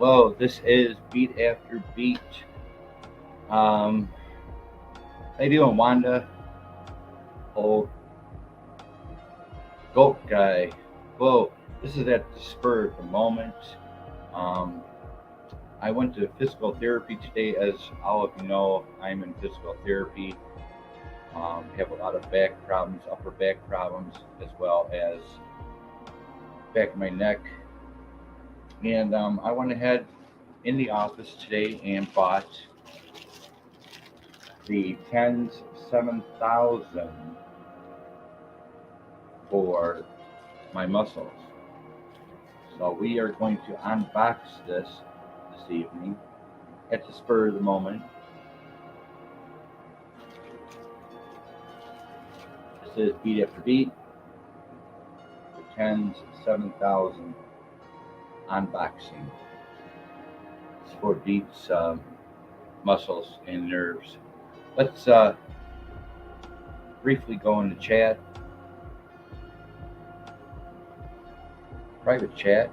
Hello, this is Beat After Beat. How you doing, Wanda? Old goat guy. Well, this is at the spur of the moment. Um, I went to physical therapy today. As all of you know, I'm in physical therapy. Have a lot of back problems, upper back problems, as well as back of my neck. And I went ahead in the office today and bought the TENS 7000 for my muscles. So we are going to unbox this evening at the spur of the moment. This is Beat After Beat, the TENS 7000 unboxing. It's for Beat's muscles and nerves. Let's briefly go into chat. Private chat.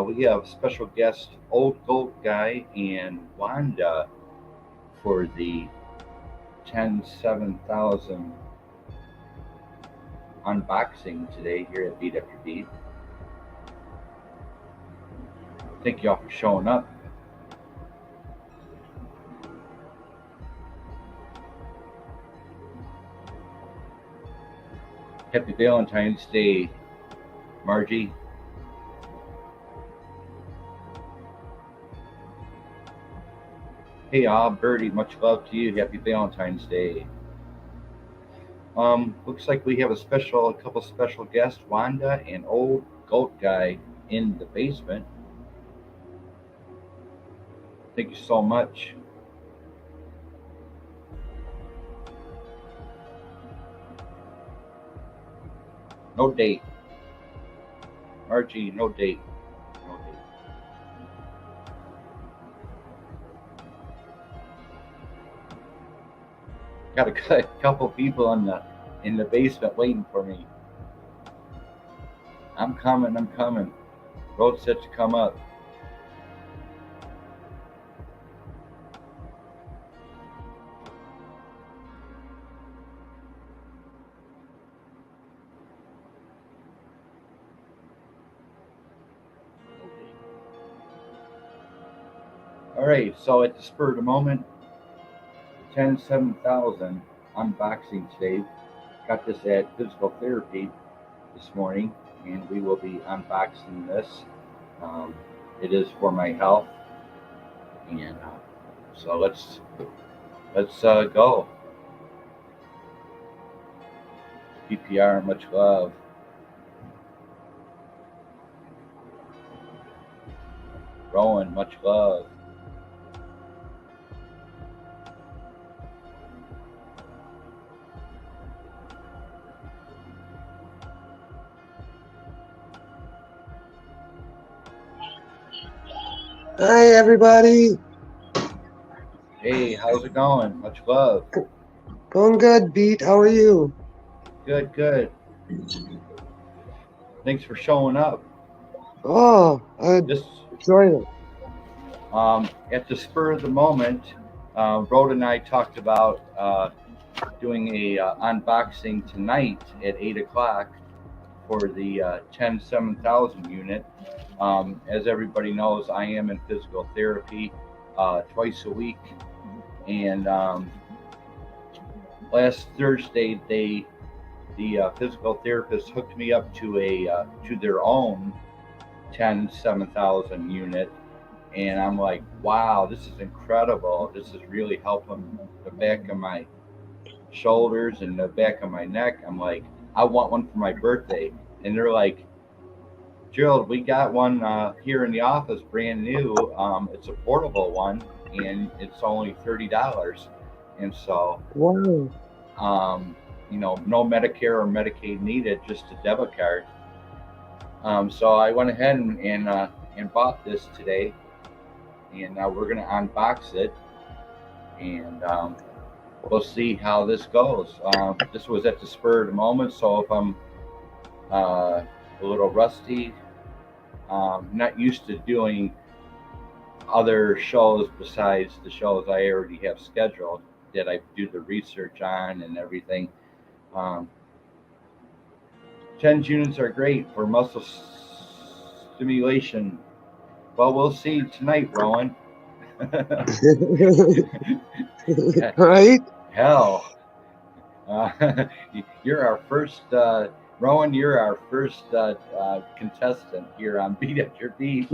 We have special guest Old Gold Guy and Wanda for the TENS 7000 unboxing today here at Beat After Beat. Thank you all for showing up. Happy Valentine's Day, Margie. Hey, Birdie, much love to you. Happy Valentine's Day. Looks like we have a couple special guests, Wanda and Old Goat Guy, in the basement. Thank you so much. No date. Margie, no date. No date. Got a couple people in the basement waiting for me. I'm coming. Road's set to come up. All right, so at the spur of the moment, TENS 7000 unboxing today. Got this at physical therapy this morning, and we will be unboxing this. It is for my health, and so let's go. PPR, much love. Rowan, much love. Hi, everybody. Hey, how's it going? Much love. Going good, Beat. How are you? Good. Thanks for showing up. Oh, I enjoyed it. At the spur of the moment, Rhoda and I talked about doing a unboxing tonight at 8 o'clock for the TENS 7000 unit. As everybody knows, I am in physical therapy twice a week, and last Thursday the physical therapist hooked me up to their own TENS 7000 unit, and I'm like, wow, this is incredible. This is really helping the back of my shoulders and the back of my neck. I'm like, I want one for my birthday. And they're like, Gerald, we got one here in the office, brand new. It's a portable one, and it's only $30. And so, wow. No Medicare or Medicaid needed, just a debit card. So I went ahead and bought this today, and we're gonna unbox it, and we'll see how this goes. This was at the spur of the moment, so if I'm a little rusty, not used to doing other shows besides the shows I already have scheduled that I do the research on and everything. Um, TENS units are great for muscle stimulation. Well, we'll see tonight, Rowan. Right? Hell, you're our first, Rowan, you're our first contestant here on Beat After Beat.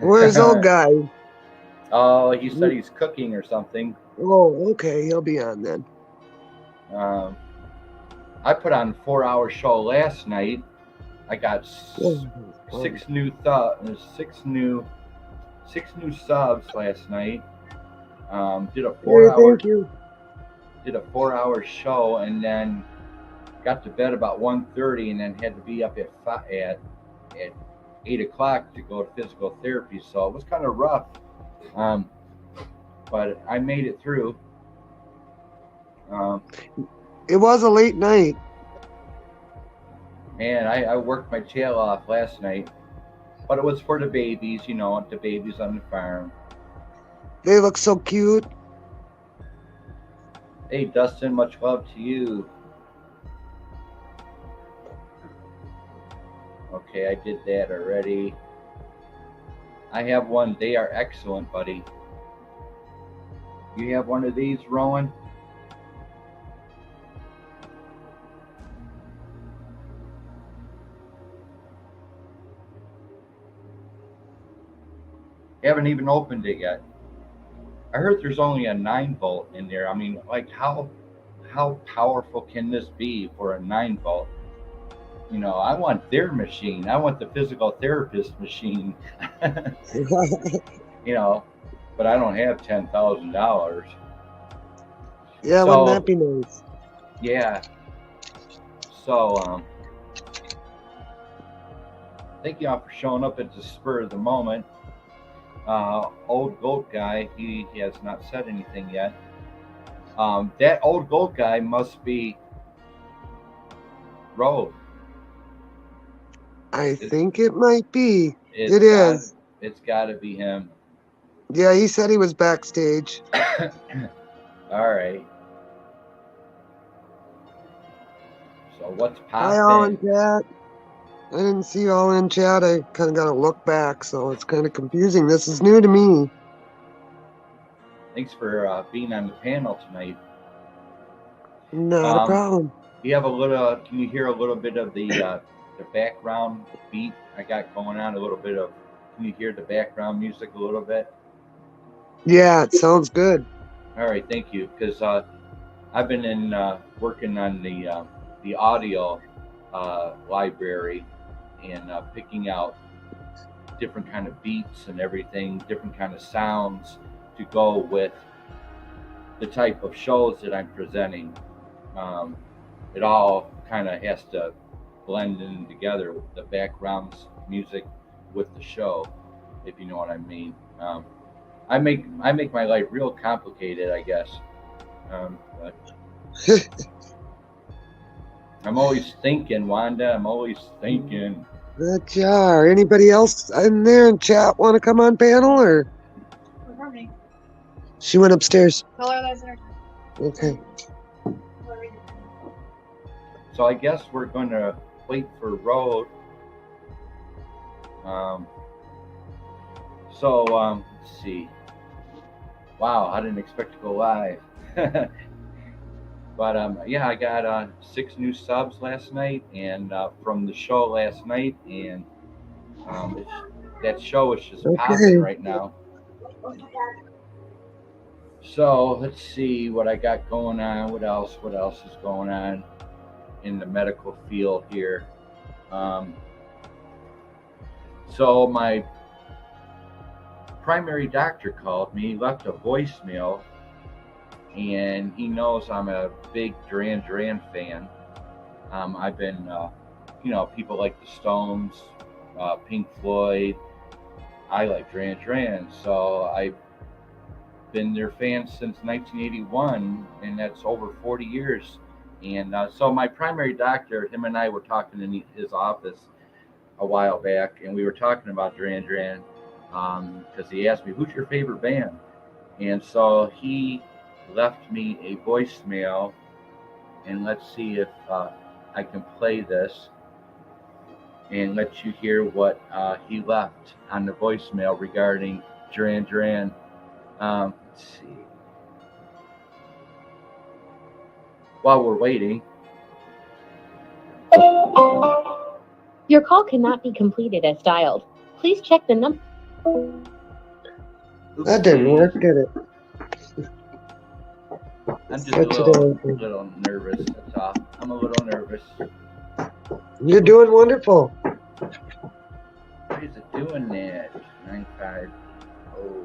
Where's old guy? Oh, he said he's cooking or something. Oh, okay, he'll be on then. I put on a 4-hour show last night. I got six new subs last night. Did a 4-hour did a 4-hour show, and then got to bed about 1:30, and then had to be up at 8 o'clock to go to physical therapy. So it was kind of rough, but I made it through. It was a late night. Man, I worked my tail off last night, but it was for the babies, the babies on the farm. They look so cute. Hey, Dustin, much love to you. Okay, I did that already. I have one. They are excellent, buddy. You have one of these, Rowan? Haven't even opened it yet. I heard there's only a 9-volt in there. I mean, like, how powerful can this be for a 9-volt? I want their machine. I want the physical therapist machine. But I don't have $10,000. Yeah, wouldn't that be nice? Yeah. So, thank y'all for showing up at the spur of the moment. Old goat guy, he has not said anything yet. That old goat guy must be Road. I think it might be. It is. It's got to be him. Yeah, he said he was backstage. All right. So what's poppin'? Hi, all in chat. I didn't see you all in chat. I kind of got to look back, so it's kind of confusing. This is new to me. Thanks for being on the panel tonight. Not a problem. You have can you hear a little bit of the background beat I got going on? Can you hear the background music a little bit? Yeah, it sounds good. All right, thank you. Because I've been working on the audio library and picking out different kind of beats and everything, different kind of sounds to go with the type of shows that I'm presenting. It all kind of has to blend in together, the background music with the show, if you know what I mean. I make my life real complicated, I guess. But I'm always thinking, Wanda. I'm always thinking. That jar. Anybody else in there in chat want to come on panel or? She went upstairs. Okay. So I guess we're going to wait for Road. Let's see. Wow, I didn't expect to go live. But yeah, I got 6 new subs last night, and from the show last night, and that show is just popping right now. So let's see what I got going on. What else is going on in the medical field here? So my primary doctor called me, left a voicemail, and he knows I'm a big Duran Duran fan. I've been, people like the Stones, Pink Floyd. I like Duran Duran, so I've been their fan since 1981, and that's over 40 years. And so my primary doctor, him and I were talking in his office a while back, and we were talking about Duran Duran because he asked me, "Who's your favorite band?" And so he left me a voicemail, and let's see if I can play this and let you hear what he left on the voicemail regarding Duran Duran. Let's see. While we're waiting. Your call cannot be completed as dialed. Please check the number. That didn't work, did it? I'm just a little nervous. That's all. I'm a little nervous. You're doing wonderful. Why is it doing that? 95. Oh.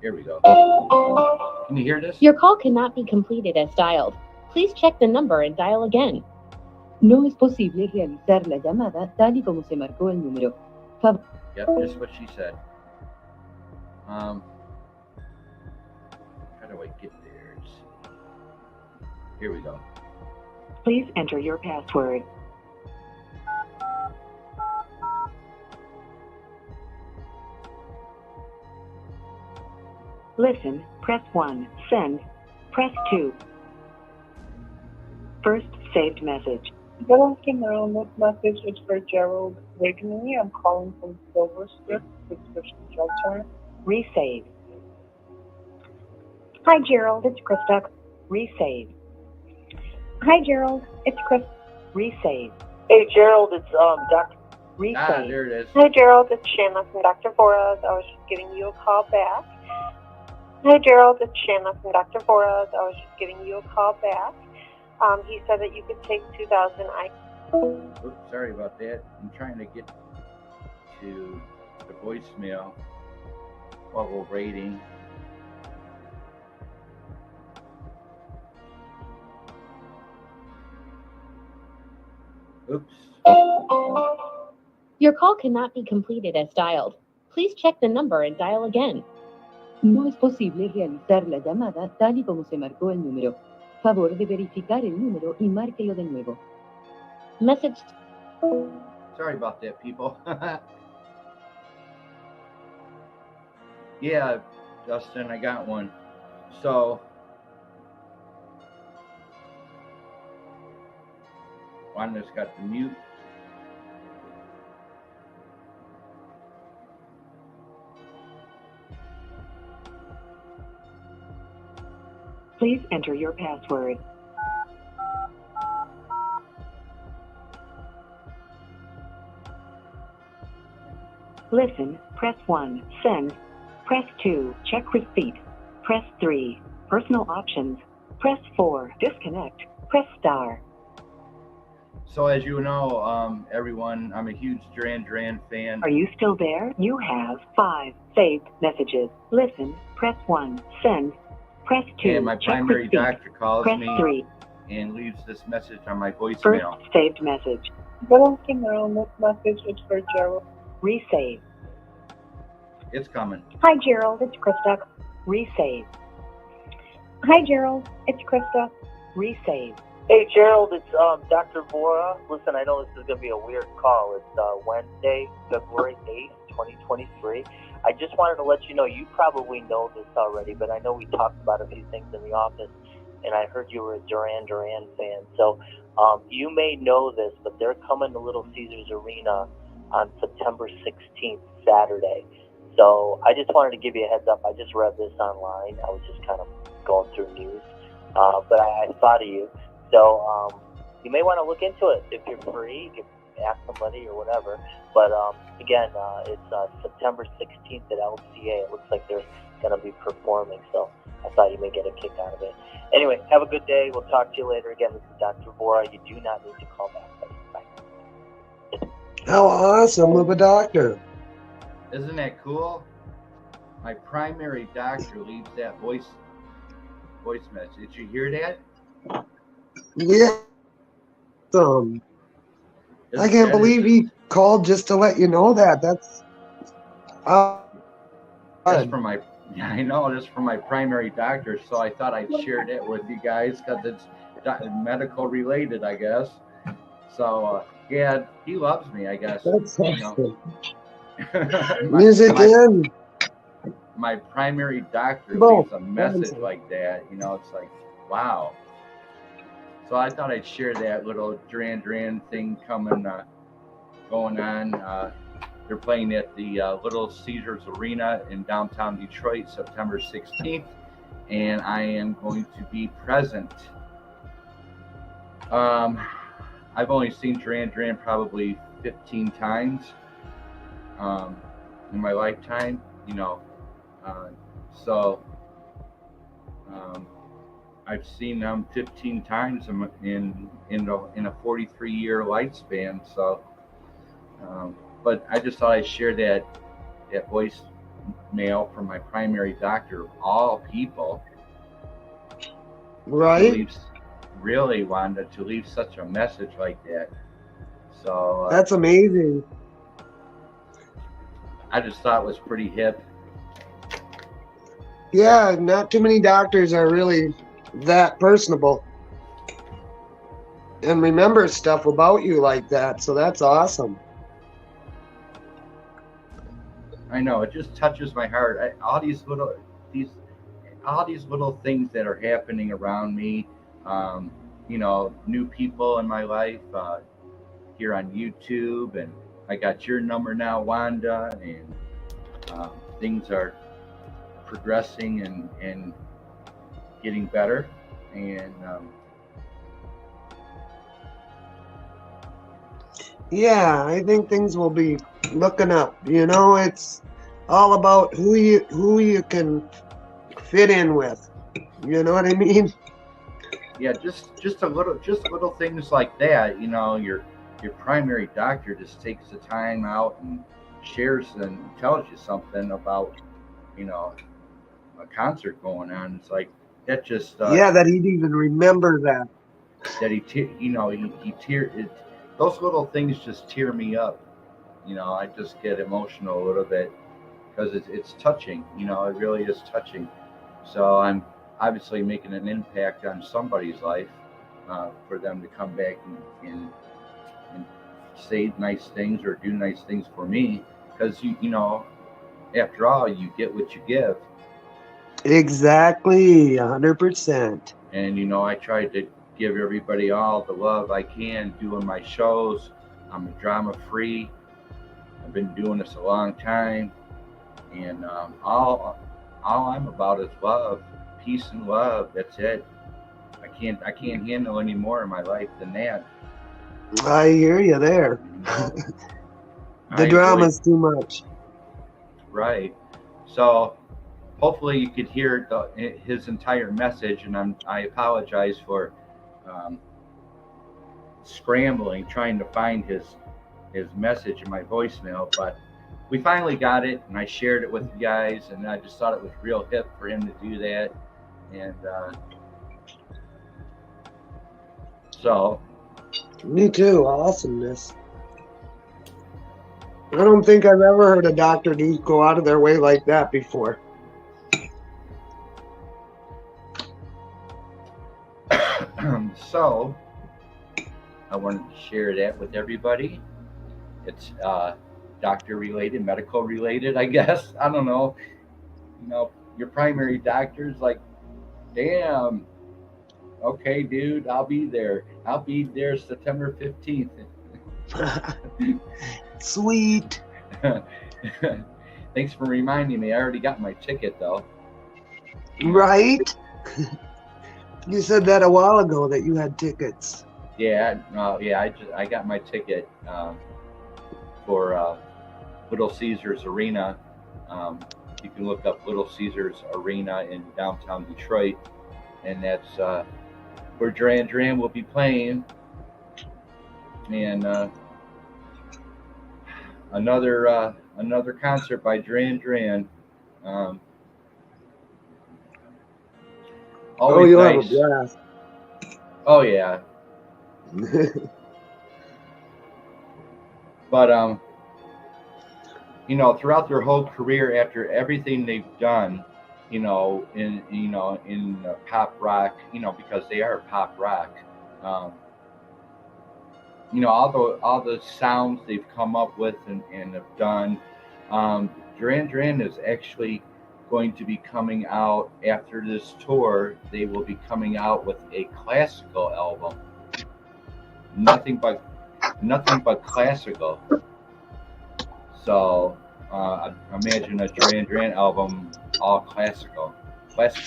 Here we go. Can you hear this? Your call cannot be completed as dialed. Please check the number and dial again. No es posible realizar la llamada tal y como se marcó el número. Yep, just what she said. How do I get there? Let's see. Here we go. Please enter your password. Listen, press 1. Send, press 2. First saved message. Hello, Cameron. This message is for Gerald Wigney. I'm calling from Silver Strip, prescription drug center. Resave. Hi, Gerald. It's Krista. Resave. Hi, Gerald. It's Chris. Resave. Hey, Gerald. It's Dr. Resave. There it is. Hi, Gerald. It's Shanna from Dr. Vora's. I was just giving you a call back. Hi, Gerald. It's Shanna from Dr. Vora's. I was just giving you a call back. He said that you could take 2,000. Oops, sorry about that. I'm trying to get to the voicemail while we're waiting. Oops. Your call cannot be completed as dialed. Please check the number and dial again. No es posible realizar la llamada tal y como se marcó el número. Favor de verificar el número y márquelo de nuevo. Message. Sorry about that, people. Yeah, Justin, I got one. So, Wanda's got the mute. Please enter your password. Listen, press 1. Send, press 2. Check receipt, press 3. Personal options, press 4. Disconnect, press star. So as you know, everyone, I'm a huge Duran Duran fan. Are you still there? You have 5 saved messages. Listen, press 1. Send, press 2. And my primary receipt, doctor calls press me 3. and leaves this message on my First voicemail. saved message. Hello, Cameron. This message is for Gerald. Resave. It's coming. Hi, Gerald. It's Krista. Resave. Hi, Gerald. It's Krista. Resave. Hey, Gerald, it's Dr. Vora. Listen, I know this is going to be a weird call. It's Wednesday, February 8th, 2023. I just wanted to let you know, you probably know this already, but I know we talked about a few things in the office, and I heard you were a Duran Duran fan. So you may know this, but they're coming to Little Caesars Arena on September 16th, Saturday. So I just wanted to give you a heads up. I just read this online. I was just kind of going through news, but I thought of you. So you may want to look into it if you're free. You can ask somebody or whatever. But again, it's September 16th at LCA. It looks like they're going to be performing. So I thought you may get a kick out of it. Anyway, have a good day. We'll talk to you later. Again, this is Dr. Vora. You do not need to call back. Bye. How awesome of a doctor. Isn't that cool? My primary doctor leaves that voice message. Did you hear that? Yeah. I can't believe he called just to let you know that. That's from my, yeah, I know, this from my primary doctor. So I thought I'd share that with you guys because it's medical related, I guess. So yeah, he loves me, I guess. That's You know. awesome. Music in. My primary doctor Both. leaves a message like that. You know, it's like, wow. So I thought I'd share that little Duran Duran thing going on. They're playing at the Little Caesars Arena in downtown Detroit, September 16th, and I am going to be present. I've only seen Duran Duran probably 15 times in my lifetime, you know. So I've seen them 15 times in a 43-year lifespan. So, but I just thought I'd share that voice mail from my primary doctor of all people. Right. Really wanted to leave such a message like that. So that's amazing. I just thought it was pretty hip. Yeah, not too many doctors are really that personable and remember stuff about you like that. So that's awesome. I know, it just touches my heart. All these little things that are happening around me. You know, new people in my life here on YouTube, and I got your number now, Wanda, and things are progressing and getting better, and yeah, I think things will be looking up. You know, it's all about who you can fit in with. You know what I mean? Yeah, just little things like that. You know, your primary doctor just takes the time out and shares and tells you something about, you know, a concert going on. It's like that just yeah, that he'd even remember that. That he those little things just tear me up. You know, I just get emotional a little bit because it's touching. You know, it really is touching. So I'm obviously making an impact on somebody's life for them to come back and say nice things or do nice things for me, because you know, after all, you get what you give. Exactly, 100%. And you know, I tried to give everybody all the love I can doing my shows. I'm drama free. I've been doing this a long time, and all I'm about is love, peace and love. That's it. I can't handle any more in my life than that. I hear you there. You know, the drama's too much. Right. So hopefully you could hear his entire message, and I apologize for scrambling trying to find his message in my voicemail, but we finally got it, and I shared it with you guys, and I just thought it was real hip for him to do that. And so me too. Awesomeness. I don't think I've ever heard a doctor go out of their way like that before. So I wanted to share that with everybody. It's doctor related, medical related, I guess. I don't know. You know, your primary doctor's like, damn, okay, dude, I'll be there. I'll be there September 15th. Sweet. Thanks for reminding me. I already got my ticket, though. Right? You said that a while ago that you had tickets. Yeah, I got my ticket for Little Caesars Arena. You can look up Little Caesars Arena in downtown Detroit, and that's where Duran Duran will be playing. And another another concert by Duran Duran. Um, Oh, always you'll have a nice. blast. Oh yeah, but you know, throughout their whole career, after everything they've done, you know, in pop rock, you know, because they are pop rock. Um, you know, all the sounds they've come up with and have done. Duran Duran is actually going to be coming out after this tour. They will be coming out with a classical album. Nothing but classical. So imagine a Duran Duran album, all classical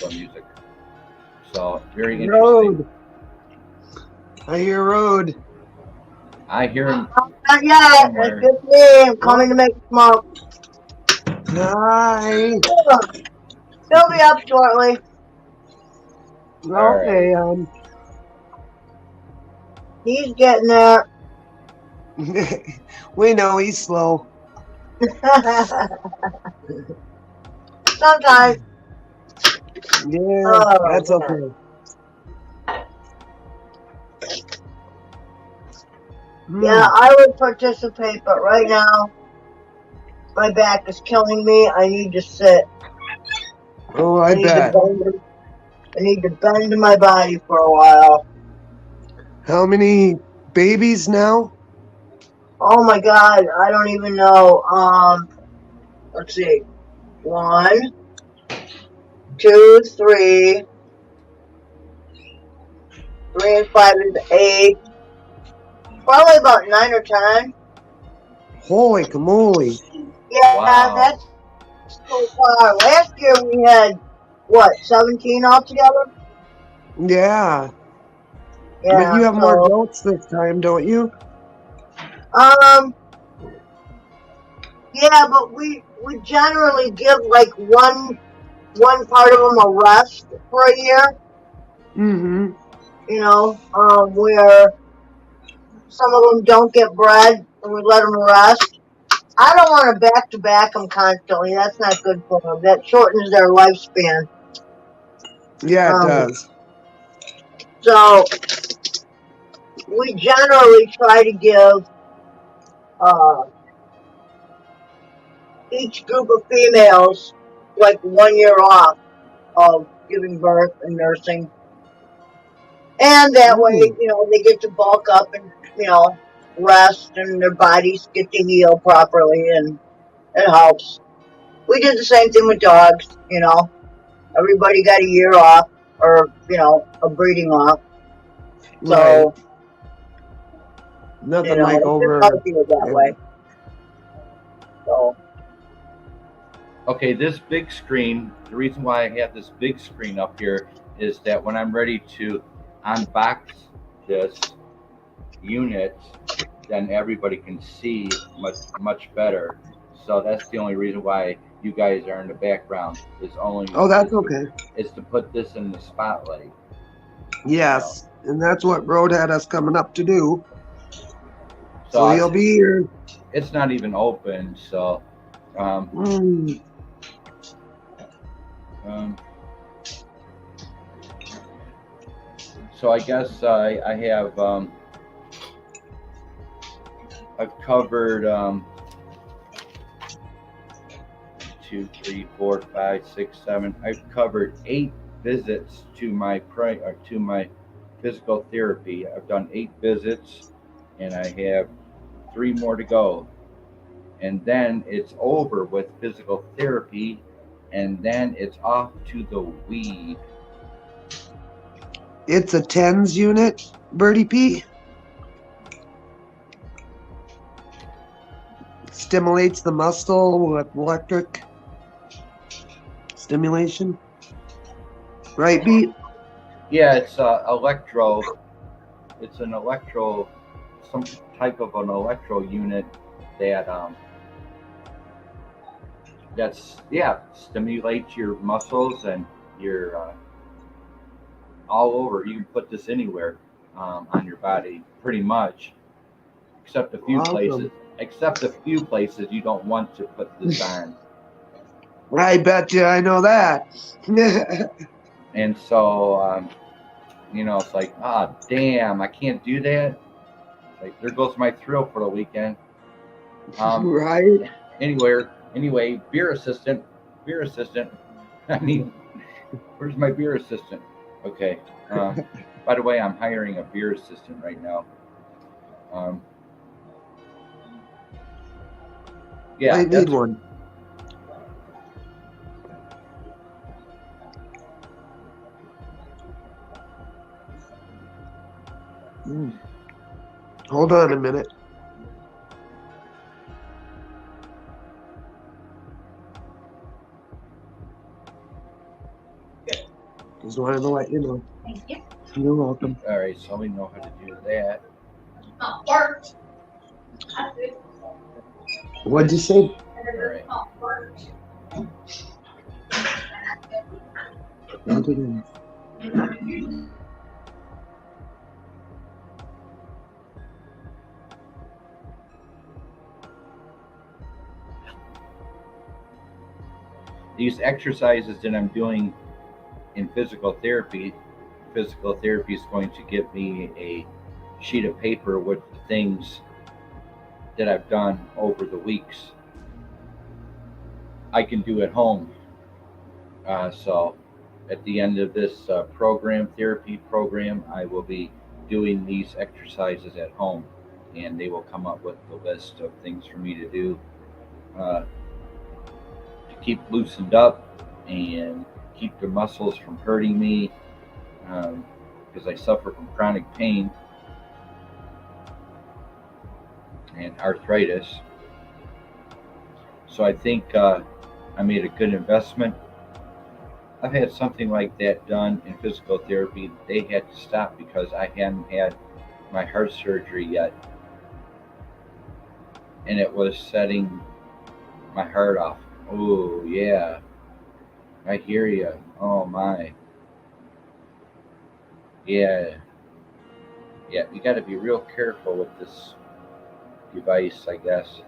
music. So very interesting. Road. I hear Road. I hear him Not yet. somewhere. It's just me. I'm coming to make smoke. Hi. He'll be up shortly. Okay, He's getting there. we know he's slow. Sometimes. Yeah, Oh, that's man. okay. Yeah, I would participate, but right now, my back is killing me. I need to sit. Oh, I bet. I need to bend my body for a while. How many babies now? Oh my God, I don't even know. Let's see. 1, 2, 3. 3 and 5 is 8. Probably about 9 or 10. Holy camoly. Yeah, Wow. that's so far. Last year we had, what, 17 altogether? Yeah. Yeah, But you have more goats this time, don't you? Yeah, but we generally give like one part of them a rest for a year. Mm-hmm. You know, where some of them don't get bred and we let them rest. I don't want to back them constantly. That's not good for them. That shortens their lifespan. Yeah, it does. So we generally try to give each group of females like 1 year off of giving birth and nursing. And that way, you know, they get to bulk up and, you know, rest and their bodies get to heal properly and it helps. We did the same thing with dogs, you know. Everybody got a year off or, you know, a breeding off. So, nothing you know, like it's over. just healthier that way. So. Okay, this big screen, the reason why I have this big screen up here is that when I'm ready to unbox this unit, then everybody can see much better. So that's the only reason why you guys are in the background. Is only that's okay. Is to put this in the spotlight. Yes, and that's what Road had us coming up to do. So he'll be here. It's not even open, so. So I guess I have I've covered 2, 3, 4, 5, 6, 7. I've covered 8 visits to my physical therapy. I've done 8 visits, and I have 3 more to go. And then it's over with physical therapy, and then it's off to the weed. It's a TENS unit, Birdie P. Stimulates the muscle with electric stimulation. Right, Beat? Yeah, it's electro. It's an electro, some type of an electro unit that stimulates your muscles and your all over. You can put this anywhere on your body, pretty much, except a few places. except a few places you don't want to put this on. I bet you I know that. And so, you know, it's like, ah, damn, I can't do that. Like, there goes my thrill for the weekend. Right? Anyway, beer assistant. I mean, where's my beer assistant? Okay. By the way, I'm hiring a beer assistant right now. Yeah, I need one. Hold on a minute. Just wanted to let you know. Thank you. You're welcome. All right, so we know how to do that. What'd you say? All right. These exercises that I'm doing in physical therapy is going to give me a sheet of paper with the things that I've done over the weeks. I can do at home. So at the end of this therapy program, I will be doing these exercises at home, and they will come up with the list of things for me to do to keep loosened up and keep the muscles from hurting me, because I suffer from chronic pain and arthritis. So I think I made a good investment. I've had something like that done in physical therapy. They had to stop because I hadn't had my heart surgery yet, and it was setting my heart off. Oh yeah, I hear you. Oh my. Yeah, you got to be real careful with this device, I guess.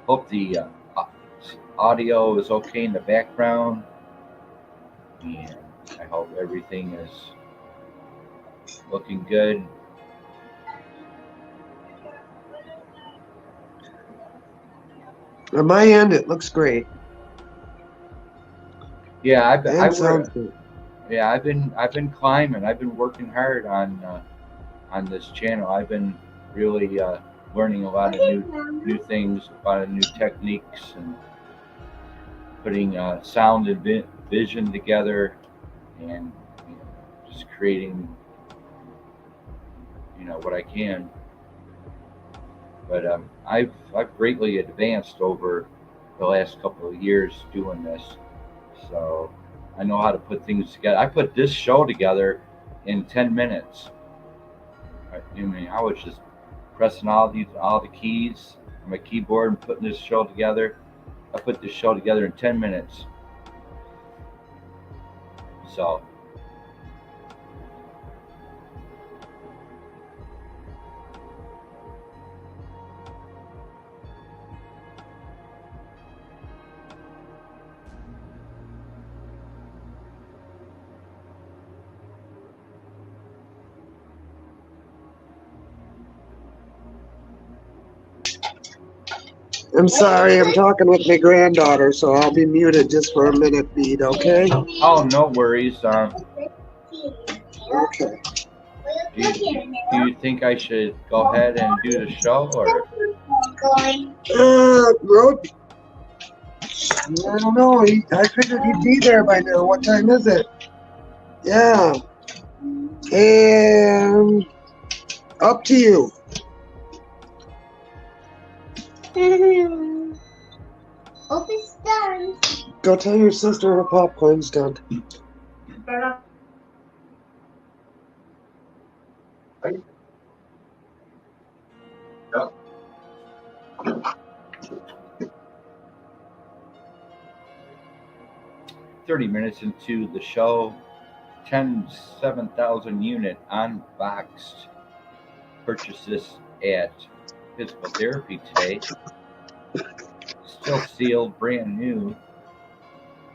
Hope the audio is okay in the background, and I hope everything is looking good. On my end, it looks great. Yeah, I've been climbing. I've been working hard on this channel. I've been really learning a lot of new things, a lot of new techniques, and putting sound and vision together, and just creating what I can. But I've greatly advanced over the last couple of years doing this, so I know how to put things together. I put this show together in 10 minutes. I was just pressing all the keys on my keyboard and putting this show together. I put this show together in 10 minutes. So I'm sorry, I'm talking with my granddaughter, so I'll be muted just for a minute, Beat, okay? Oh, no worries. Okay. Do you think I should go ahead and do the show, or? Road. I don't know. I figured he'd be there by now. What time is it? Yeah. And up to you. Hope it's done. Go tell your sister her popcorn's done. 30 minutes into the show. 7,000 unit Unboxed. Purchased this at Physical Therapy today. Still sealed, brand new.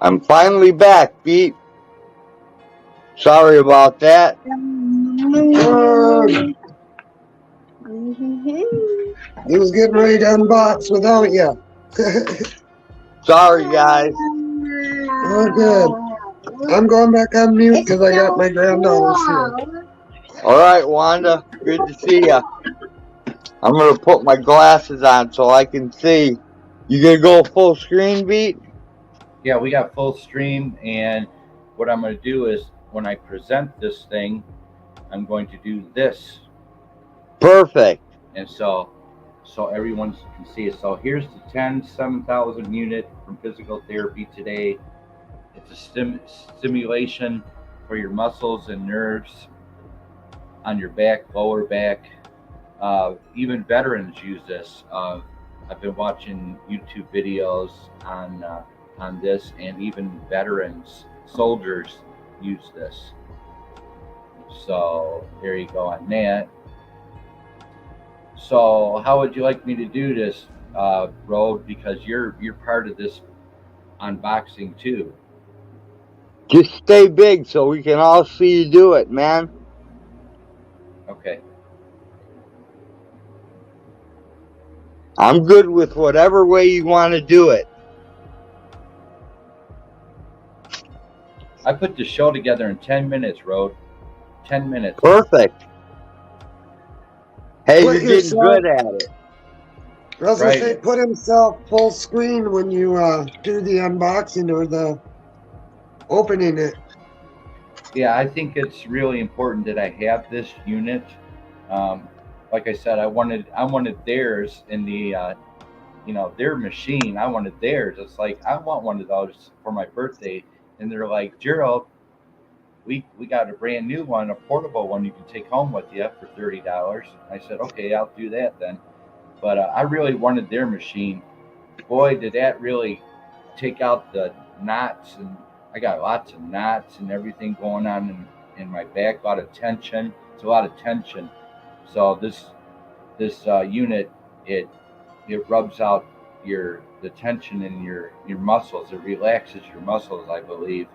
I'm finally back, Beat. Sorry about that. He was getting ready to unbox without you. Sorry, guys. Oh, good. I'm going back on mute because I got my granddaughters here. All right, Wanda. Good to see ya. I'm going to put my glasses on so I can see. You going to go full screen, Beat? Yeah, we got full stream, and what I'm going to do is when I present this thing, I'm going to do this. Perfect. And so everyone can see it. So here's the 7,000 unit from Physical Therapy today. It's a stimulation for your muscles and nerves on your back, lower back. Even veterans use this. I've been watching YouTube videos on this, and even veterans, soldiers use this. So there you go on that. So how would you like me to do this, Road? Because you're part of this unboxing too. Just stay big so we can all see you do it, man. Okay. I'm good with whatever way you want to do it. I put the show together in 10 minutes, Road. 10 minutes. Perfect. Hey, Put you're getting yourself- good at it. Russell Right. say put himself full screen when you do the unboxing or the opening it. Yeah, I think it's really important that I have this unit. Like I said, I wanted theirs in the their machine. I wanted theirs. It's like I want one of those for my birthday, and they're like, Gerald, we got a brand new one, a portable one you can take home with you for $30. I said, okay, I'll do that then. But I really wanted their machine. Boy, did that really take out the knots, and I got lots of knots and everything going on in my back, a lot of tension. It's a lot of tension. So this unit, it rubs out the tension in your muscles. It relaxes your muscles, I believe.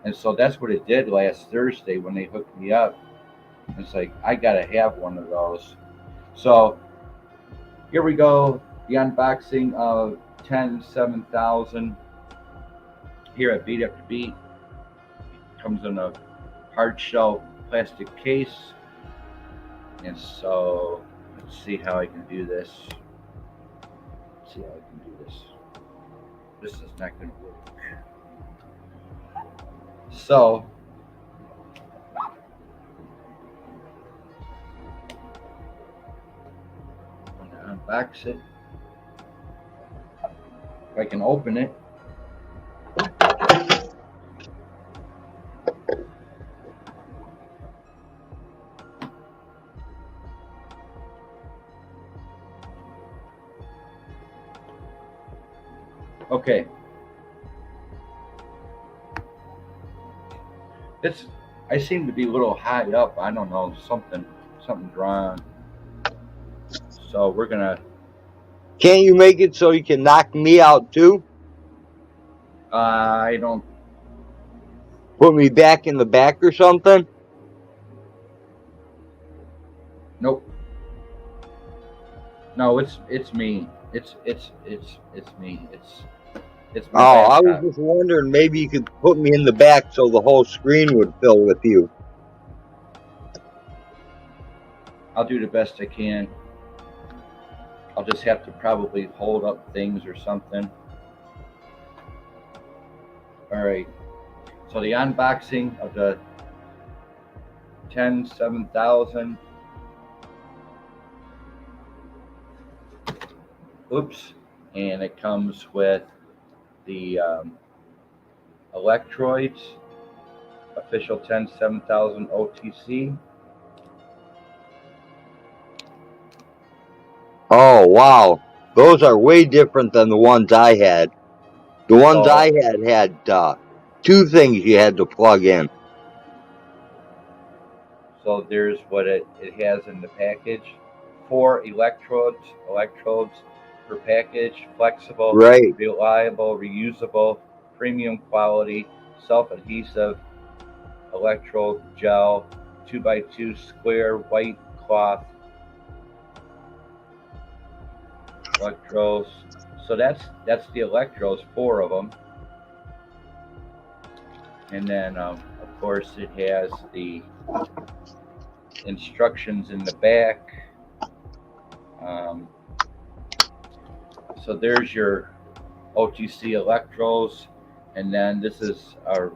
And so that's what it did last Thursday when they hooked me up. It's like, I got to have one of those. So here we go. The unboxing of 7,000 here at Beat After Beat. Comes in a hard shell plastic case. And so let's see how I can do this. Let's see how I can do this. This is not going to work. So I'm going to unbox it. If I can open it. Okay. I seem to be a little high up. I don't know, something's wrong. So we're gonna. Can't you make it so you can knock me out too? I don't. Put me back in the back or something? Nope. No, it's me. It's me. It's my Oh, I was laptop. just wondering, maybe you could put me in the back so the whole screen would fill with you. I'll do the best I can. I'll just have to probably hold up things or something. All right. So the unboxing of the 7,000. Oops. And it comes with the electrodes, official 7,000 OTC. Oh, wow. Those are way different than the ones I had. The ones I had 2 things you had to plug in. So there's what it has in the package. 4 electrodes per package, flexible, Right. reliable, reusable, premium quality, self-adhesive electrode gel, 2x2 square white cloth electrodes. So that's the electrodes, 4 of them. And then of course it has the instructions in the back. So there's your OTC electrodes, and then this is our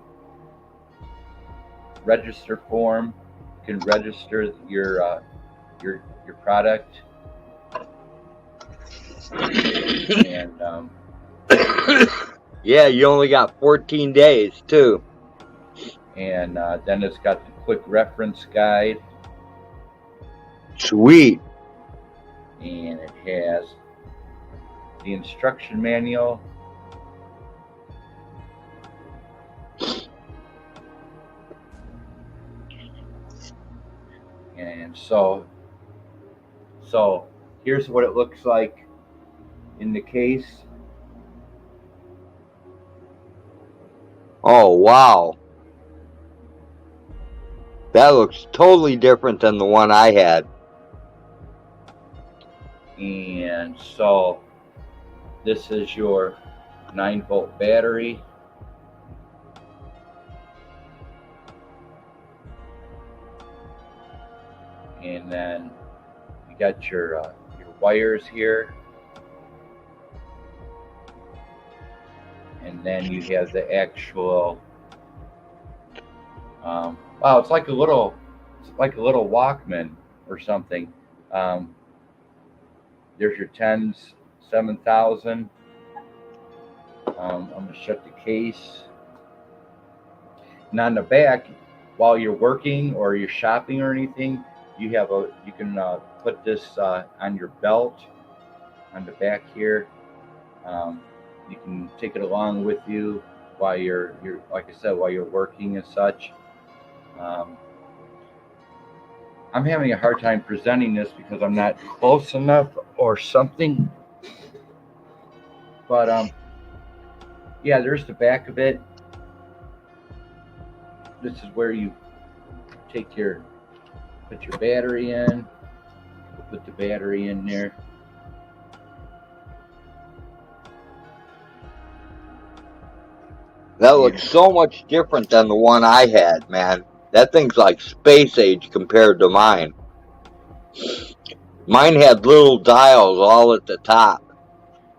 register form. You can register your product, and yeah, you only got 14 days too. And then it's got the quick reference guide. Sweet. And it has the instruction manual. And so here's what it looks like in the case. Oh, wow. That looks totally different than the one I had. And so this is your 9-volt battery. And then you got your wires here. And then you have the actual wow, it's like a little Walkman or something. There's your 10s, 7000. I'm going to shut the case. And on the back, while you're working or you're shopping or anything, you can put this on your belt on the back here. You can take it along with you while you're like I said, while you're working and such. I'm having a hard time presenting this because I'm not close enough or something. But yeah, there's the back of it. This is where you put your battery in. Put the battery in there. That looks so much different than the one I had, man. That thing's like space age compared to mine. Mine had little dials all at the top.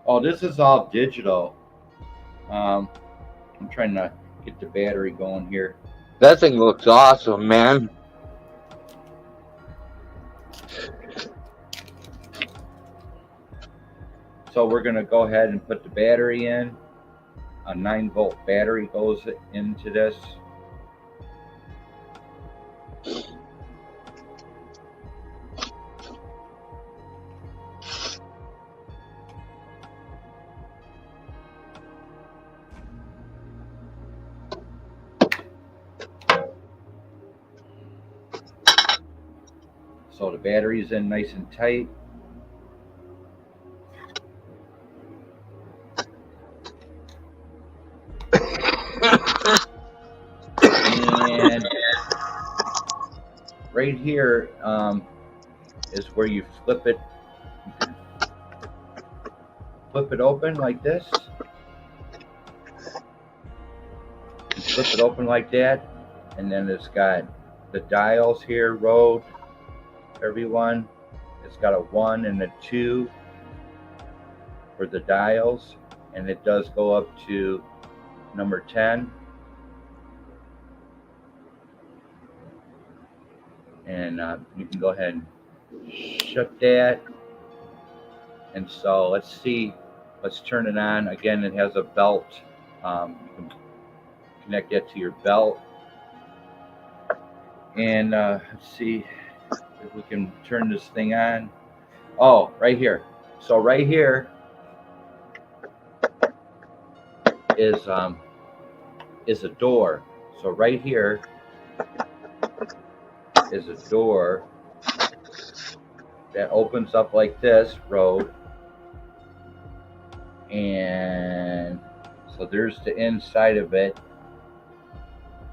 Oh, this is all digital. I'm trying to get the battery going here. That thing looks awesome, man. So we're going to go ahead and put the battery in. A 9-volt battery goes into this. So the battery's in nice and tight. And right here is where you flip it. You can flip it open like this. You flip it open like that, and then it's got the dials here, road, everyone. It's got a 1 and a 2 for the dials, and it does go up to number 10. And you can go ahead and shut that. And so let's turn it on. Again, it has a belt. You can connect that to your belt. And let's see if we can turn this thing on. Oh, right here. So right here is is a door. So right here is a door that opens up like this road. And so there's the inside of it.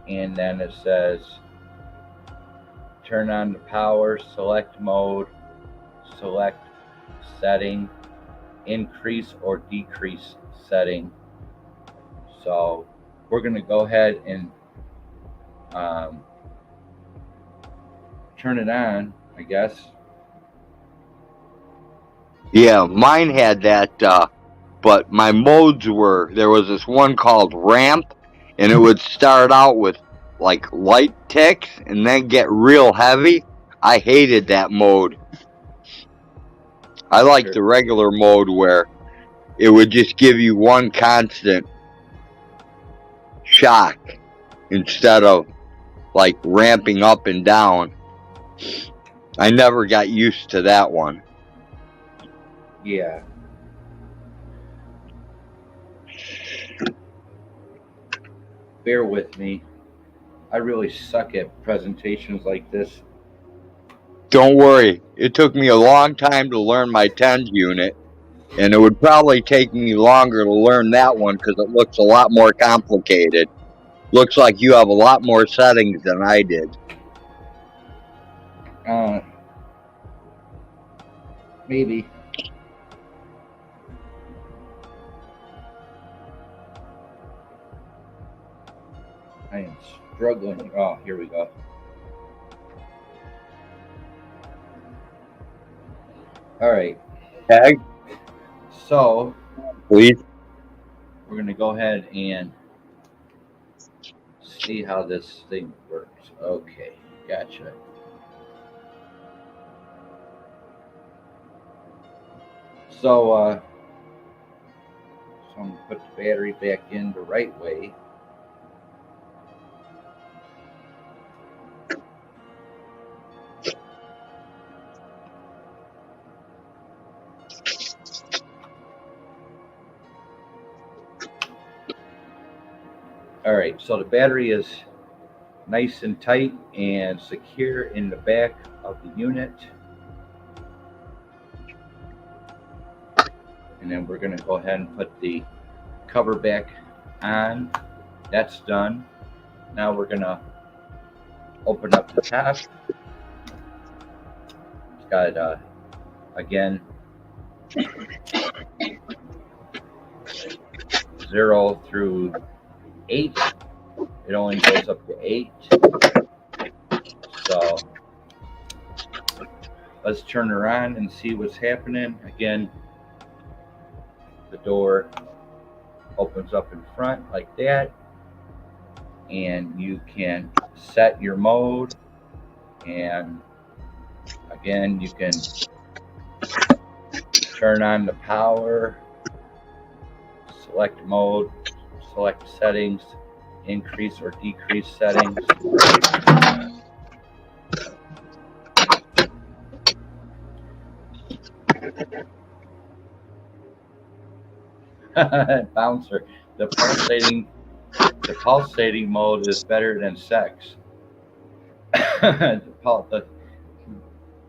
And then it says, turn on the power, select mode, select setting, increase or decrease setting. So we're going to go ahead and turn it on, I guess. Yeah, mine had that, but my modes were, there was this one called ramp, and it would start out with like light ticks and then get real heavy. I hated that mode. I liked the regular mode where it would just give you one constant shock instead of like ramping up and down. I never got used to that one. Yeah. Bear with me. I really suck at presentations like this. Don't worry. It took me a long time to learn my tens unit, and it would probably take me longer to learn that one because it looks a lot more complicated. Looks like you have a lot more settings than I did. Maybe. I am struggling. Oh, here we go. All right. Tag. So, please. We're going to go ahead and see how this thing works. Okay, gotcha. So I'm going to put the battery back in the right way. All right, so the battery is nice and tight and secure in the back of the unit. And then we're going to go ahead and put the cover back on. That's done. Now we're going to open up the top. It's got, again, 0 through 8. It only goes up to 8. So let's turn her on and see what's happening. Again, the door opens up in front like that, and you can set your mode, and again you can turn on the power, select mode, select settings, increase or decrease settings. Bouncer. The pulsating mode is better than sex.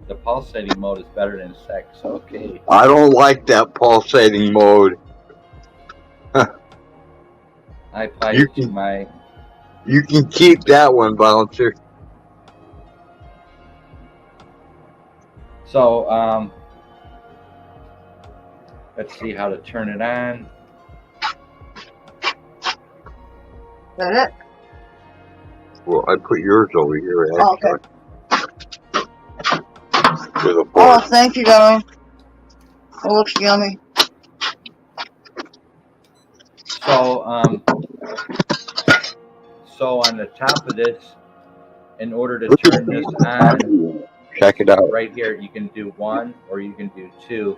the pulsating mode is better than sex. Okay. I don't like that pulsating mode. I applied it to my. You can keep that one, Bouncer. So let's see how to turn it on. Is that it? Well, I put yours over here, actually. Oh, okay. Oh, thank you, darling. It looks yummy. So on the top of this, in order to turn this on, check it out. Right here, you can do 1 or you can do 2.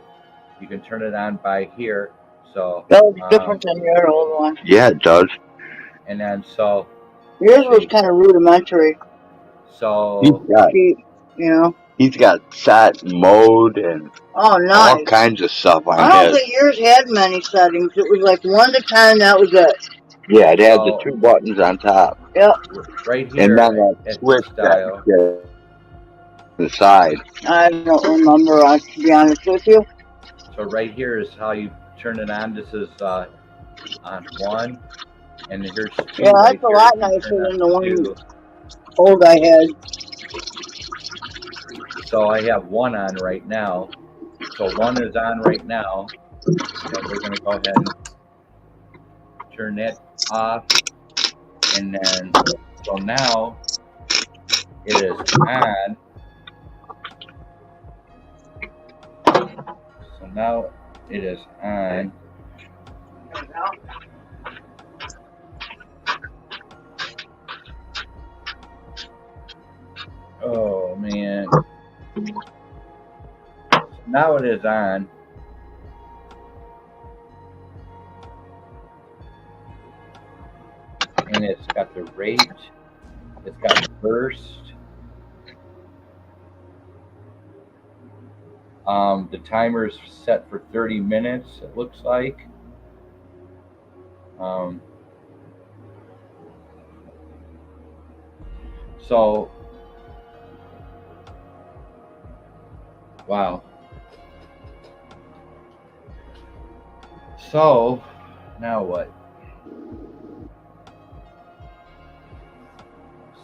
You can turn it on by here. So that was different than your old one. Yeah, it does. And then so yours was kind of rudimentary. So he's got set mode and all kinds of stuff on I don't think yours had many settings. It was like 1 to 10. That was it. Yeah, it had the So 2 buttons on top, Yep. right and here then that at switch this that dial, the side. I don't remember, to be honest with you. so right here is how you turn it on. This is on 1, and here's 2 Yeah, right that's a here. lot You can nicer turn on than the one 2. old I had. So I have 1 on right now. So 1 is on right now. So we're going to go ahead and turn that off. And then, so now it is on. So now it is on. Oh man. So now it is on. And it's got the rate. It's got burst. The timer is set for 30 minutes, it looks like. So, wow. So, now what?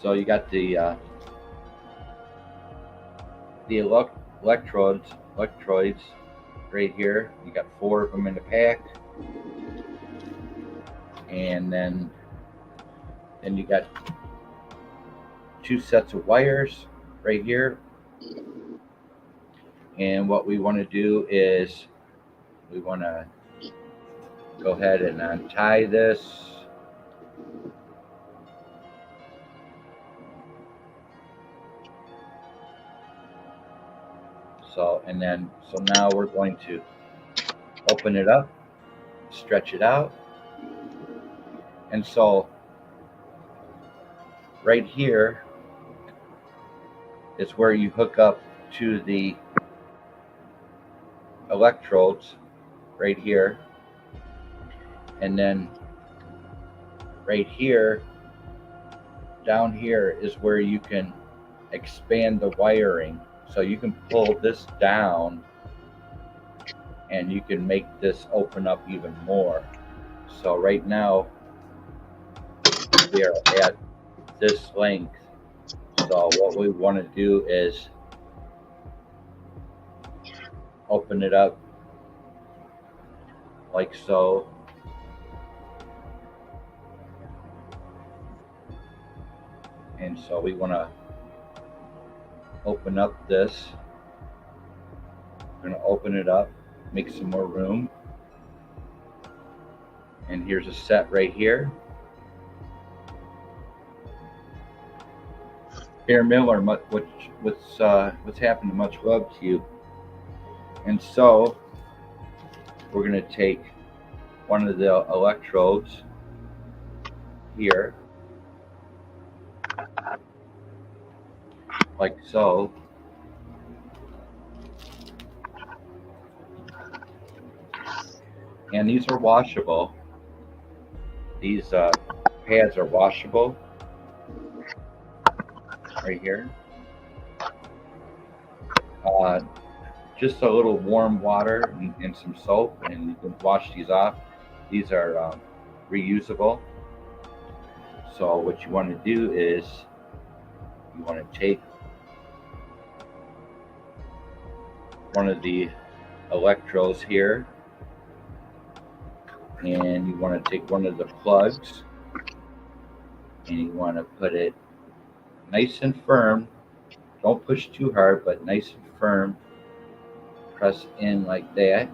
So you got the electrodes right here. You got 4 of them in the pack, and then you got 2 sets of wires right here. And what we want to do is we want to go ahead and untie this. So now we're going to open it up, stretch it out. And so right here is where you hook up to the electrodes right here. And then right here, down here is where you can expand the wiring. So you can pull this down and you can make this open up even more. So right now we are at this length. So what we want to do is open it up like so. And so we want to open up this. We're going to open it up, make some more room. And here's a set right here. Bear Miller, what's happened? Much love to you. And so we're going to take one of the electrodes here, like so. And these are washable. These pads are washable right here. Just a little warm water and some soap, and you can wash these off. These are reusable. So what you want to do is you want to take one of the electrodes here, and you want to take one of the plugs, and you want to put it nice and firm. Don't push too hard, but nice and firm. Press in like that.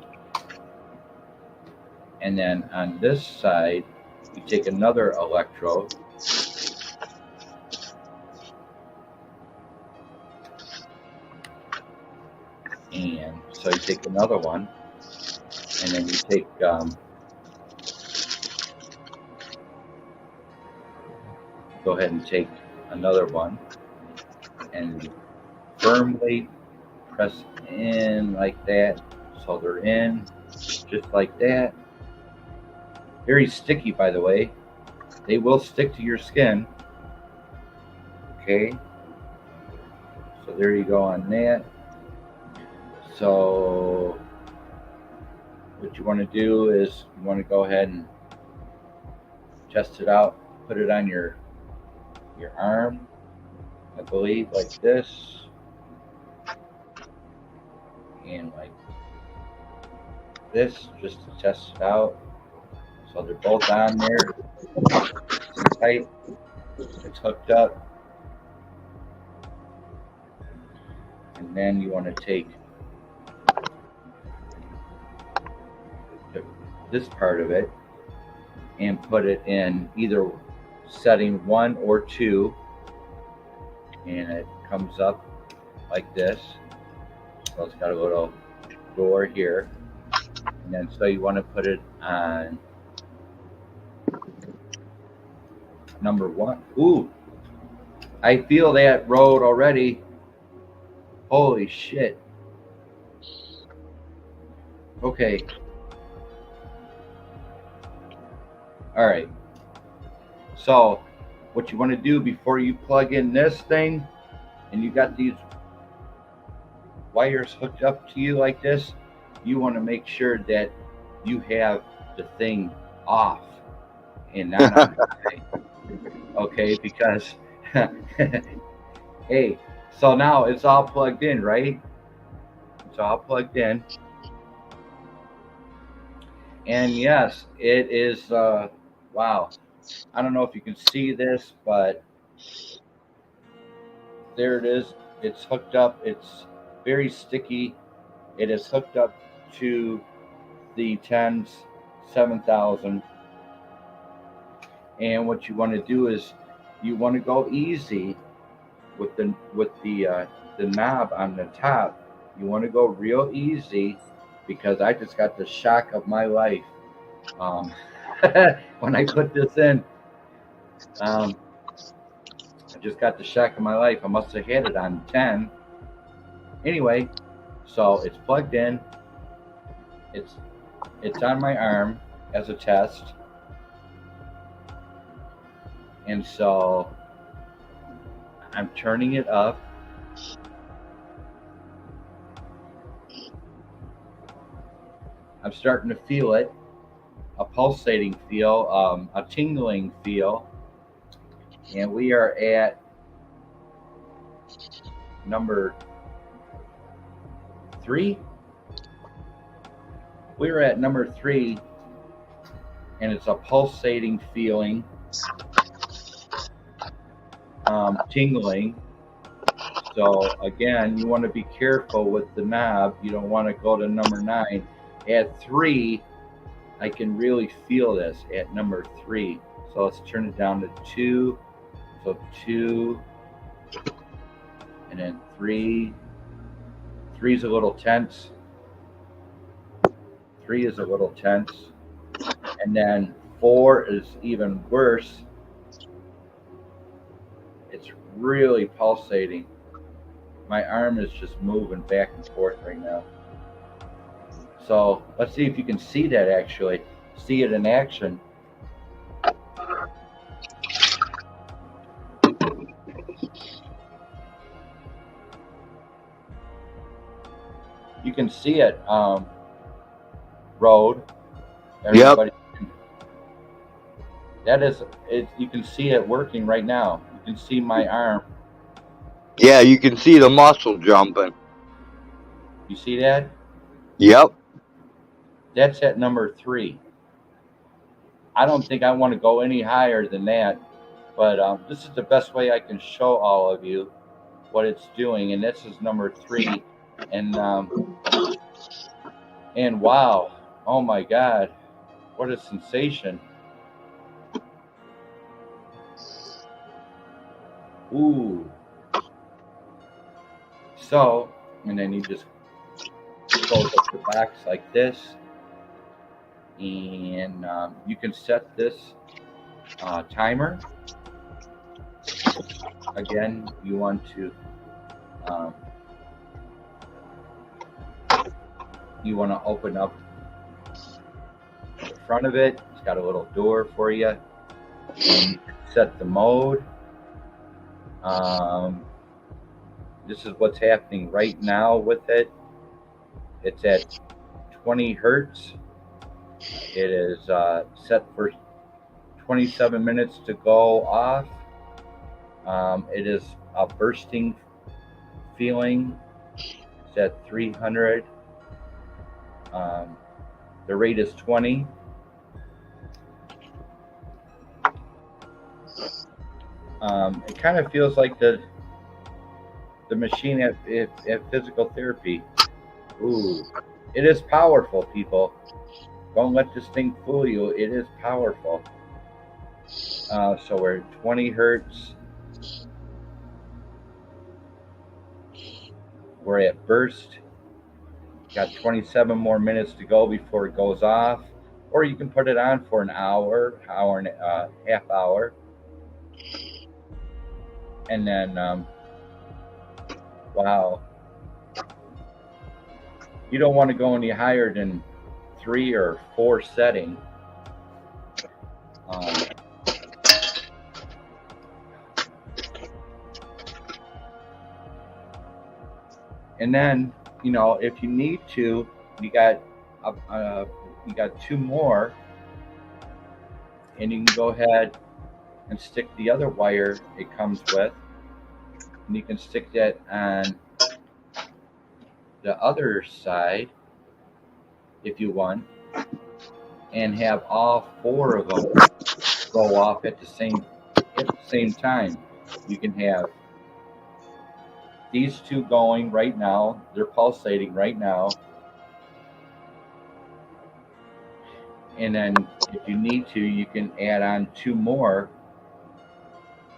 And then on this side, you take another electrode, and so you take another one, and then you take go ahead and take another one, and firmly press in like that, so they're in just like that. Very sticky, by the way. They will stick to your skin. Okay. So there you go on that. So what you want to do is you want to go ahead and test it out. Put it on your arm, I believe, like this, and like this, just to test it out. So they're both on there, tight. It's hooked up, and then you want to take this part of it and put it in either setting 1 or 2, and it comes up like this. So it's got a little door here, and then so you want to put it on number 1. Ooh, I feel that road already. Holy shit. Okay. All right. So what you want to do before you plug in this thing, and you got these wires hooked up to you like this, you want to make sure that you have the thing off and not on. Okay, because hey, so now it's all plugged in, right? It's all plugged in. And yes, it is, wow. I don't know if you can see this, but there it is. It's hooked up. It's very sticky. It is hooked up to the 10s 7000. And what you want to do is you want to go easy with the knob on the top. You want to go real easy, because I just got the shock of my life when I put this in. I just got the shock of my life. I must have had it on 10. Anyway, so it's plugged in. It's on my arm as a test. And so I'm turning it up. I'm starting to feel it, a pulsating feel, a tingling feel. And we are at number 3. We're at number 3, and it's a pulsating feeling, tingling. So again, you want to be careful with the knob. You don't want to go to number 9. At 3, I can really feel this at number 3. So let's turn it down to 2. So 2, and then 3. 3 is a little tense. 3 is a little tense. And then 4 is even worse. It's really pulsating. My arm is just moving back and forth right now. So let's see if you can see that actually. See it in action. You can see it, Road. Everybody. Yep. That is it. You can see it working right now. You can see my arm. Yeah, you can see the muscle jumping. You see that? Yep. That's at number 3. I don't think I want to go any higher than that, but this is the best way I can show all of you what it's doing. And this is number 3, and wow, oh my God, what a sensation! Ooh. So, and then you just close up the box like this, and you can set this timer. Again, you want to open up the front of it. It's got a little door for you. and you can set the mode. This is what's happening right now with it. It's at 20 hertz. It is set for 27 minutes to go off. It is a bursting feeling. It's at 300. The rate is 20. It kind of feels like the machine at physical therapy. Ooh, it is powerful, people. Don't let this thing fool you. It is powerful. So we're at 20 hertz. We're at burst. Got 27 more minutes to go before it goes off. Or you can put it on for an hour and half hour. And then, wow. You don't want to go any higher than 3 or 4 setting. And then, you know, if you need to, you got 2 more, and you can go ahead and stick the other wire it comes with, and you can stick that on the other side if you want, and have all 4 of them go off at the same time. You can have these 2 going right now. They're pulsating right now. And then if you need to, you can add on 2 more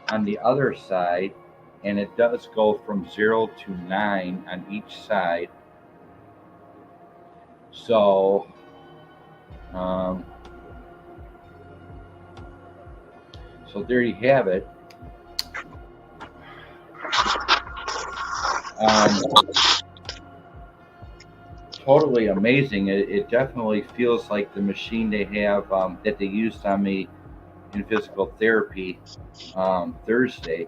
on the other side, and it does go from 0 to 9 on each side. So so there you have it. Totally amazing. It definitely feels like the machine they have that they used on me in physical therapy Thursday.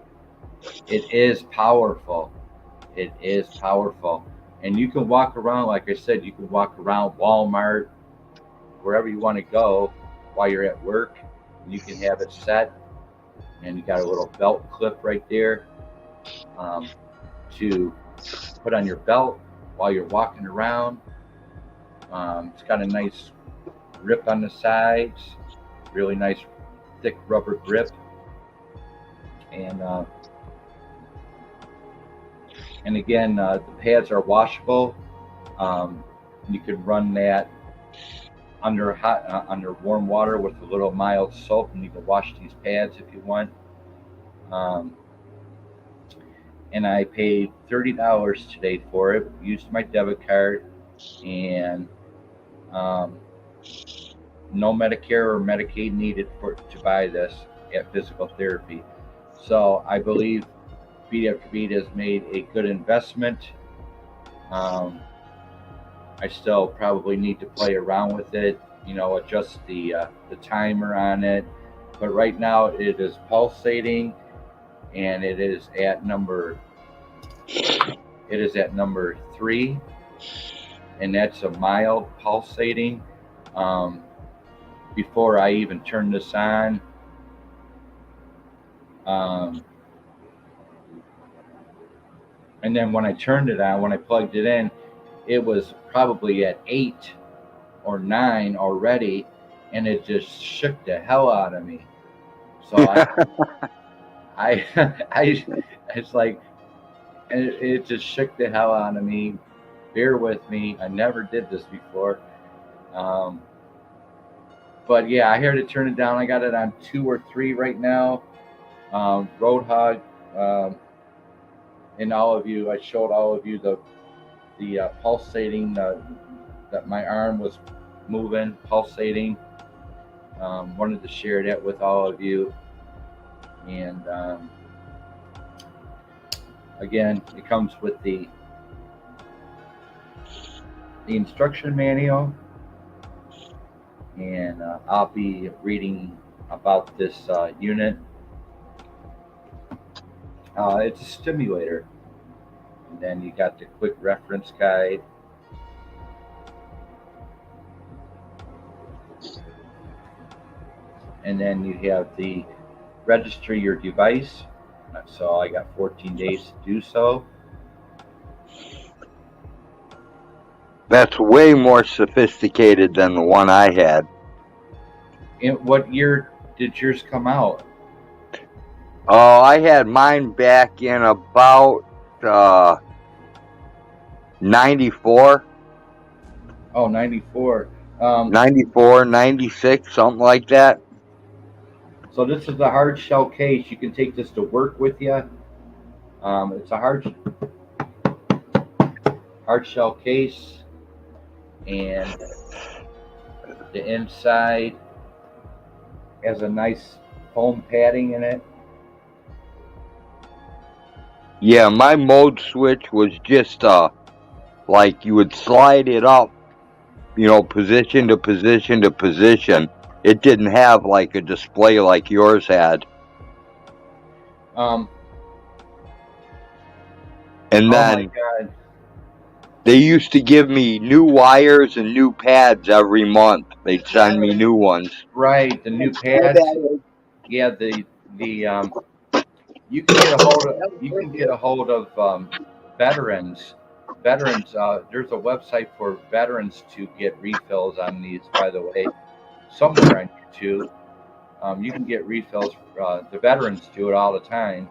It is powerful. It is powerful. And you can walk around, like I said, you can walk around Walmart, wherever you want to go while you're at work. You can have it set, and you got a little belt clip right there to put on your belt while you're walking around. It's got a nice grip on the sides, really nice thick rubber grip, and again, the pads are washable. You can run that under warm water with a little mild soap, and you can wash these pads if you want. And I paid $30 today for it. Used my debit card, and no Medicare or Medicaid needed to buy this at physical therapy. So I believe BEATAFTERBEAT has made a good investment. I still probably need to play around with it, you know, adjust the timer on it. But right now it is pulsating, and it is at number 3, and that's a mild pulsating. Before I even turn this on, and then when I turned it on, when I plugged it in, it was probably at 8 or 9 already, and it just shook the hell out of me. So I it's like, it just shook the hell out of me. Bear with me. I never did this before. But yeah, I had to turn it down. I got it on 2 or 3 right now. Roadhog, and all of you, I showed all of you the pulsating, that my arm was moving, pulsating. Wanted to share that with all of you. And again, it comes with the instruction manual, and I'll be reading about this unit. It's a stimulator. And then you got the quick reference guide. And then you have the register your device. So I got 14 days to do so. That's way more sophisticated than the one I had. What year did yours come out? I had mine back in about 94. Oh, 94. 94, 96, something like that. So this is the hard shell case. You can take this to work with you. It's a hard shell case, and the inside has a nice foam padding in it. Yeah, my mode switch was just like you would slide it up, position to position to position. It didn't have like a display like yours had. And then oh my God. They used to give me new wires and new pads every month. They'd send me new ones. Right, the new pads. Yeah, the you can get a hold of veterans. Veterans, there's a website for veterans to get refills on these. By the way, somewhere on YouTube, you can get refills. The veterans do it all the time.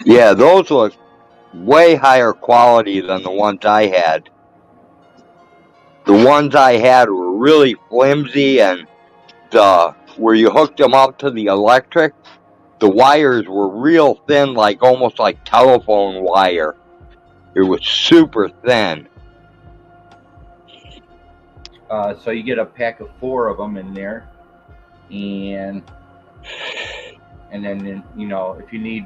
Yeah, those look way higher quality than the ones I had. The ones I had were really flimsy, and where you hooked them up to the electric, the wires were real thin, like almost like telephone wire. It was super thin. So you get a pack of 4 of them in there, and then if you need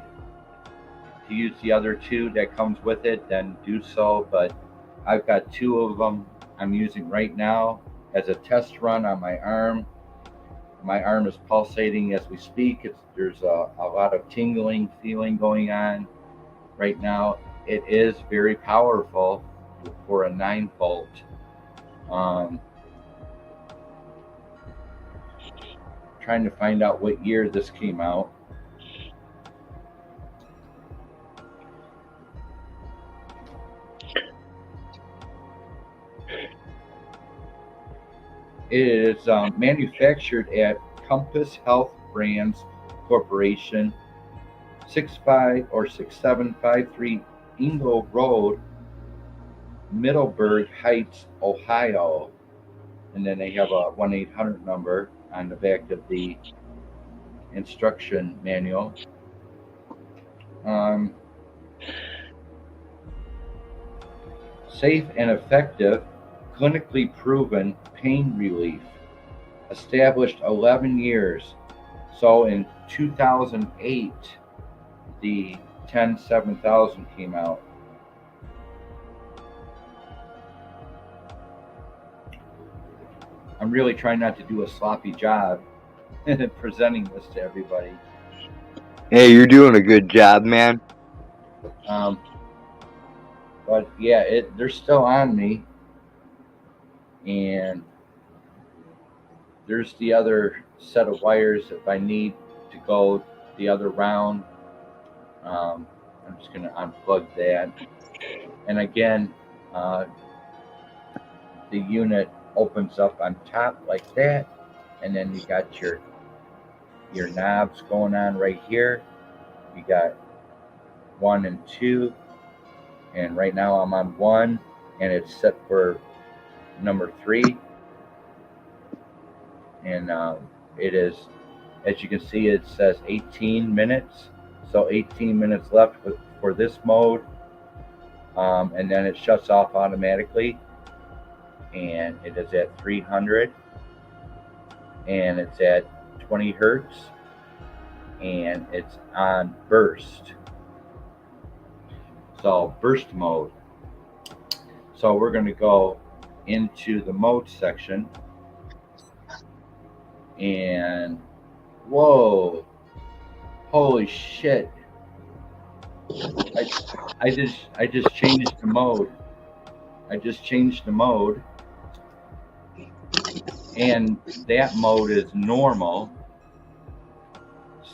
to use the other 2 that comes with it, then do so. But I've got 2 of them I'm using right now as a test run on my arm. My arm is pulsating as we speak. There's a lot of tingling feeling going on right now. It is very powerful for a 9-volt. Trying to find out what year this came out. It is manufactured at Compass Health Brands Corporation, 6753 Ingle Road, Middleburg Heights, Ohio. And then they have a 1-800 number on the back of the instruction manual. Safe and effective, clinically proven pain relief. Established 11 years. So in 2008, the 10-7000 came out. I'm really trying not to do a sloppy job presenting this to everybody. Hey, you're doing a good job, man. But yeah, they're still on me. And there's the other set of wires if I need to go the other round. I'm just going to unplug that. And again, the unit opens up on top like that. And then you got your knobs going on right here. You got 1 and 2. And right now I'm on 1, and it's set for number 3. And it is, as you can see, it says 18 minutes. So 18 minutes left for this mode. And then it shuts off automatically. And it is at 300. And it's at 20 hertz. And it's on burst. So burst mode. So we're going to go into the mode section. And Whoa. Holy shit. I just changed the mode. I just changed the mode. And that mode is normal.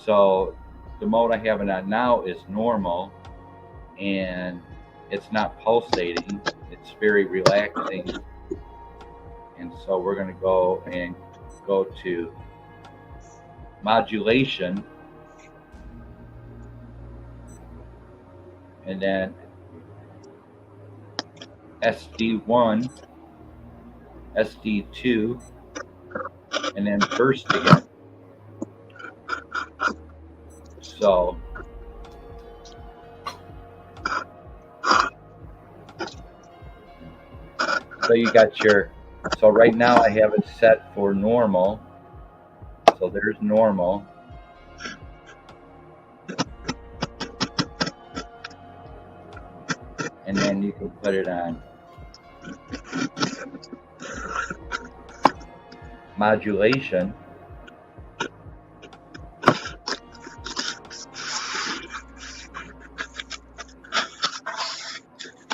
So the mode I have it on now is normal, and it's not pulsating. It's very relaxing. And so we're going to go to modulation, and then SD1, SD2, and then burst again. So you got so right now I have it set for normal. So there's normal. And then you can put it on modulation.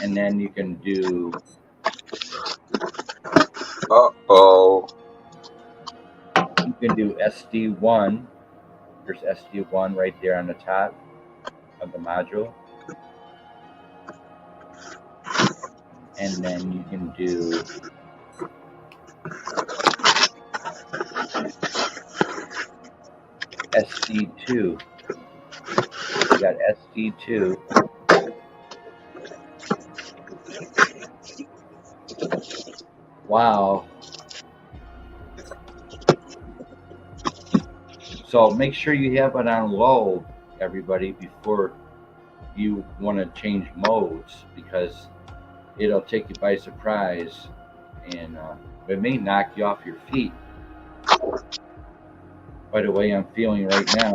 And then you can do you can do SD1. There's SD1 right there on the top of the module. And then you can do SD2. You got SD2. Wow. So make sure you have it on low, everybody, before you want to change modes, because it'll take you by surprise, and it may knock you off your feet. By the way I'm feeling right now.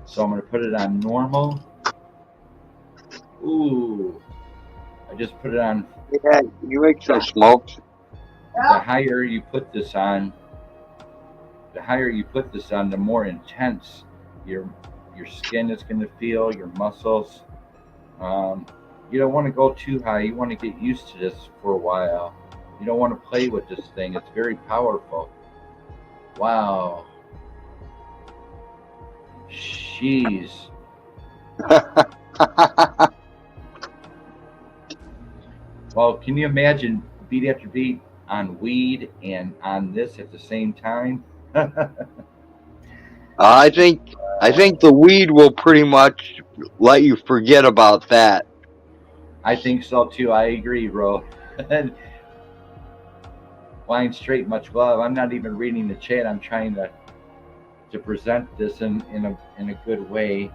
So I'm going to put it on normal. Ooh. I just put it on. Yeah, you make some smokes. The higher you put this on, the more intense your skin is going to feel, your muscles. You don't want to go too high. You want to get used to this for a while. You don't want to play with this thing. It's very powerful. Wow. Jeez. Well, can you imagine beat after beat on weed and on this at the same time? I think the weed will pretty much let you forget about that. I think so too. I agree, bro. Flying straight, much love. I'm not even reading the chat. I'm trying to present this in a good way.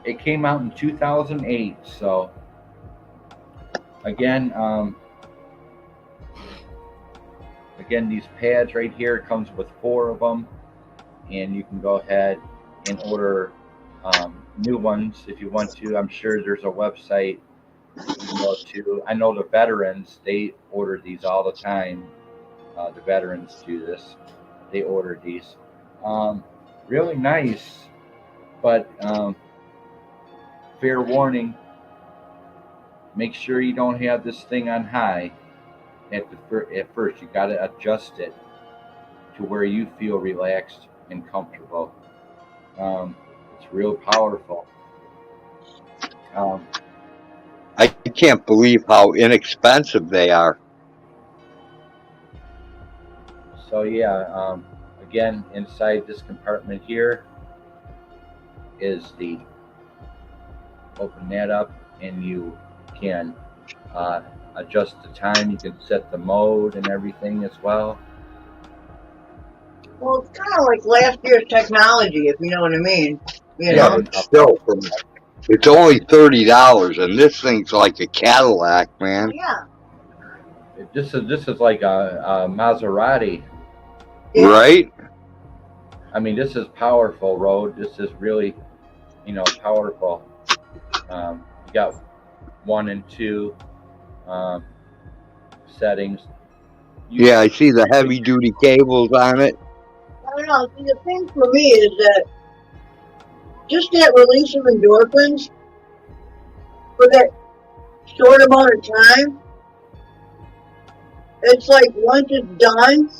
It came out in 2008. So again, these pads right here, it comes with 4 of them, and you can go ahead and order new ones if you want to. I'm sure there's a website you can go to. I know the veterans, they order these all the time. The veterans do this. They order these. Really nice, but fair warning, make sure you don't have this thing on high at first. You got to adjust it to where you feel relaxed and comfortable. It's real powerful. I can't believe how inexpensive they are. So yeah, again, inside this compartment here is the, open that up, and you can adjust the time. You can set the mode and everything as well. Well, it's kind of like last year's technology, if you know what I mean. You Yeah, know? but still, it's only $30, and this thing's like a Cadillac, man. Yeah. This is like a Maserati. Right? I mean, this is powerful, Road. This is really, powerful. You got 1 and 2 settings. Yeah, I see the heavy duty cables on it. I don't know. See, the thing for me is that just that release of endorphins for that short amount of time, it's like once it's done,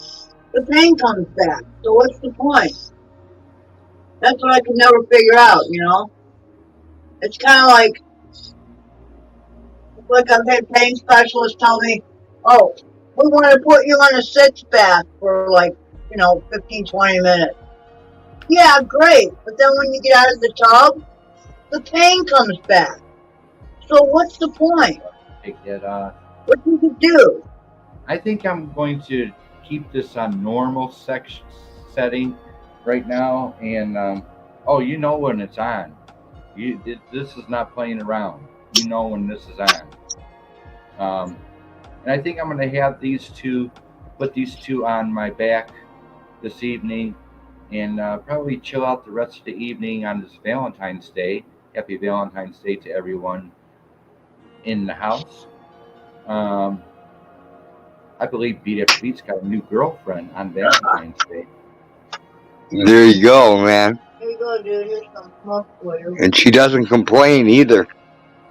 the pain comes back. So what's the point? That's what I can never figure out, It's kind of like I've had pain specialists tell me, oh, we want to put you on a sitz bath for 15, 20 minutes. Yeah, great. But then when you get out of the tub, the pain comes back. So what's the point? Take it off. What do you do? I think I'm going to keep this on normal setting right now, and you know when it's on. This is not playing around. You know when this is on. And I think I'm going to have put these two on my back this evening, and probably chill out the rest of the evening on this Valentine's Day. Happy Valentine's Day to everyone in the house. I believe BEATAFTERBEAT's got a new girlfriend on Valentine's Day. There you go, man. Here you go, dude. Here's some smoke for you. And she doesn't complain either.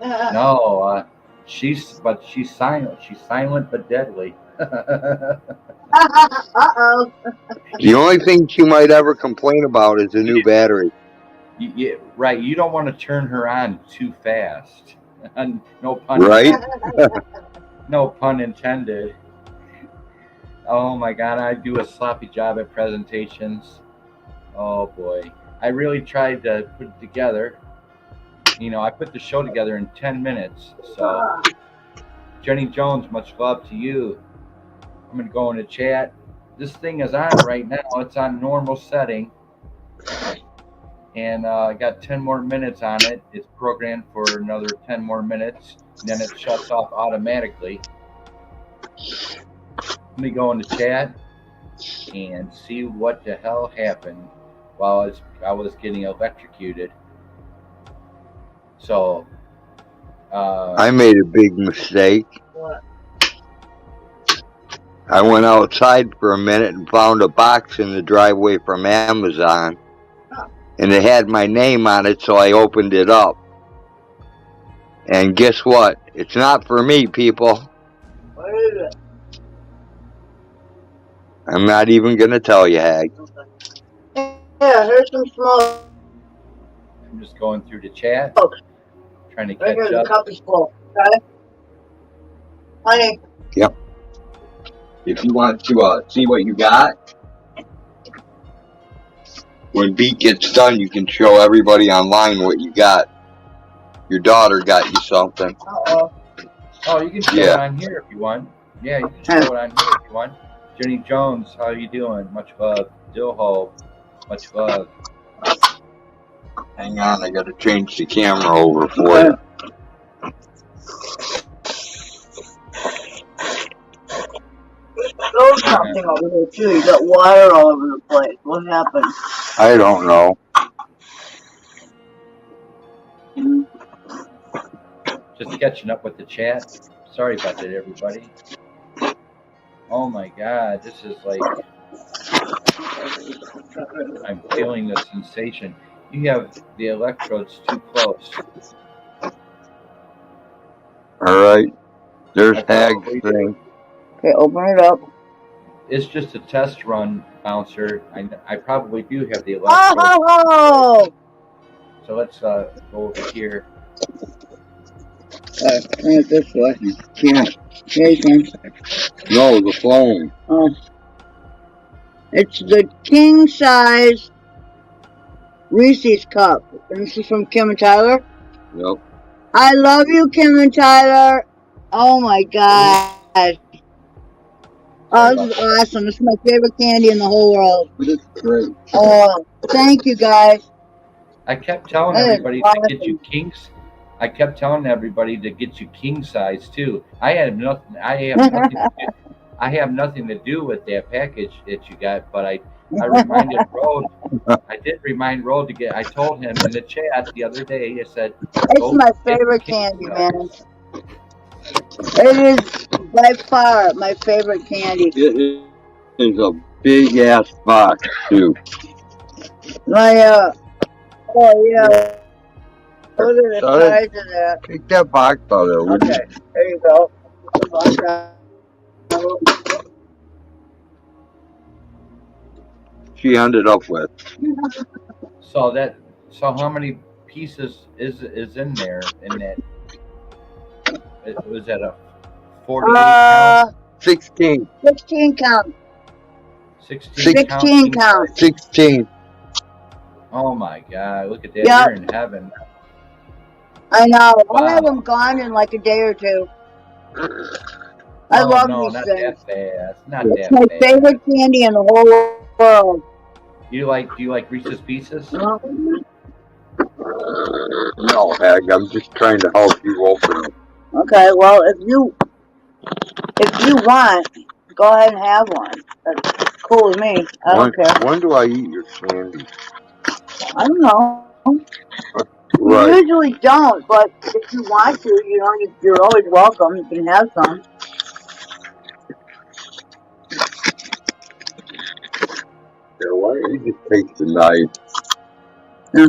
No, she's silent. She's silent but deadly. Uh-oh. The only thing she might ever complain about is a new battery. Yeah, right. You don't want to turn her on too fast. No pun. Right? No pun intended. Oh my God, I do a sloppy job at presentations. Oh boy, I really tried to put it together. I put the show together in 10 minutes. So, Jenny Jones, much love to you. I'm gonna go into chat. This thing is on right now. It's on normal setting, and I got 10 more minutes on it. It's programmed for another 10 more minutes, and then it shuts off automatically. Let me go into chat and see what the hell happened while I was getting electrocuted. So I made a big mistake. What? I went outside for a minute and found a box in the driveway from Amazon. And it had my name on it, so I opened it up. And guess what? It's not for me, people. What is it? I'm not even going to tell you, Hag. Yeah, here's some smoke. I'm just going through the chat, trying to Right catch here, the up. cup is full. Okay? Honey. Yep. If you want to see what you got, when Beat gets done, you can show everybody online what you got. Your daughter got you something. Uh-oh. Oh, you can show it on here if you want. Yeah, you can show it on here if you want. Jenny Jones, how you doing? Much love. Dilho, much love. Hang on, I got to change the camera over for you. There's something over there too. You got water all over the place. What happened? I don't know. Just catching up with the chat. Sorry about that, everybody. Oh my God, this is like, I'm feeling the sensation. You have the electrodes too close. Alright. There's Hag's thing. Okay, open it up. It's just a test run, Bouncer. I probably do have the electrodes. Oh! So let's go over here. This way. Can't. No, the phone. Oh. It's the king size Reese's cup. And this is from Kim and Tyler. Yep. I love you, Kim and Tyler. Oh my God. Oh, this is awesome. This is my favorite candy in the whole world. It's great. Oh, thank you guys. I kept telling everybody to get you kings. I kept telling everybody to get you king size too. I have nothing to do with that package that you got, but I reminded Rode. I did remind Rode to get. I told him in the chat the other day. I said, It's "Go my get favorite the candy candy, man. bars." It is by far my favorite candy. It is a big ass box too. My oh yeah. Look at the Son, size of that. take that box out of there. would you? Okay, there you go. She ended up with. So how many pieces is in there? In that, was that a 48 count? 16. 16 count. 16 count. 16 count. 16. Oh my God! Look at that! Yep. You're in heaven. I know. Wow. I'll have them gone in like a day or two. I love these not things. that fast. Not It's that my fast. favorite candy in the whole world. Do you like Reese's Pieces? No, Hag, I'm just trying to help you open it. Okay, well, if you want, go ahead and have one. That's cool with me. I don't care. When do I eat your candy? I don't know. Right. You usually don't, but if you want to, you're always welcome. You can have some. Yeah, why don't you just take the knife? Yeah.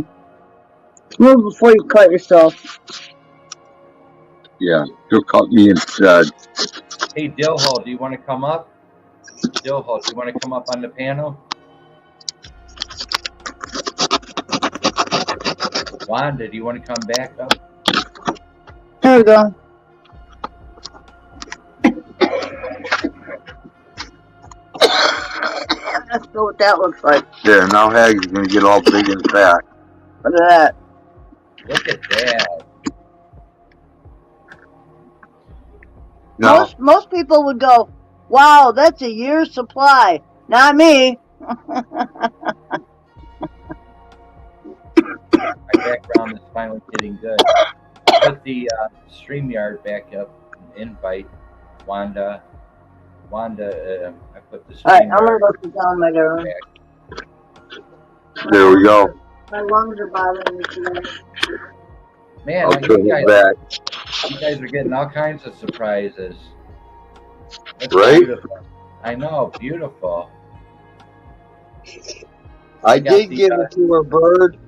Move before you cut yourself. Yeah, you'll cut me instead. Hey, Dilho, do you want to come up? Dilho, do you want to come up on the panel? Wanda, do you want to come back up? There we go. Let's see what that looks like. There, now Hag's gonna get all big and fat. Look at that. Look at that. No, Most people would go, wow, that's a year's supply. Not me. My background is finally getting good. Put the StreamYard back up. Invite Wanda. I put the StreamYard. All right, I'm gonna go sit down, my darling. back. there we go. My lungs are bothering me today. Man, I'll turn it back. you guys are getting all kinds of surprises. That's Right? beautiful. I know, beautiful. I got did the, give it to her bird.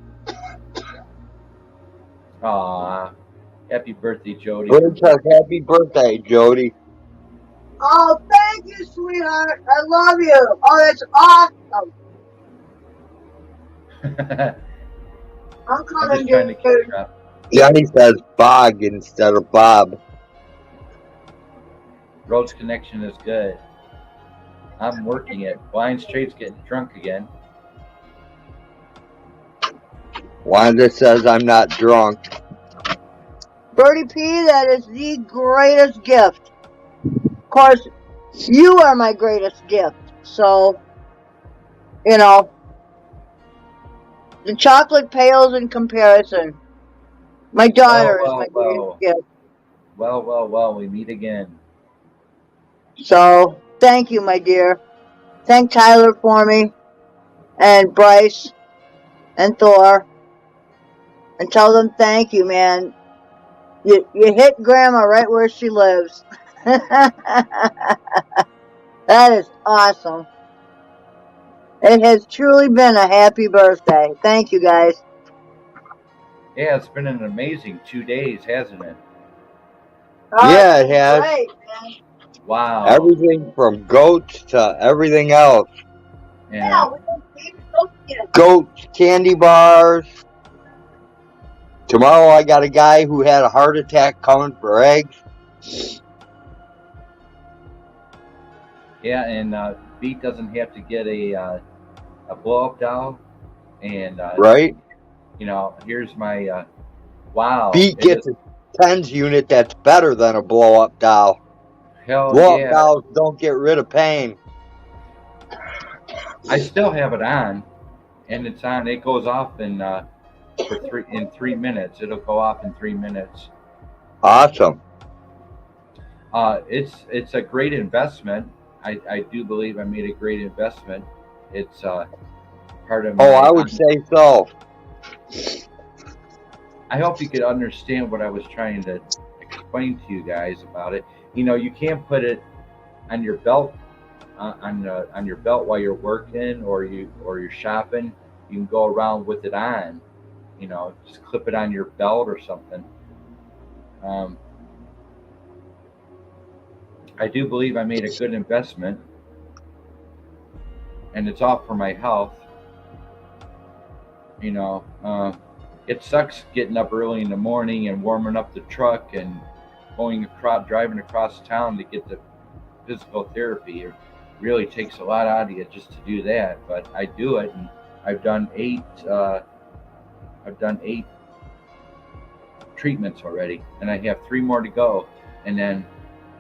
Aw, happy birthday, Jody. Bird says happy birthday, Jody. Oh, thank you, sweetheart. I love you. Oh, that's awesome. I'm I'm coming, just trying to dude. catch up. Johnny says Bog instead of Bob. Road's connection is good. I'm working it. Blind Straight's getting drunk again. Wanda says I'm not drunk. Birdie P, that is the greatest gift. Of course, you are my greatest gift. So, the chocolate pales in comparison. My daughter is my greatest gift. Well, we meet again. So, thank you, my dear. Thank Tyler for me, and Bryce, and Thor. And tell them thank you, man. You hit Grandma right where she lives. That is awesome. It has truly been a happy birthday. Thank you, guys. Yeah, it's been an amazing 2 days, hasn't it? Yeah, it has. Great, man. Wow. Everything from goats to everything else. Yeah. Goats, candy bars. Tomorrow I got a guy who had a heart attack coming for eggs. Yeah, and Beat doesn't have to get a blow-up doll. And, Right? Here's my, wow. Beat gets a tens unit that's better than a blow-up doll. Hell Blow-up yeah. dolls don't get rid of pain. I still have it on, and it's on. It goes off in 3 minutes. It'll go off in 3 minutes. Awesome. It's a great investment. I do believe I made a great investment. It's part of my. Oh, I would say so. I hope you could understand what I was trying to explain to you guys about it. You know, you can't put it on your belt on your belt while you're working or you're shopping. You can go around with it on. You know, just clip it on your belt or something. I do believe I made a good investment, and it's all for my health. You know, it sucks getting up early in the morning and warming up the truck and driving across town to get the physical therapy. It really takes a lot out of you just to do that, but I do it, and I've done 8 treatments already, and I have 3 more to go. And then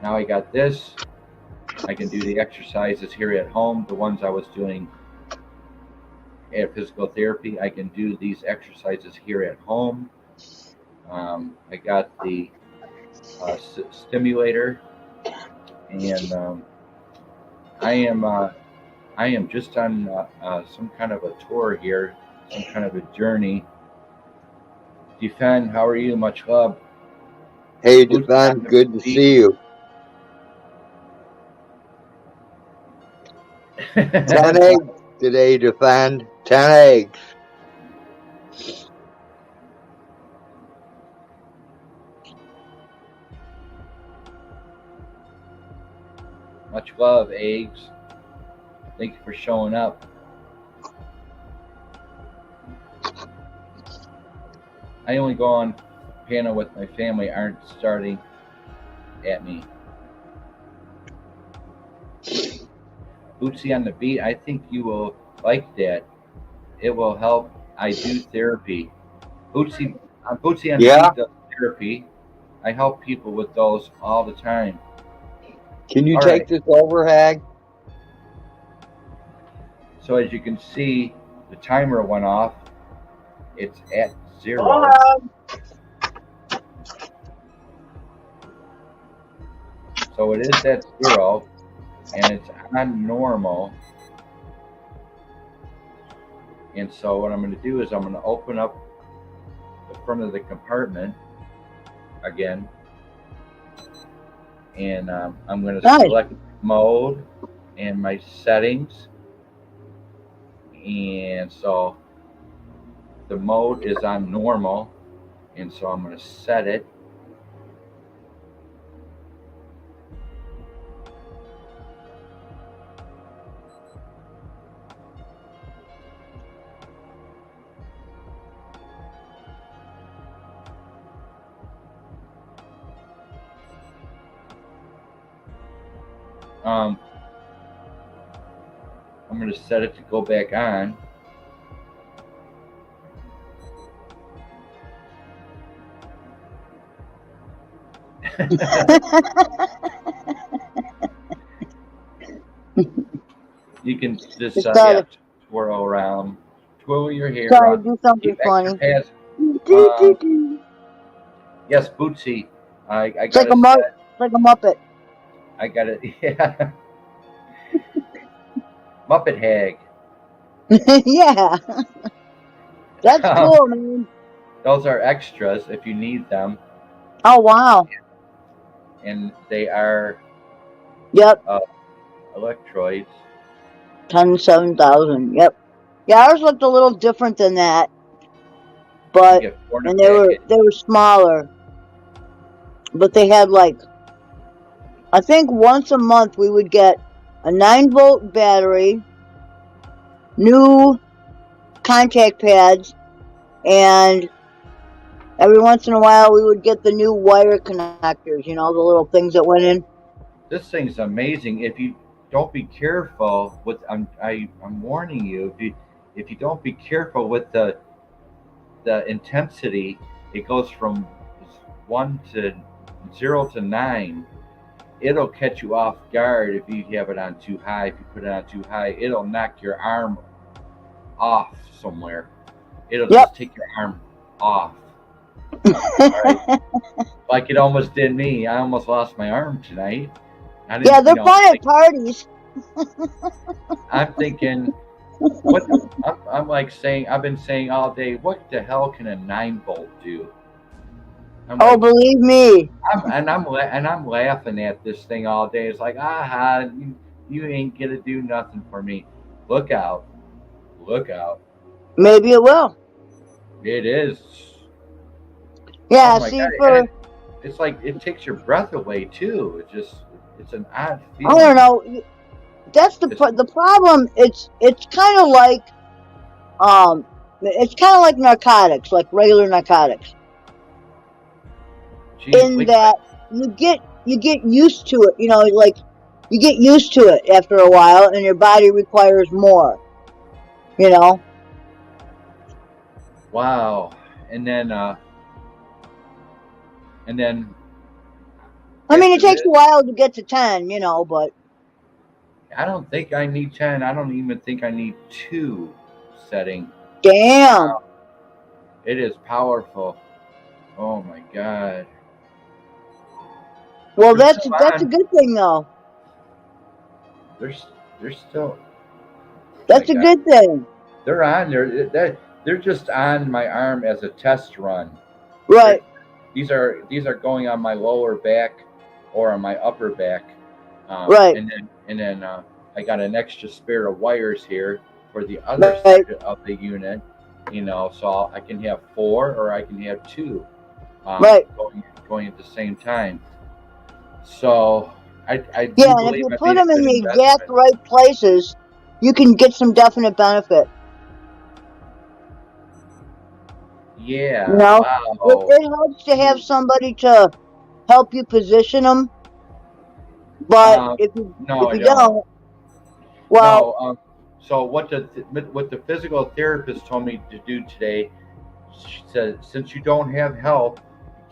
now I got this. I can do the exercises here at home, the ones I was doing at physical therapy. I can do these exercises here at home. I got the stimulator, and I am just on some kind of a tour here, some kind of a journey. Defend, how are you? Much love. Hey, Defend, good to see you. 10 eggs today, Defend. 10 eggs. Much love, eggs. Thank you for showing up. I only go on panel with my family, aren't starting at me. Bootsy on the Beat, I think you will like that. It will help. I do therapy. Bootsy on the Beat does therapy. I help people with those all the time. Can you take this over, Hag? So as you can see, the timer went off. It's at 0. So it is at 0, and it's on normal. And so what I'm going to do is I'm going to open up the front of the compartment again, and I'm going to select mode and my settings. And so the mode is on normal, and so I'm going to set it. I'm going to set it to go back on. You can just twirl around, twirl your hair. Try to do something funny. Yes, Bootsy. I got it's like a Muppet. I got it. Yeah. Muppet Hag. Yeah. That's cool, man. Those are extras if you need them. Oh, wow. And they are electrodes. 7,000. Yep. Yeah, ours looked a little different than that. But and they were smaller. But they had I think once a month we would get a 9-volt battery, new contact pads, and every once in a while we would get the new wire connectors, you know, the little things that went in. This thing's amazing. If you don't be careful with, I'm warning you, if you don't be careful with the intensity, it goes from 0 to 9. It'll catch you off guard if you have it on too high. If you put it on too high, it'll knock your arm off somewhere. It'll just take your arm off. Right? Like it almost did me. I almost lost my arm tonight. Yeah, they're fun at parties. I'm thinking, what I'm like saying, I've been saying all day, what the hell can a 9-volt do? I'm Oh, like, believe me. I'm laughing at this thing all day. It's like, aha, you ain't gonna do nothing for me. Look out, look out. Maybe it will. It is. Yeah, Oh my see, god, and it's like it takes your breath away too. It's an odd feeling. I don't know. That's the problem. It's kind of like it's kind of like narcotics, like regular narcotics. In that you get used to it, you know, like you get used to it after a while, and your body requires more. You know. Wow, and then. I mean, it takes a while to get to 10, you know, but. I don't think I need 10. I don't even think I need 2 setting. Damn. Wow. It is powerful. Oh my god. Well, that's a good thing though. They're still. That's a good thing. They're on there. They're just on my arm as a test run. Right. These are going on my lower back or on my upper back. Right. And then I got an extra spare of wires here for the other side of the unit. You know, so I can have 4 or I can have 2. Going at the same time. So I do yeah, and believe if you I put made a them in good the investment. exact right places, you can get some definite benefit. Yeah. You know, wow. it helps to have somebody to help you position them. But if you don't, well, no. So what the physical therapist told me to do today, she said, since you don't have help,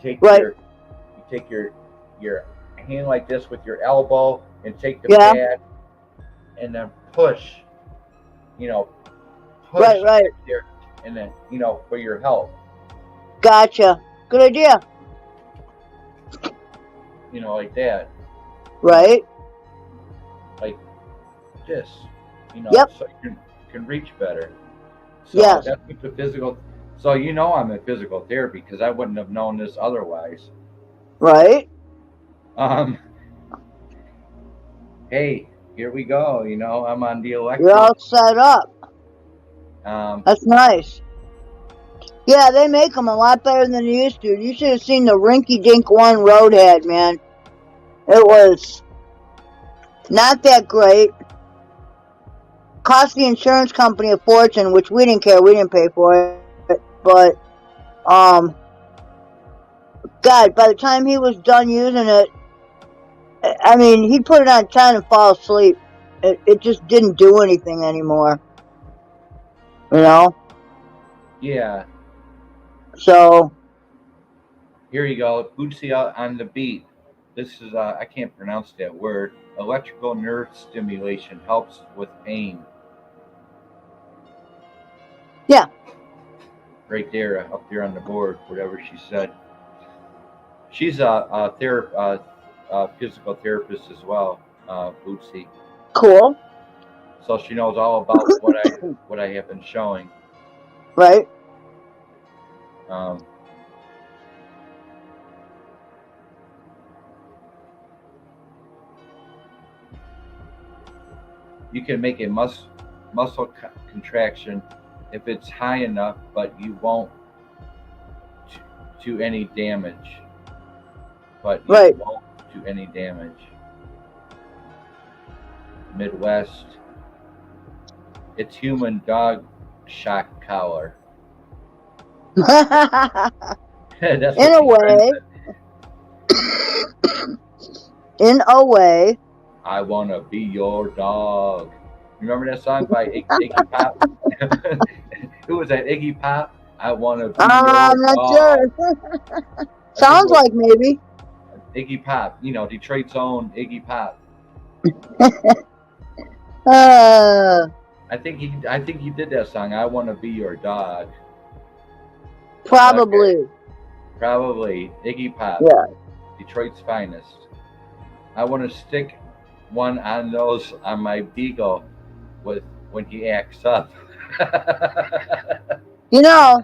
you take your hand like this with your elbow and take the pad and then push. You know, push there, and then for your help. Gotcha. Good idea. Like that. Right. Like this. Yep. So you can reach better. So yes. That's what the physical. So I'm in physical therapy because I wouldn't have known this otherwise. Right. Hey, here we go. I'm on the electric. You're all set up. That's nice. Yeah, they make them a lot better than they used to. You should have seen the rinky-dink one Road had, man. It was not that great. Cost the insurance company a fortune, which we didn't care. We didn't pay for it. But, God, by the time he was done using it, I mean, he'd put it on 10 and fall asleep. It just didn't do anything anymore. You know? Yeah. So. Here you go. Bootsy on the beat. This is, I can't pronounce that word. Electrical nerve stimulation helps with pain. Yeah. Right there, up there on the board, whatever she said. She's a physical therapist as well, Bootsy. Cool. So she knows all about what I have been showing. Right. You can make a muscle contraction if it's high enough, but you won't do any damage. Won't do any damage. Midwest. It's human dog shock collar. That's in a way. In a way. I wanna be your dog. Remember that song by Iggy Pop? Who was that? Iggy Pop? I wanna be your dog. I'm not sure. Sounds like maybe. Iggy Pop, Detroit's own Iggy Pop. I think he did that song. I wanna be your dog. Probably. Okay. Probably Iggy Pop. Yeah. Detroit's finest. I want to stick one on my beagle with when he acts up. You know,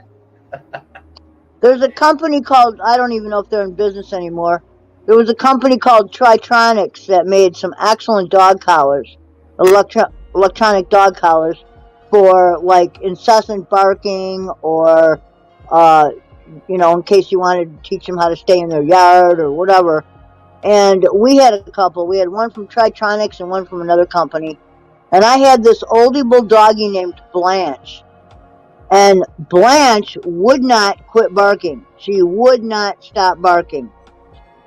there's a company called, I don't even know if they're in business anymore. There was a company called Tritronics that made some excellent dog collars, electronic dog collars for like incessant barking or, you know, in case you wanted to teach them how to stay in their yard or whatever. And we had a couple. We had one from Tritronics and one from another company. And I had this oldie bulldoggy named Blanche. And Blanche would not quit barking. She would not stop barking.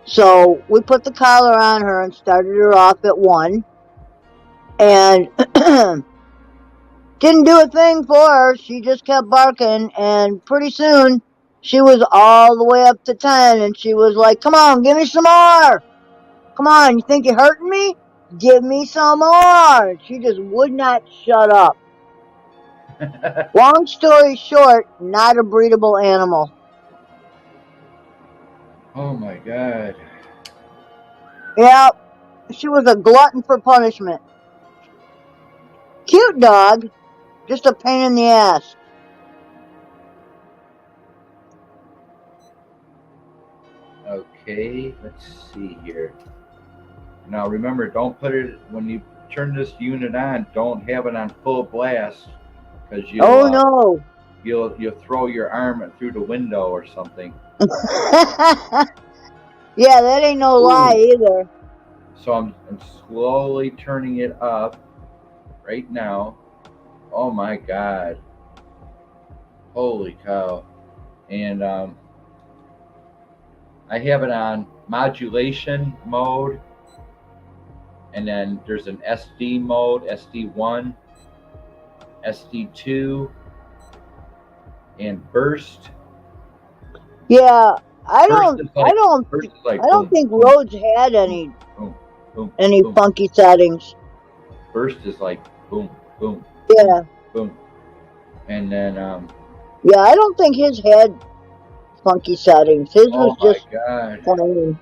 So we put the collar on her and started her off at 1. And didn't do a thing for her. She just kept barking. And pretty soon, she was all the way up to 10. And she was like, come on, give me some more. Come on, you think you're hurting me? Give me some more. She just would not shut up. Long story short, not a breedable animal. Oh my God. Yeah, she was a glutton for punishment. Cute dog, just a pain in the ass. Okay, let's see here. Now remember, don't put it, when you turn this unit on, don't have it on full blast, because no. You'll throw your arm through the window or something. Yeah, that ain't no lie either. So I'm slowly turning it up right now. Oh my God. Holy cow. And I have it on modulation mode. And then there's an SD mode, SD1, SD2, and burst. Yeah, I don't think Rhodes had any funky settings. Burst is like boom, boom, yeah, boom, and then yeah, I don't think his had funky settings. His was just plain.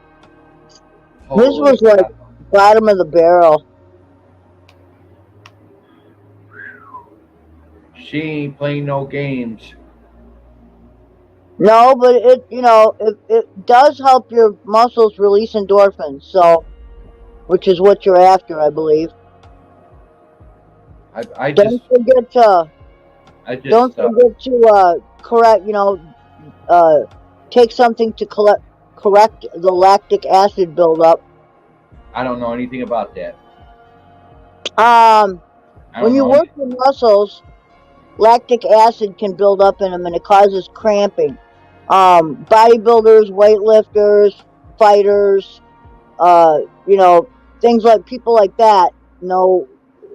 His was like bottom of the barrel. She ain't playing no games. No, but it does help your muscles release endorphins, so, which is what you're after, I believe. Don't forget to correct, take something to correct the lactic acid buildup. I don't know anything about that. When you work your muscles, lactic acid can build up in them and it causes cramping. Bodybuilders, weightlifters, fighters, things like people like that know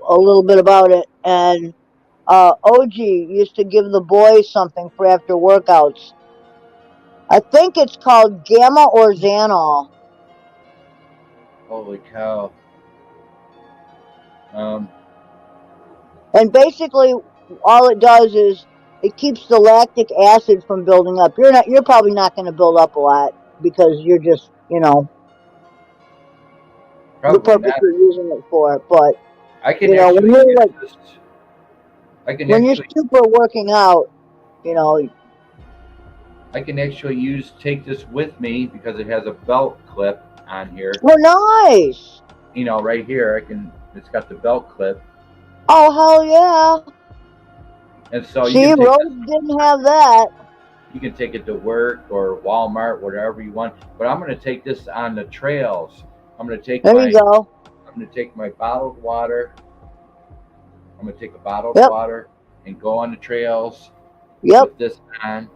a little bit about it. And OG used to give the boys something for after workouts. I think it's called Gamma or Xanol. Holy cow. And basically all it does is it keeps the lactic acid from building up. You're probably not going to build up a lot because you're just, the purpose you're using it for. But when you're super working out, I can actually take this with me because it has a belt clip on here. Oh, nice. Right here, it's got the belt clip. Oh, hell yeah. And so Rose didn't have that. You can take it to work or Walmart, whatever you want. But I'm going to take this on the trails. I'm going to take I'm going to take my bottled water. I'm going to take a bottled water and go on the trails with this on.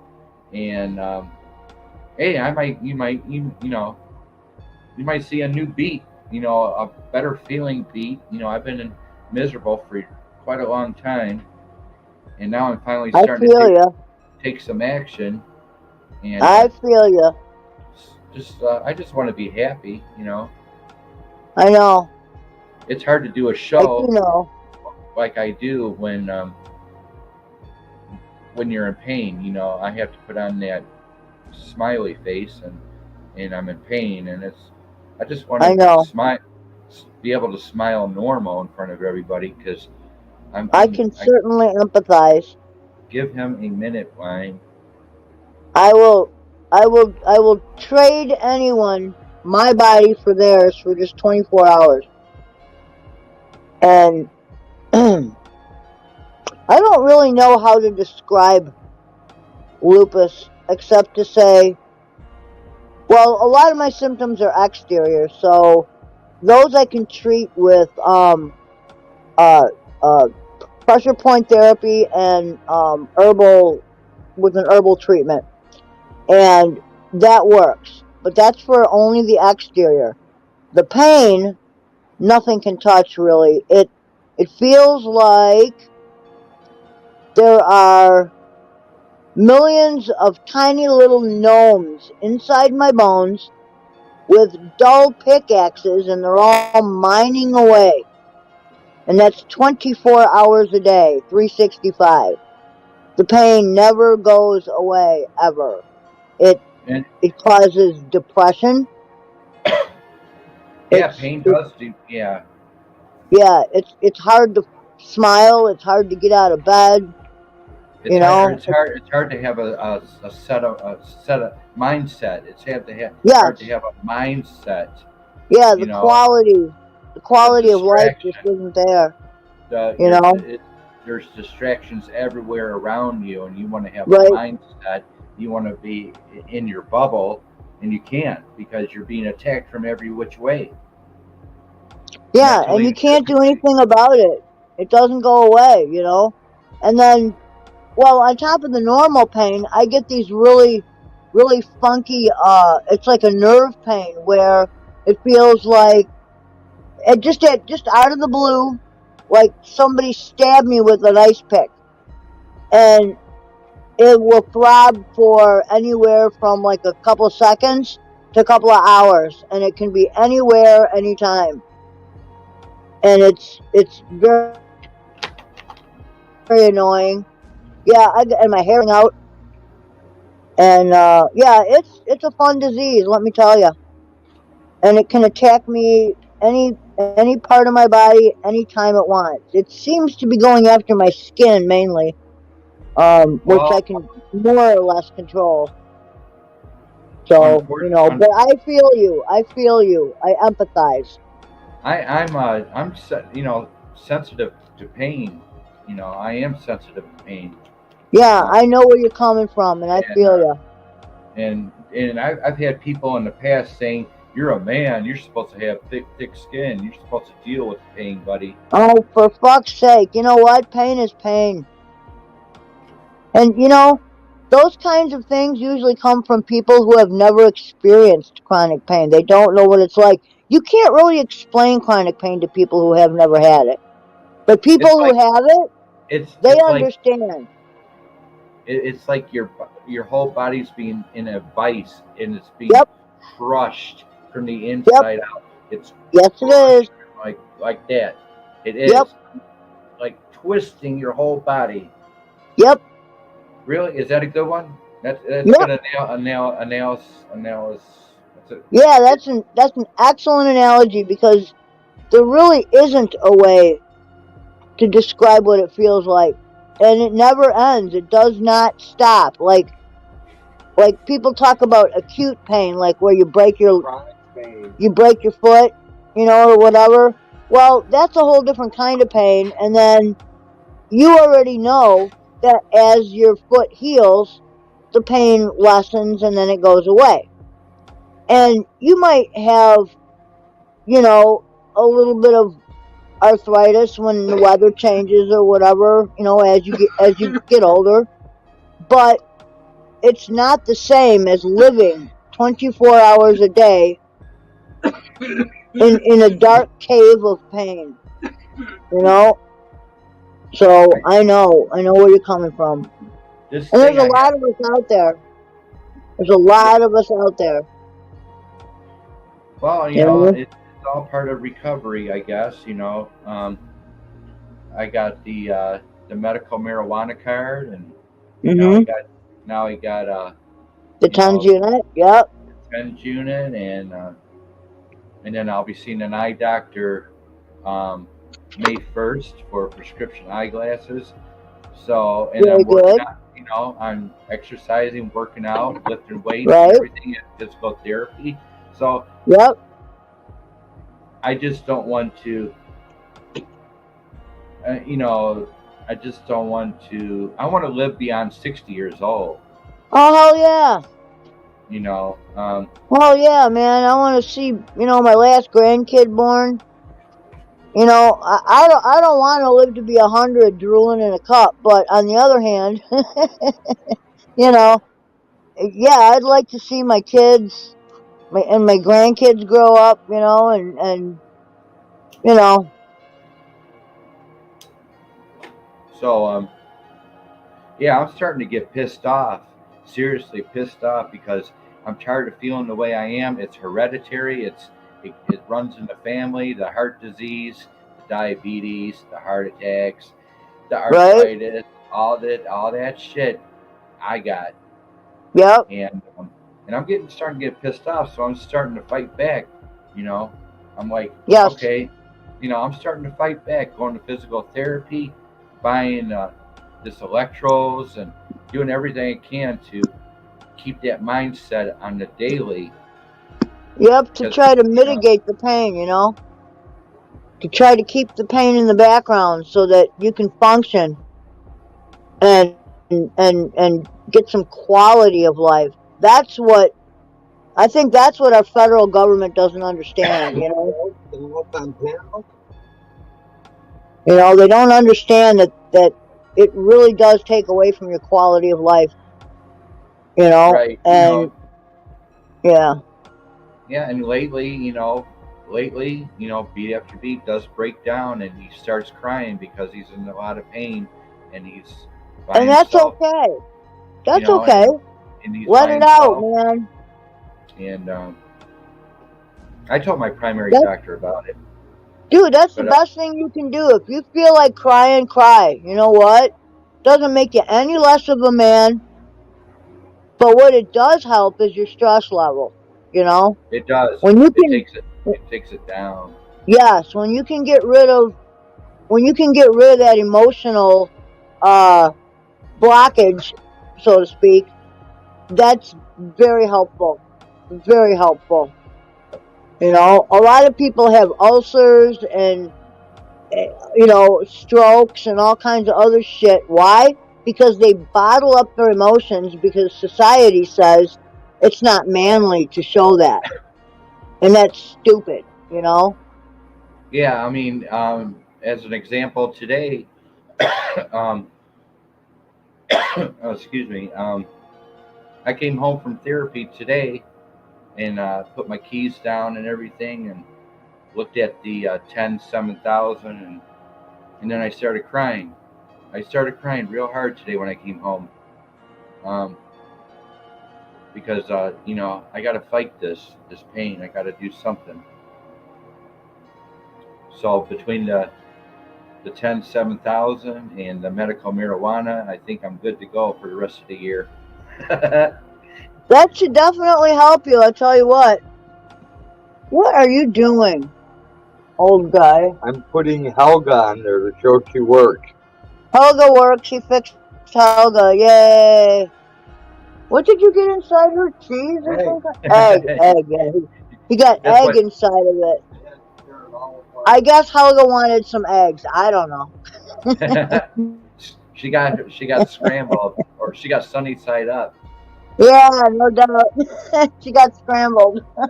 And hey, you might see a new beat. A better feeling beat. I've been miserable for quite a long time. And now I'm finally starting to take some action. And I feel you. I just want to be happy, I know. It's hard to do a show like I do when you're in pain. I have to put on that smiley face and I'm in pain, and I just want to be able to smile normal in front of everybody because I can certainly empathize. Give him a minute, Wayne. I will trade anyone my body for theirs for just 24 hours. And I don't really know how to describe lupus except to say, well, a lot of my symptoms are exterior, so those I can treat with pressure point therapy and with an herbal treatment, and that works. But that's for only the exterior. The pain, nothing can touch really. It feels like there are millions of tiny little gnomes inside my bones with dull pickaxes, and they're all mining away. And that's 24 hours a day, 365. The pain never goes away, ever. It causes depression. Yeah, pain does do, yeah. Yeah, it's hard to smile. It's hard to get out of bed. It's hard to have a set of mindset. It's hard to have a mindset. Yeah, the quality of life just isn't there. There's distractions everywhere around you, and you want to have a mindset. You want to be in your bubble, and you can't because you're being attacked from every which way. Yeah, and you can't do anything about it. It doesn't go away, And then, well, on top of the normal pain, I get these really, really funky, it's like a nerve pain where it feels like, just out of the blue, like somebody stabbed me with an ice pick. And it will throb for anywhere from like a couple seconds to a couple of hours. And it can be anywhere, anytime. And it's very, very annoying. Yeah, and my hair out. And yeah, it's a fun disease, let me tell you. And it can attack me any part of my body anytime it wants. It seems to be going after my skin mainly, which I can more or less control. So but I feel you. I empathize. I'm sensitive to pain. I am sensitive to pain. Yeah, I know where you're coming from, and I feel you. And I've had people in the past saying, "You're a man. You're supposed to have thick skin. You're supposed to deal with pain, buddy." Oh, for fuck's sake! You know what? Pain is pain. And those kinds of things usually come from people who have never experienced chronic pain. They don't know what it's like. You can't really explain chronic pain to people who have never had it. But people who have it, they understand. It's like your whole body's being in a vice, and it's being crushed from the inside out. It's it is. Like that. It is like twisting your whole body. Yep. Really? Is that a good one? That's good analysis. Yeah, that's an excellent analogy, because there really isn't a way to describe what it feels like, and it never ends. It does not stop. Like people talk about acute pain, like where you break your foot, or whatever. Well, that's a whole different kind of pain, and then you already know that as your foot heals, the pain lessens and then it goes away. And you might have, a little bit of arthritis when the weather changes or whatever, as you get older. But it's not the same as living 24 hours a day in a dark cave of pain. So I know where you're coming from. And there's a lot of us out there. There's a lot of us out there. Well, it's all part of recovery, I guess. I got the medical marijuana card, and now I got the TENS unit. Yep. TENS unit, and then I'll be seeing an eye doctor May 1st for prescription eyeglasses. So, and Very I'm working good. out, I'm exercising, working out, lifting weights Right. and everything at physical therapy. So, Yep. I just don't want to, I just don't want to, I want to live beyond 60 years old, Oh, hell yeah. Well, yeah, man. I want to see, my last grandkid born. I don't want to live to be 100 drooling in a cup, but on the other hand, yeah, I'd like to see my kids and my grandkids grow up, and you know, So, yeah, I'm starting to get pissed off, seriously pissed off, because I'm tired of feeling the way I am. It's hereditary. It runs in the family. The heart disease, the diabetes, the heart attacks, the right? arthritis, all that shit I got, Yep. and I'm starting to get pissed off. So I'm starting to fight back. I'm like, Yes. okay, I'm starting to fight back, going to physical therapy, buying this electrodes, and doing everything I can to keep that mindset on the daily. Yep. To try to mitigate the pain, to try to keep the pain in the background so that you can function and get some quality of life. That's what our federal government doesn't understand. They don't understand that it really does take away from your quality of life. Right. And yeah. Yeah, and lately, beat after beat does break down, and he starts crying because he's in a lot of pain, and he's by and that's himself. Okay. That's okay. And he's Let by it himself. out, man. And I told my primary doctor about it. Dude, that's the best thing you can do. If you feel like crying, cry. You know what? Doesn't make you any less of a man. But what it does help is your stress level. It does. When you it takes it down. Yes, when you can get rid of that emotional blockage, so to speak, that's very helpful. Very helpful. A lot of people have ulcers and strokes and all kinds of other shit. Why? Because they bottle up their emotions because society says it's not manly to show that. And that's stupid, Yeah, I mean, as an example, today, excuse me, I came home from therapy today and put my keys down and everything, and looked at the 10,000, and then I started crying. I started crying real hard today when I came home, because I got to fight this pain. I got to do something. So between the 10,000 and the medical marijuana, I think I'm good to go for the rest of the year. That should definitely help you. I tell you what. What are you doing, old guy? I'm putting Helga on there to show she works. Helga works. She fixed Helga. Yay! What did you get inside her? Cheese or something? Egg. Yeah. He got egg inside of it. I guess Helga wanted some eggs. I don't know. She got scrambled, or she got sunny side up. Yeah, no doubt. She got scrambled. I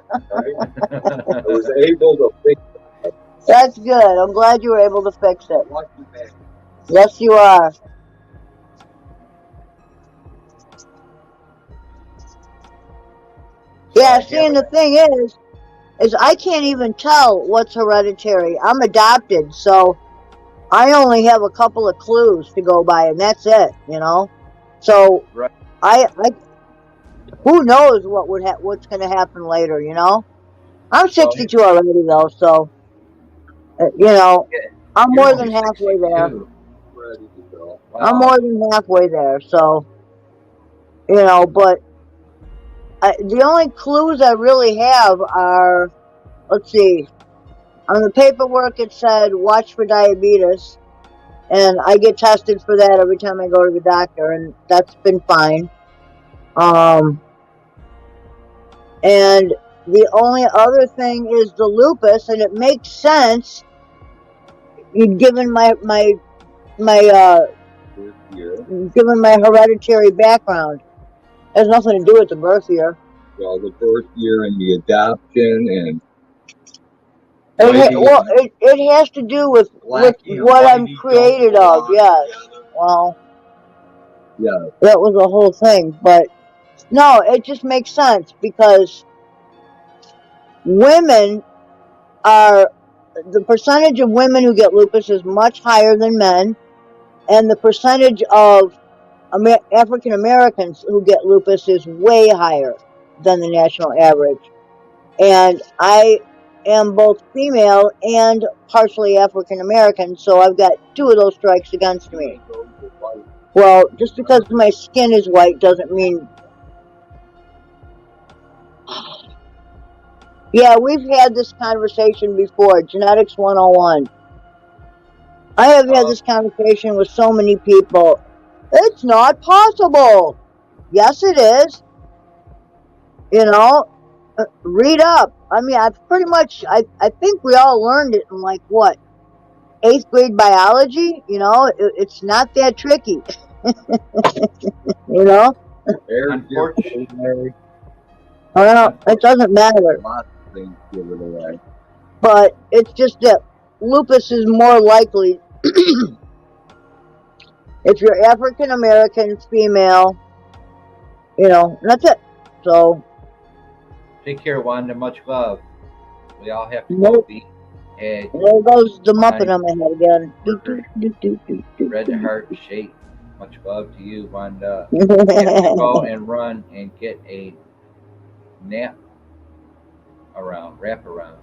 was able to fix it. That's good. I'm glad you were able to fix it. Yes, you are. Yeah, see, and the thing is I can't even tell what's hereditary. I'm adopted, so I only have a couple of clues to go by, and that's it. So right. I who knows what's going to happen later? I'm 62 already though, so I'm more than halfway there. Wow. I'm more than halfway there, so but the only clues I really have are, let's see, on the paperwork it said watch for diabetes, and I get tested for that every time I go to the doctor, and that's been fine. And the only other thing is the lupus, and it makes sense given my given my hereditary background. It has nothing to do with the birth year. Well, the birth year and the adoption and it has to do with what I'm created of. Yes. Well, yeah, that was a whole thing, but no, it just makes sense because women are the percentage of women who get lupus is much higher than men, and the percentage of African Americans who get lupus is way higher than the national average. And I am both female and partially African American, so I've got 2 of those strikes against me. Well, just because my skin is white doesn't mean... Yeah, we've had this conversation before, Genetics 101. I have had this conversation with so many people. It's not possible. Yes, it is. You know, read up. I mean, I think we all learned it in like, what, 8th grade biology? You know, it's not that tricky. You know? Unfortunately. Well, it doesn't matter. But it's just that lupus is more likely if you're African American, female, you know, and that's it. So take care, Wanda. Much love. We all have to go beat. There goes the Muppet on my head again. Red heart shape. Much love to you, Wanda. Go and run and get a nap wrap around.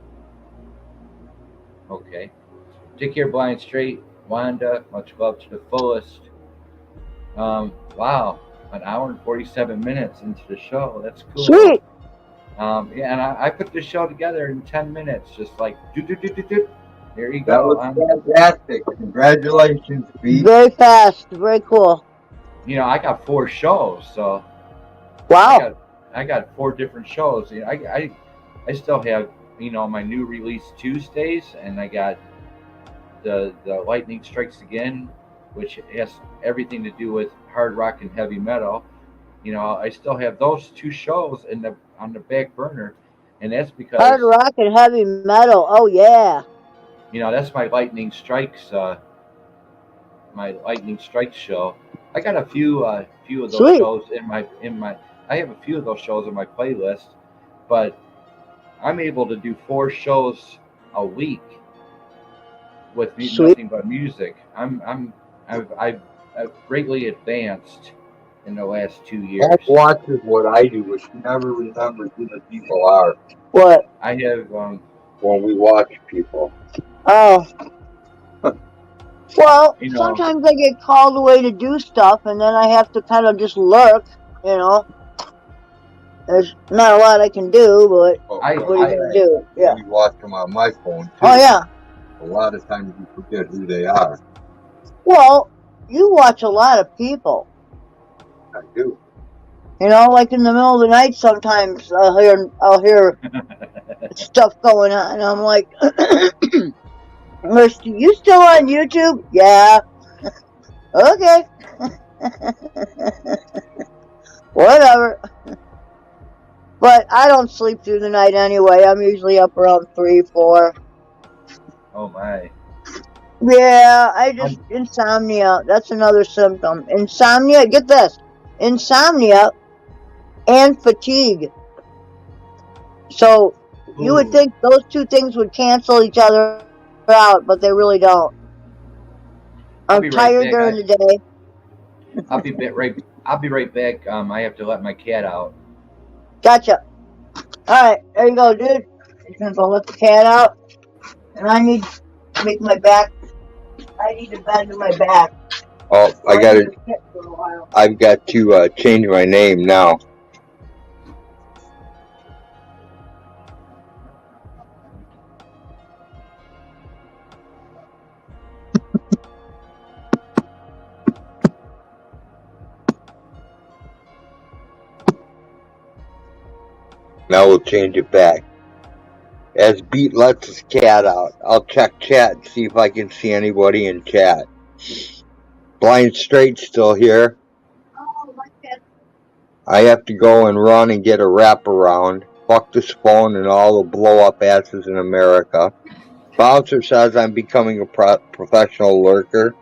Okay. Take care, Blind Straight. Wanda, much love to the fullest. Wow, an hour and 47 minutes into the show. That's cool. Sweet. Yeah, and I put this show together in 10 minutes, just like do. There you That go. was fantastic. Congratulations, Pete. Very fast. Very cool. You know, I got 4 shows, so wow. I got 4 different shows. You know, I still have, you know, my new release Tuesdays, and I got the Lightning Strikes Again, which has everything to do with hard rock and heavy metal. You know, I still have those 2 shows on the back burner, and that's because hard rock and heavy metal. Oh yeah. You know, that's my Lightning Strikes show. I got a few of those Sweet. shows in my I have a few of those shows in my playlist, but I'm able to do 4 shows a week with nothing but music. I've greatly advanced in the last 2 years. That watches what I do, but she never remembers who the people are. What? I have when we watch people. Oh. Well, you know, sometimes I get called away to do stuff, and then I have to kind of just lurk, you know. There's not a lot I can do, but what are you going to do? Yeah. We watch them on my phone, too. Oh, yeah. A lot of times you forget who they are. Well, you watch a lot of people. I do. You know, like in the middle of the night sometimes I'll hear stuff going on, and I'm like, you still on YouTube? Yeah. Okay. Whatever. But I don't sleep through the night anyway. I'm usually up around 3, 4. Oh my. Yeah, insomnia. That's another symptom. Insomnia, get this. Insomnia and fatigue. So you would think those 2 things would cancel each other out, but they really don't. I'm tired during the day. I'll be right back. I have to let my cat out. Gotcha. Alright, there you go, dude. He's gonna go let the cat out. And I need to make my back. I need to bend my back. Oh, I've got to change my name now. Now we'll change it back. As Beat lets his cat out, I'll check chat and see if I can see anybody in chat. Blind Straight's still here. I have to go and run and get a wraparound. Fuck this phone and all the blow-up asses in America. Bouncer says I'm becoming a professional lurker.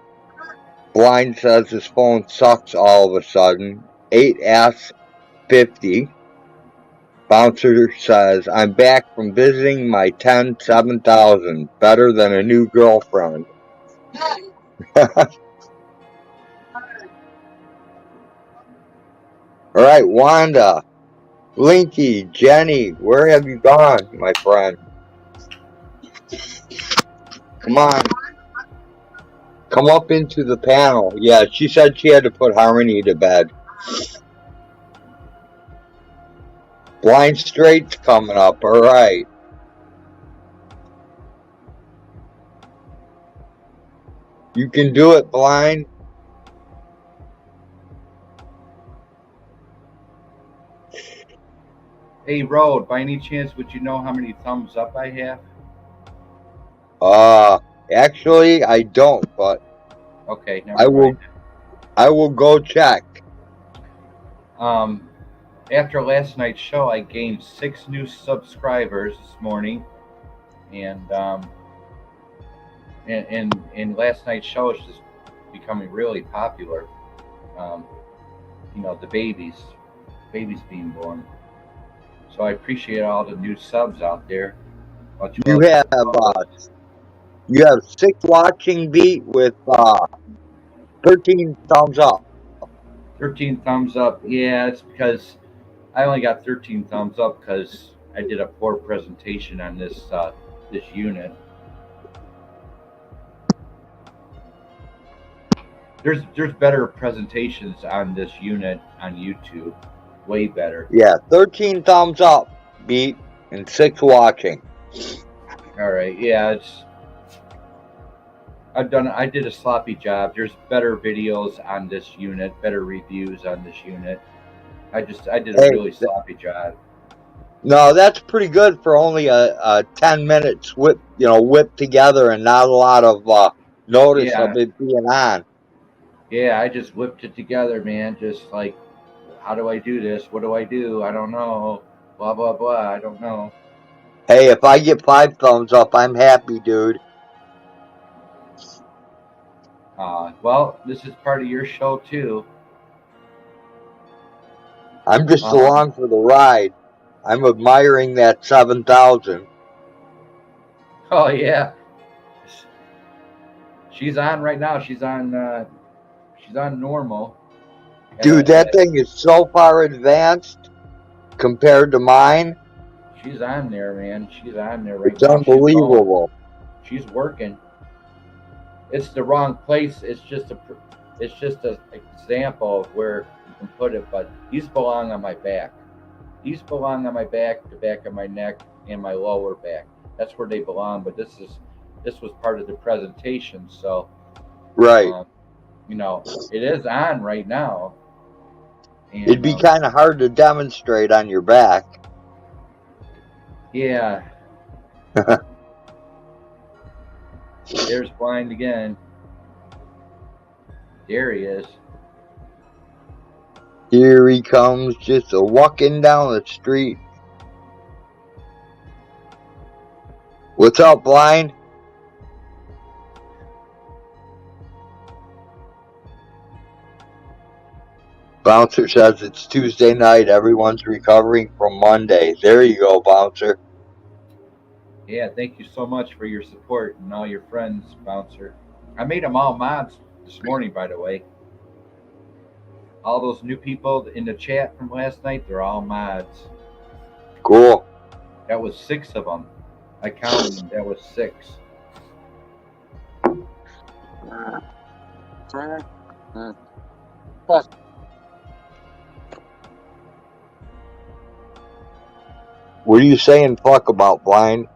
Blind says his phone sucks all of a sudden. 8S50. Bouncer says I'm back from visiting my 10-7000. Better than a new girlfriend. Alright, Wanda, Blinky, Jenny, where have you gone, my friend? Come on. Come up into the panel. Yeah, she said she had to put Harmony to bed. Blind Straight's coming up, alright. You can do it, Blind. Hey, Road, by any chance, would you know how many thumbs up I have? Actually, I don't, but okay, never mind. I will go check. After last night's show, I gained 6 new subscribers this morning, and last night's show is just becoming really popular. You know, the babies being born. So I appreciate all the new subs out there. You have 6 watching, Beat, with 13 thumbs up. 13 thumbs up. Yeah, it's because I only got 13 thumbs up because I did a poor presentation on this this unit. There's better presentations on this unit on YouTube. Way better. Yeah, 13 thumbs up, Beat, and 6 watching. All right. Yeah, I did a sloppy job. There's better videos on this unit, better reviews on this unit. I did a really sloppy job. No, that's pretty good for only a 10 minutes whipped together and not a lot of notice of it being on. Yeah, I just whipped it together, man. Just like, how do I do this? What do I do? I don't know. Blah, blah, blah. I don't know. Hey, if I get 5 thumbs up, I'm happy, dude. Well, this is part of your show, too. I'm just along for the ride. I'm admiring that 7,000. Oh, yeah. She's on right now. She's on normal. Dude, that thing is so far advanced compared to mine. She's on there, man. She's on there right now. It's unbelievable. She's working. It's the wrong place. It's just an example of where you can put it. But these belong on my back. These belong on my back, the back of my neck, and my lower back. That's where they belong. But this was part of the presentation, so right. You know, it is on right now. And, it'd be kind of hard to demonstrate on your back. Yeah. There's Blind again. There he is. Here he comes, just walking down the street. What's up, Blind? Bouncer says it's Tuesday night. Everyone's recovering from Monday. There you go, Bouncer. Yeah, thank you so much for your support and all your friends, Bouncer. I made them all mods this morning, by the way. All those new people in the chat from last night, they're all mods. Cool. That was 6 of them. I counted them. That was 6. What are you saying fuck about, Blind?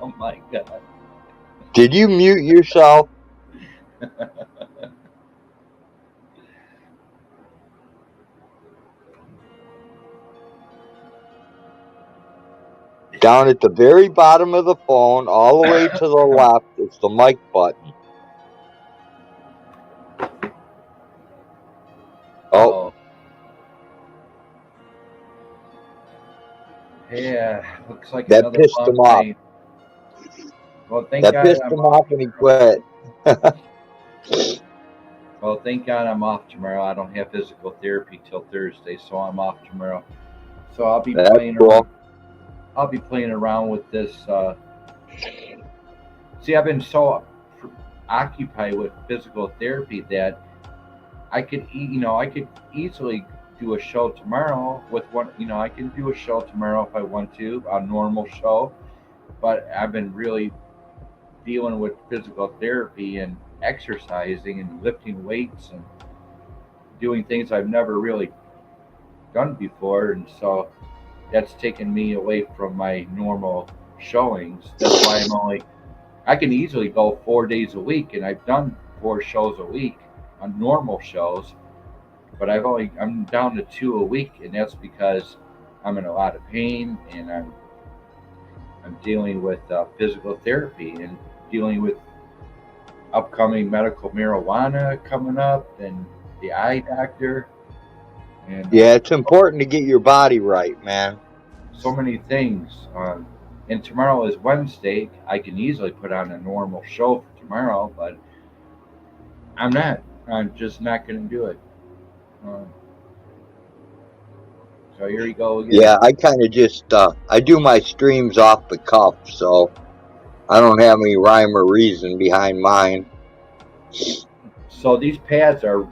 Oh my God. Did you mute yourself? Down at the very bottom of the phone, all the way to the left, is the mic button. Oh. Yeah, looks like that another pissed long him off. night. Well, thank That God pissed I'm him off. off and he quit. Well, thank God I'm off tomorrow. I don't have physical therapy till Thursday, so I'm off tomorrow. So I'll be That's playing cool. around. I'll be playing around with this. See, I've been so occupied with physical therapy that I could, I could easily do a show tomorrow with one. I can do a show tomorrow if I want to, a normal show. But I've been really dealing with physical therapy and exercising and lifting weights and doing things I've never really done before, and so that's taken me away from my normal showings. That's why I can easily go 4 days a week, and I've done 4 shows a week on normal shows, but I'm down to 2 a week, and that's because I'm in a lot of pain, and I'm dealing with physical therapy and dealing with upcoming medical marijuana coming up and the eye doctor. And yeah, it's important to get your body right, man. So many things. And tomorrow is Wednesday. I can easily put on a normal show for tomorrow, but I'm not. I'm just not going to do it. So here you go again. Yeah, I kind of just I do my streams off the cuff, so I don't have any rhyme or reason behind mine. So these pads are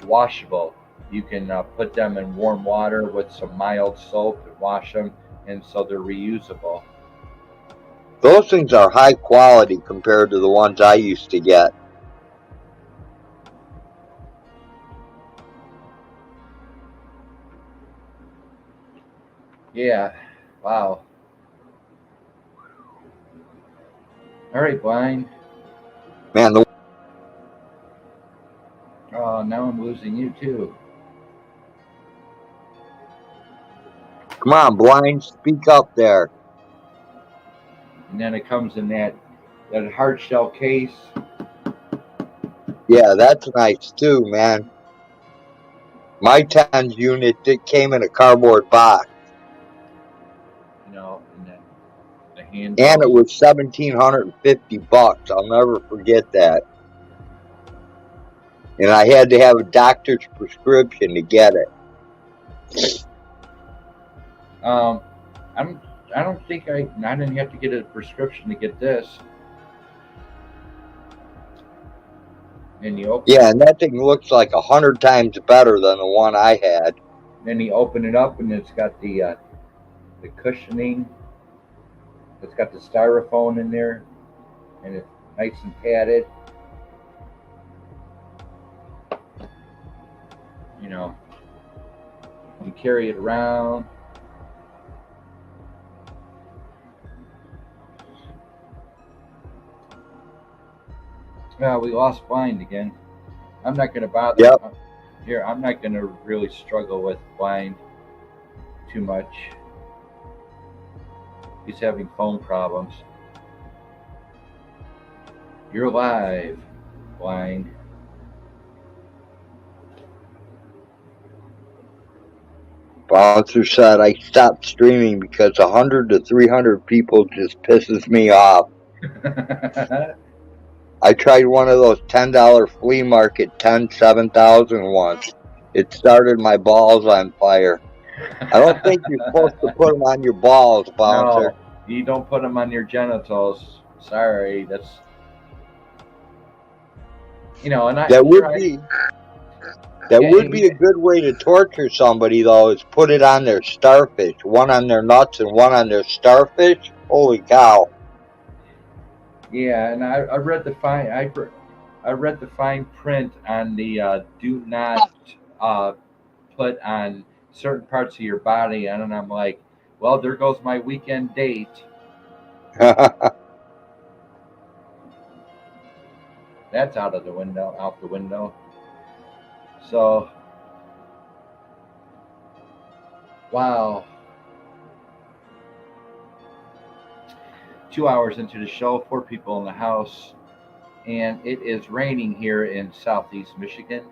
washable. You can put them in warm water with some mild soap and wash them, and so they're reusable. Those things are high quality compared to the ones I used to get. Yeah. Wow. All right, Blind. Man, oh, now I'm losing you too. Come on, Blind, speak up there. And then it comes in that hard shell case. Yeah, that's nice too, man. My 10's unit, it came in a cardboard box. And then the handle. And it was $1,750. I'll never forget that. And I had to have a doctor's prescription to get it. I don't think I didn't have to get a prescription to get this. And you open yeah, and that thing looks like 100 times better than the one I had. Then you open it up, and it's got the cushioning. It's got the styrofoam in there, and it's nice and padded. You carry it around. Well, we lost Blind again. I'm not going to bother. Yep. Here, I'm not going to really struggle with Blind too much. He's having phone problems. You're live, Blind. Bouncer said I stopped streaming because 100 to 300 people just pisses me off. I tried one of those $10 flea market 7,000 once. It started my balls on fire. I don't think you're supposed to put them on your balls, Bouncer. No, you don't put them on your genitals. Sorry, that's and that would be a good way to torture somebody, though, is put it on their starfish. One on their nuts and one on their starfish. Holy cow! Yeah, and I read the fine. I read the fine print on the do not put on certain parts of your body, and I'm like, well, there goes my weekend date. That's out the window. So, wow. 2 hours into the show, 4 people in the house, and it is raining here in southeast Michigan.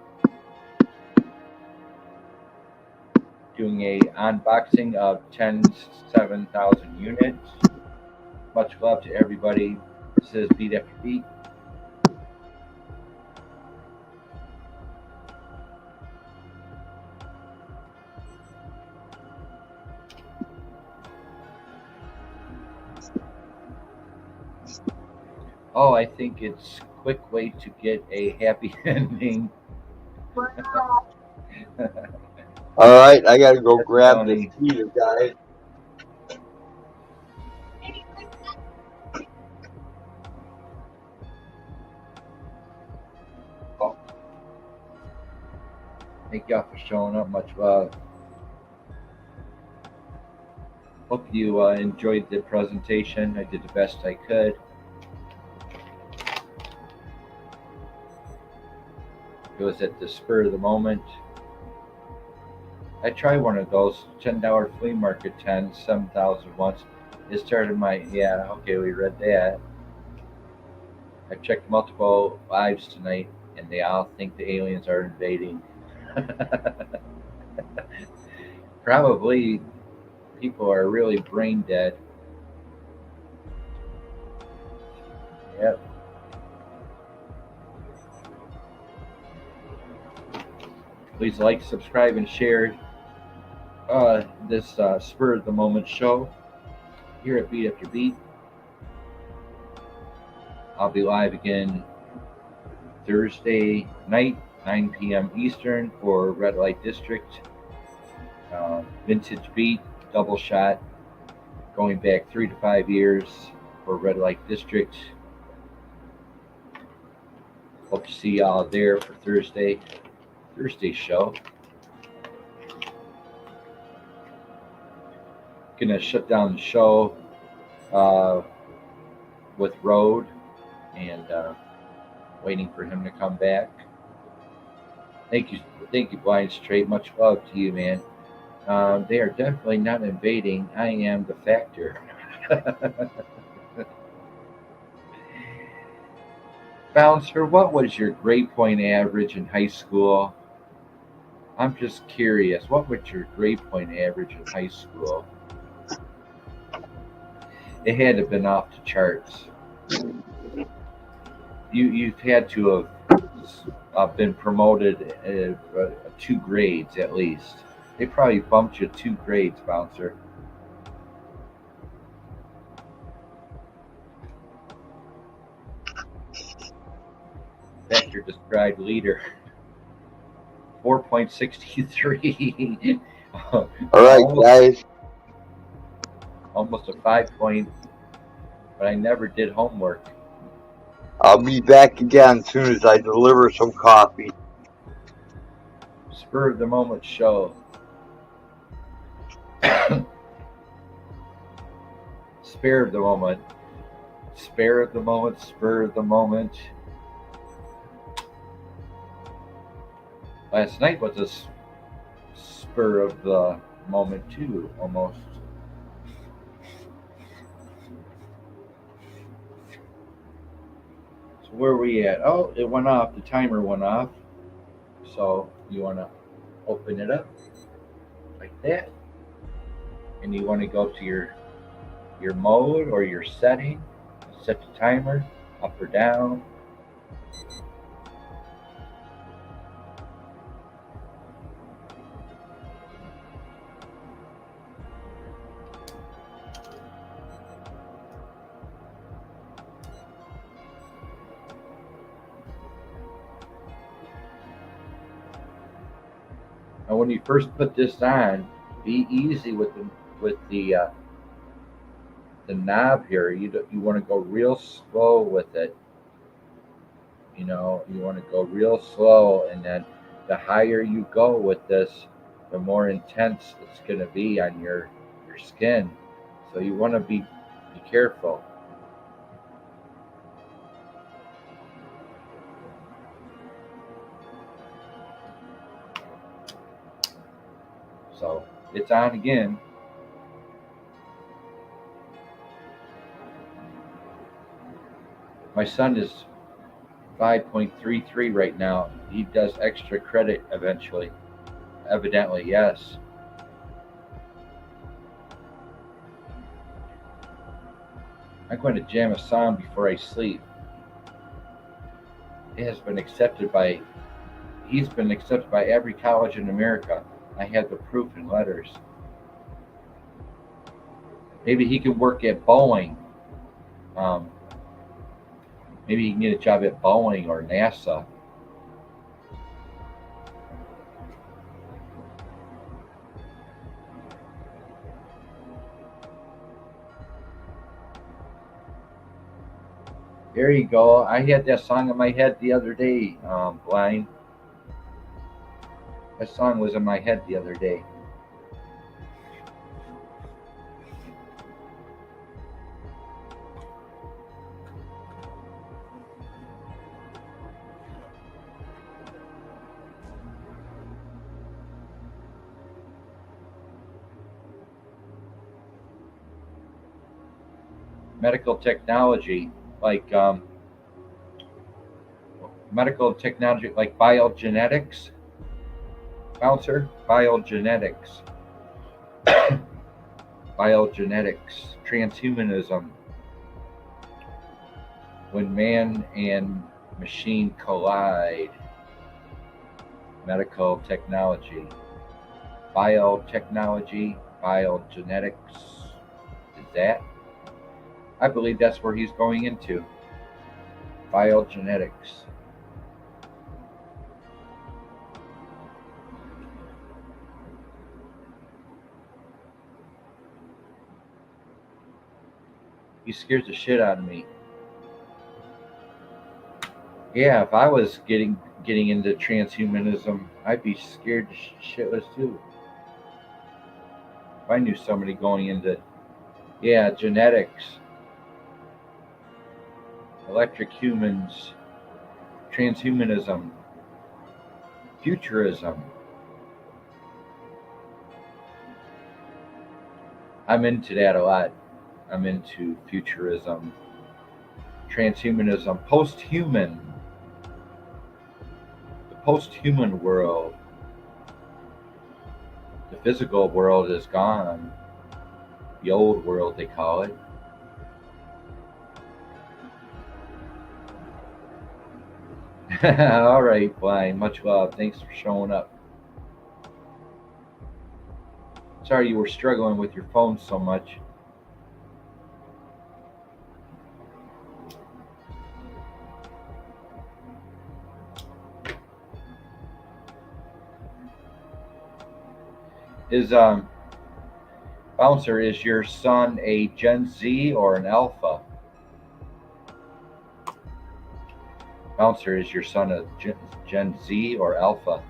Doing a unboxing of 7,000 units. Much love to everybody. This is Beat After Beat. Oh, I think it's a quick way to get a happy ending. All right, I gotta go grab this heater, guys. Thank y'all for showing up. Much love. Hope you enjoyed the presentation. I did the best I could. It was at the spur of the moment. I tried one of those $10 flea market 7,000 once. It started my, yeah, okay, we read that. I checked multiple lives tonight, and they all think the aliens are invading. Probably people are really brain dead. Yep. Please like, subscribe, and share this spur of the moment show here at Beat After Beat. I'll be live again Thursday night, 9 p.m. Eastern for Red Light District. Vintage Beat, double shot, going back 3 to 5 years for Red Light District. Hope to see y'all there for Thursday's show. Gonna shut down the show with Road and waiting for him to come back. Thank you, Blind Straight. Much love to you, man. They are definitely not invading. I am the factor. Bouncer, what was your grade point average in high school? I'm just curious. What was your grade point average in high school? It had to have been off the charts. You've had to have been promoted 2 grades at least. They probably bumped you 2 grades, Bouncer. Factor described leader. 4.63. All right, guys. Almost a 5 point, but I never did homework. I'll be back again as soon as I deliver some coffee. Spur of the moment show. Spare of the moment. Spare of the moment. Spur of the moment. Last night was a spur of the moment too, almost. So where are we at? Oh, it went off. The timer went off. So you want to open it up like that, and you want to go to your mode or your setting. Set the timer up or down. And when you first put this on, be easy with the knob here. You want to go real slow with it. You know, you want to go real slow, and then the higher you go with this, the more intense it's going to be on your skin. So you want to be careful. So it's on again. My son is 5.33 right now. He does extra credit eventually. Evidently, yes. I'm going to jam a song before I sleep. It has been accepted by, he's been accepted by every college in America. I have the proof in letters. Maybe he can work at Boeing. Maybe he can get a job at Boeing or NASA. There you go. I had that song in my head the other day, Blind. That song was in my head the other day. Medical technology, like medical technology, like biogenetics. Bouncer, biogenetics. Biogenetics, transhumanism. When man and machine collide. Medical technology. Biotechnology, biogenetics. Is that? I believe that's where he's going into. Biogenetics. He scares the shit out of me. Yeah, if I was getting into transhumanism, I'd be scared shitless too. If I knew somebody going into, genetics, electric humans, transhumanism, futurism. I'm into that a lot. I'm into futurism, transhumanism, post-human. The post-human world. The physical world is gone. The old world, they call it. All right, Blind. Much love. Thanks for showing up. Sorry you were struggling with your phone so much. Bouncer, is your son a Gen Z or an Alpha? Bouncer, is your son a Gen Z or Alpha?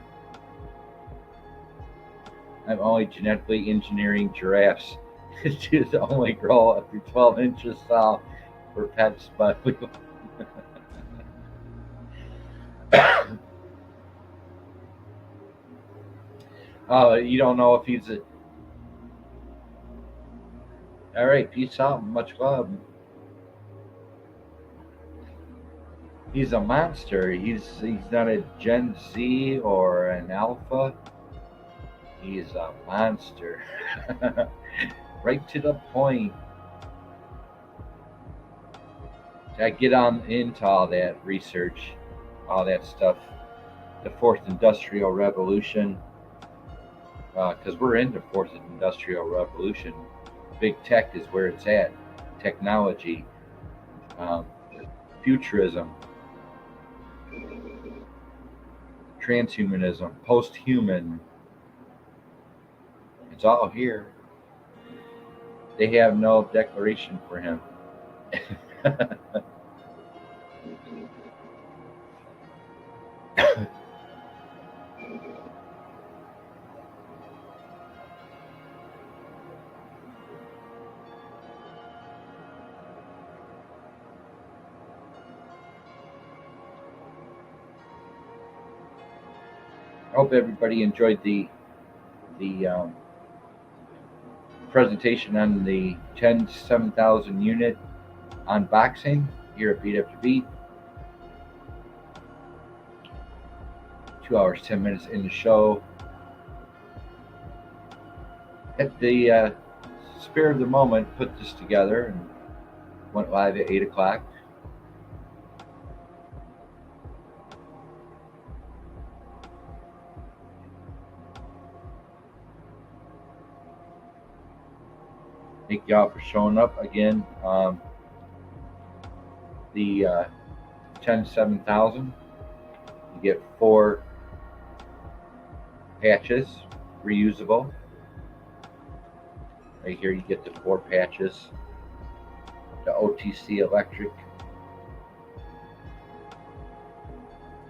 I'm only genetically engineering giraffes to only grow up to 12 inches tall for pets, but we you don't know if he's a. All right, peace out, much love. He's a monster. He's not a Gen Z or an Alpha. He's a monster. Right to the point. I get on into all that research, all that stuff. The fourth industrial revolution, because we're in the fourth industrial revolution. Big tech is where it's at. Technology, futurism, transhumanism, post-human. It's all here. They have no declaration for him. I hope everybody enjoyed the presentation on the 10-7000 unit unboxing here at Beat After Beat. 2 hours 10 minutes in the show. At the spare of the moment, put this together and went live at 8 o'clock. Thank y'all for showing up again. The 10-7000, you get 4 patches, reusable. Right here you get the 4 patches, the OTC electric.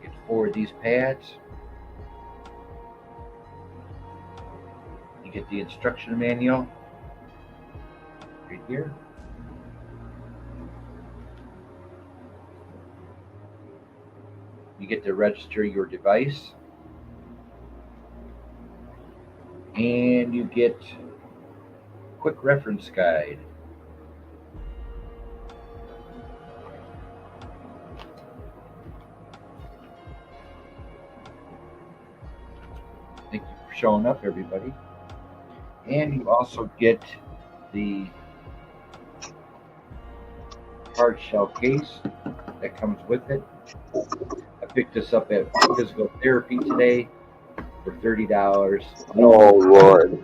You get 4 of these pads. You get the instruction manual right here. You get to register your device, and you get quick reference guide. Thank you for showing up, everybody. And you also get the hard shell case that comes with it. I picked this up at Physical Therapy today for $30. Oh, Lord.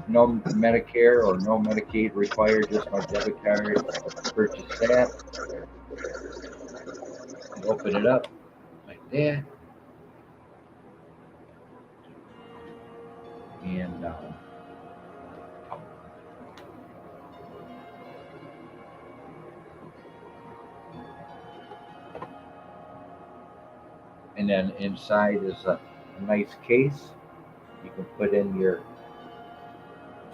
No Medicare or no Medicaid required, just my debit card. Purchase that. And open it up like that. And then inside is a nice case. You can put in your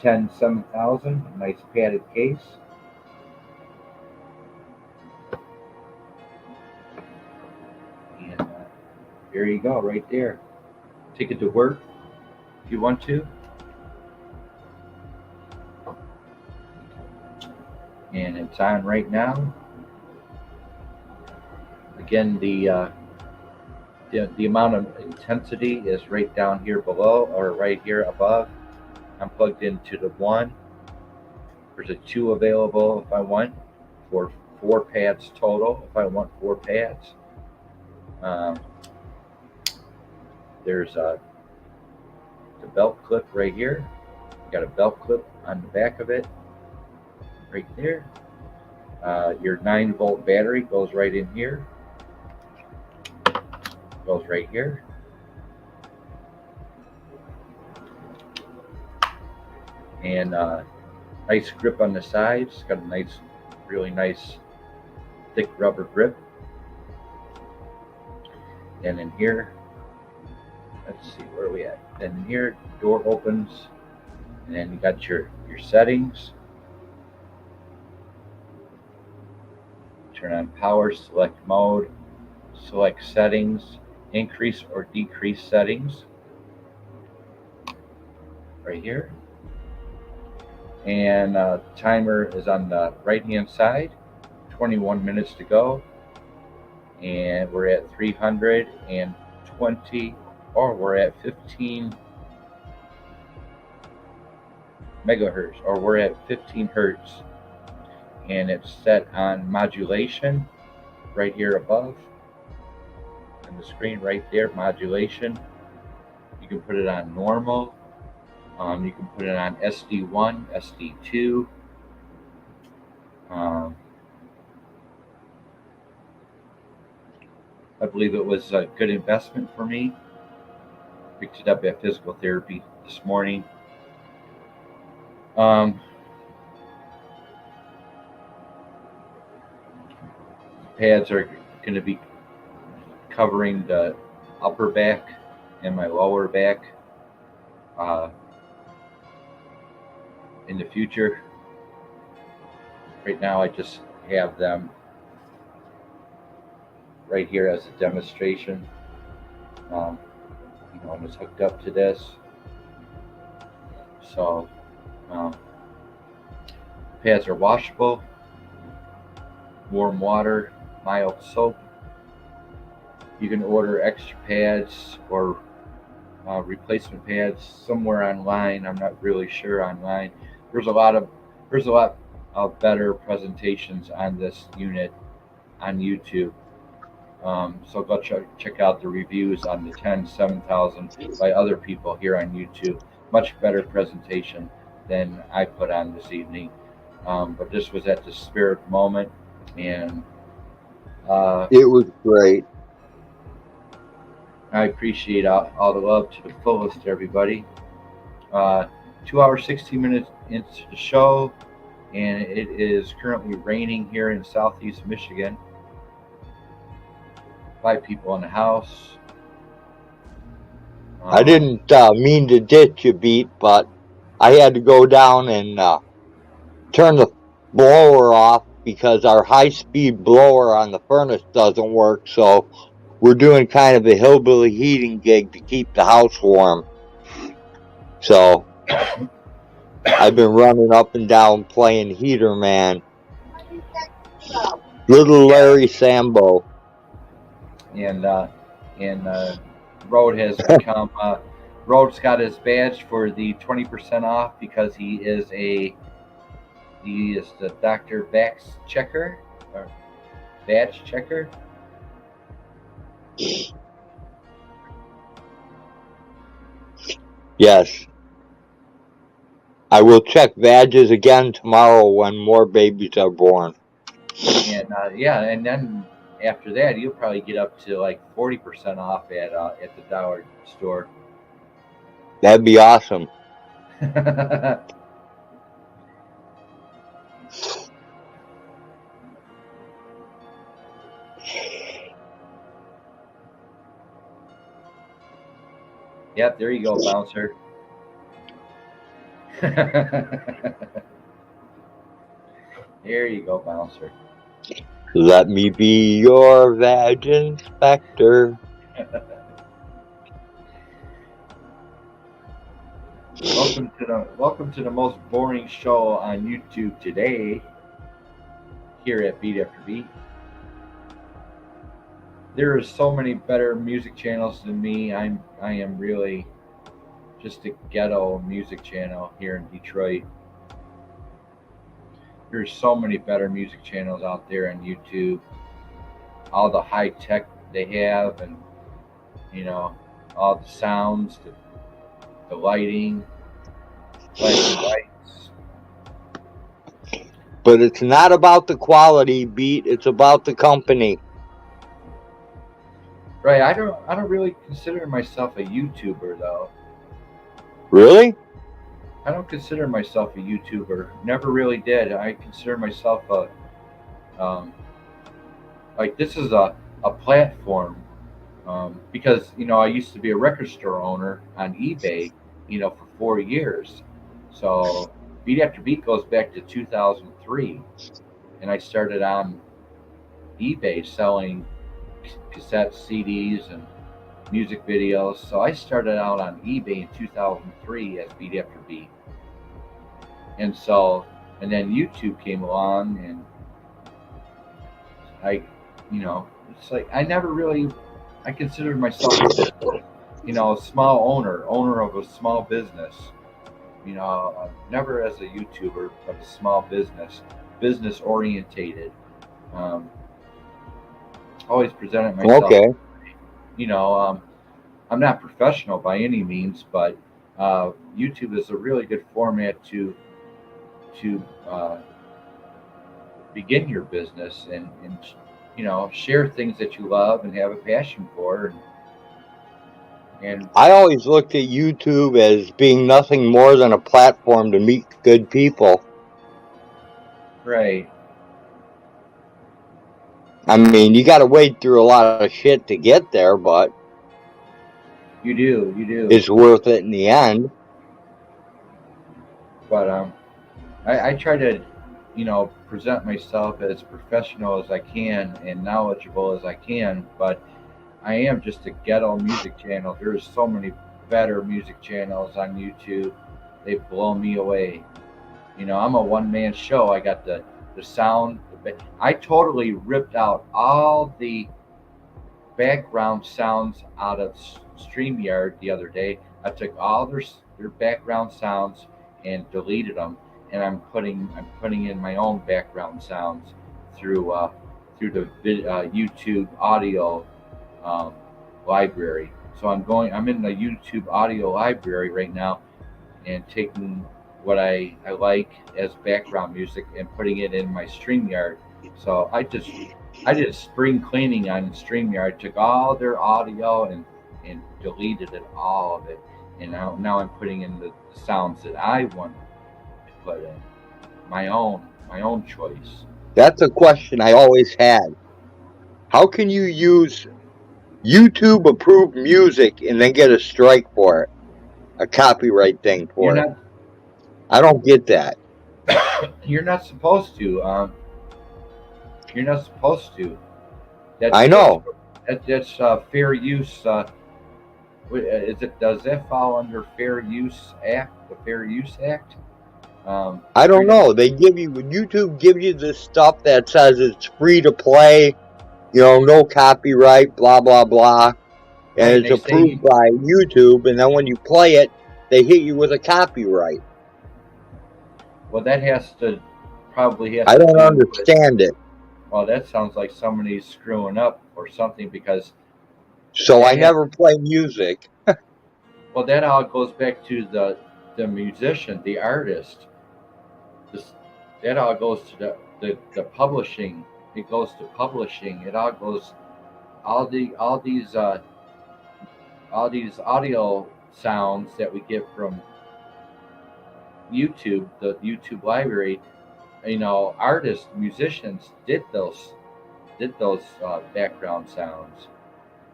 10-7000, a nice padded case. And there you go, right there. Take it to work if you want to. And it's on right now. Again, the amount of intensity is right down here below, or right here above. I'm plugged into the 1. There's a 2 available if I want, for 4 pads total if I want 4 pads. There's the belt clip right here. Got a belt clip on the back of it right there. Your 9-volt battery goes right in here. Goes right here. And nice grip on the sides. Got a nice, really nice thick rubber grip. And in here, let's see, where are we at? And in here, door opens, and then you got your settings. Turn on power, select mode, select settings, increase or decrease settings right here. And timer is on the right hand side, 21 minutes to go, and we're at 320, or we're at 15 megahertz, or we're at 15 hertz, and it's set on modulation right here above on the screen right there. Modulation, you can put it on normal, you can put it on SD1, SD2, I believe it was a good investment for me. Picked it up at Physical Therapy this morning. Pads are going to be covering the upper back and my lower back in the future. Right now I just have them right here as a demonstration. I'm just hooked up to this. So pads are washable, warm water, mild soap. You can order extra pads or replacement pads somewhere online. I'm not really sure online. There's a lot of better presentations on this unit on YouTube. So go check out the reviews on the 10-7000 by other people here on YouTube. Much better presentation than I put on this evening. But this was at the spirit moment, and it was great. I appreciate all the love to the fullest, everybody. 2 hours, 16 minutes into the show, and it is currently raining here in southeast Michigan. 5 people in the house. I didn't mean to ditch you, Beat, but I had to go down and turn the blower off because our high-speed blower on the furnace doesn't work, so we're doing kind of a hillbilly heating gig to keep the house warm. So I've been running up and down playing Heater Man. Little Larry Sambo. And Road has become Road's got his badge for the 20% off because he is the Dr. Bax checker or badge checker. Yes. I will check badges again tomorrow when more babies are born. And and then after that, you'll probably get up to like 40% off at the dollar store. That'd be awesome. Yep, there you go, bouncer. There you go, bouncer. Let me be your vag inspector. Welcome to the most boring show on YouTube today. Here at Beat After Beat. There are so many better music channels than me. I am really just a ghetto music channel here in Detroit. There's so many better music channels out there on YouTube. All the high tech they have, and all the sounds, the lighting, flashing lights. But it's not about the quality, Beat. It's about the company. Right. I don't really consider myself a YouTuber though. Really? I don't consider myself a YouTuber. Never really did. I consider myself this is a platform because I used to be a record store owner on eBay for 4 years. So Beat After Beat goes back to 2003, and I started on eBay selling cassettes, CDs, and music videos. So I started out on eBay in 2003 as Beat After Beat. And then YouTube came along, and it's like I considered myself, a small owner of a small business. Never as a YouTuber, but a small business orientated. Always presented myself. Okay. I'm not professional by any means, but YouTube is a really good format to begin your business and share things that you love and have a passion for. And I always looked at YouTube as being nothing more than a platform to meet good people. Right. I mean, you got to wade through a lot of shit to get there, but you do. It's worth it in the end. But I try to, present myself as professional as I can and knowledgeable as I can. But I am just a ghetto music channel. There's so many better music channels on YouTube. They blow me away. You know, I'm a one-man show. I got the sound. I totally ripped out all the background sounds out of StreamYard the other day. I took all their background sounds and deleted them, and I'm putting in my own background sounds through through the YouTube audio um, library. So I'm in the YouTube audio library right now, and taking what I like as background music and putting it in my StreamYard. So I did spring cleaning on StreamYard, took all their audio and deleted it, all of it. And now I'm putting in the sounds that I want to put in. My own choice. That's a question I always had. How can you use YouTube approved music and then get a strike for it? A copyright thing You're for it. not I don't get that. you're not supposed to. You're not supposed to. I know. That's fair use. Does that fall under Fair Use Act? The Fair Use Act? I don't know. They give you YouTube gives you this stuff that says it's free to play, you know, no copyright, blah blah blah, and Right, it's approved by YouTube. And then when you play it, they hit you with a copyright. Well, that probably has. I don't understand it. Well, that sounds like somebody's screwing up or something because. So I never play music. Well, that all goes back to the musician, the artist. That all goes to the publishing. It goes to publishing. It all goes all these audio sounds that we get from YouTube, the YouTube library. You know, artists, musicians did those background sounds.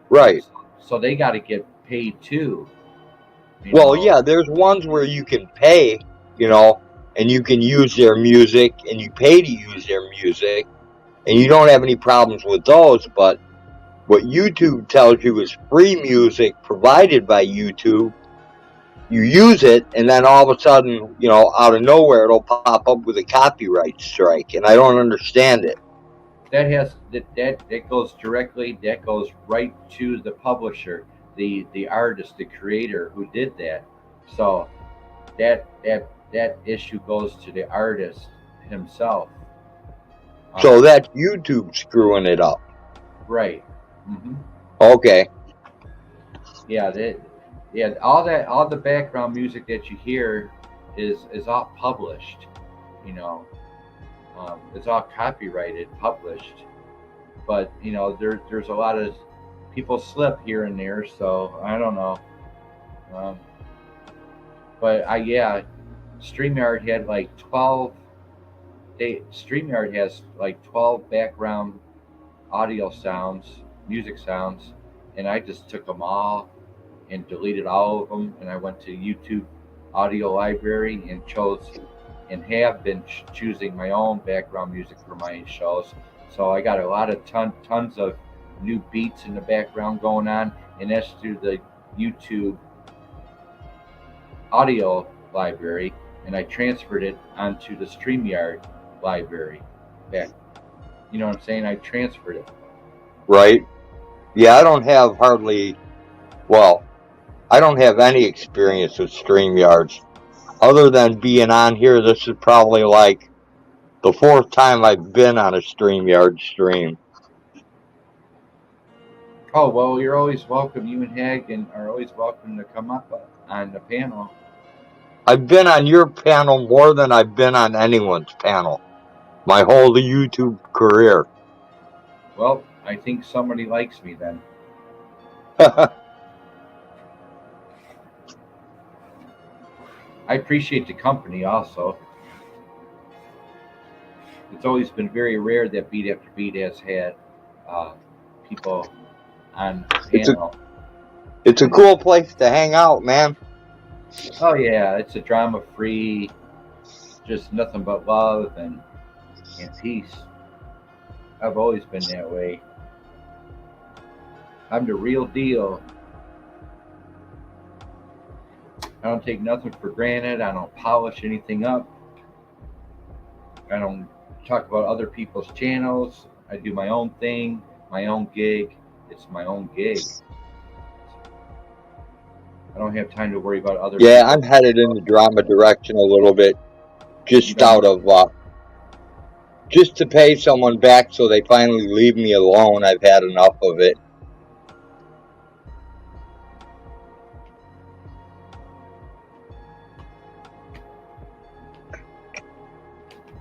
Right. So they got to get paid too. Well, yeah, there's ones where you can pay, you know, and you can use their music and you pay to use their music and you don't have any problems with those. But what YouTube tells you is free music provided by YouTube. You use it and then all of a sudden, you know, out of nowhere, it'll pop up with a copyright strike. And I don't understand it. That goes right to the publisher, the artist, the creator who did that. So that issue goes to the artist himself. So that's YouTube screwing it up. Right. Mm-hmm. Okay. Yeah, all the background music that you hear is all published. You know, it's all copyrighted, published. But you know, there's a lot of people slip here and there, so I don't know. But StreamYard had like 12. StreamYard has like 12 background audio sounds, music sounds, and I just took them all and deleted all of them, and I went to YouTube audio library and chose and have been choosing my own background music for my shows. So I got a lot of tons of new beats in the background going on, and that's through the YouTube audio library, and I transferred it onto the StreamYard library back. You know what I'm saying? I transferred it. Right. Yeah, I don't have I don't have any experience with StreamYards. Other than being on here, this is probably like the 4th time I've been on a StreamYard stream. Oh, well, you're always welcome. You and Hagen are always welcome to come up on the panel. I've been on your panel more than I've been on anyone's panel. My whole YouTube career. Well, I think somebody likes me then. I appreciate the company also. It's always been very rare that Beat After Beat has had people on the panel. It's a cool place to hang out, man. Oh yeah, it's a drama-free, just nothing but love and peace. I've always been that way. I'm the real deal. I don't take nothing for granted. I don't polish anything up. I don't talk about other people's channels. I do my own thing, my own gig. It's my own gig. I don't have time to worry about other people. Yeah, I'm headed in the drama direction a little bit. Just out of, just to pay someone back so they finally leave me alone. I've had enough of it.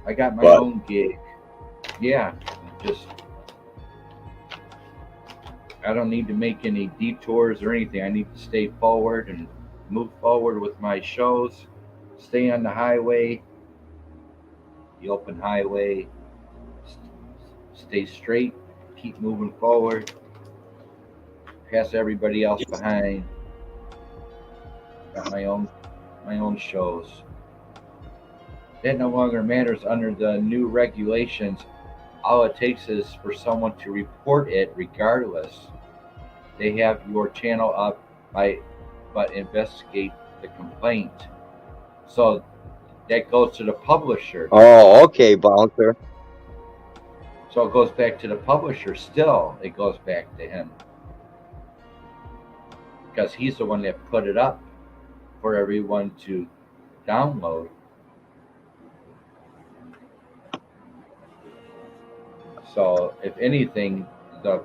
I got my own gig. Yeah, just I don't need to make any detours or anything. I need to stay forward and move forward with my shows. Stay on the highway, the open highway. Stay straight. Keep moving forward. Pass everybody else behind. Got my own shows. That no longer matters under the new regulations. All it takes is for someone to report it regardless. They have your channel up but investigate the complaint. So that goes to the publisher. Oh, okay, Bouncer. So it goes back to the publisher still. It goes back to him. Because he's the one that put it up for everyone to download. So if anything, the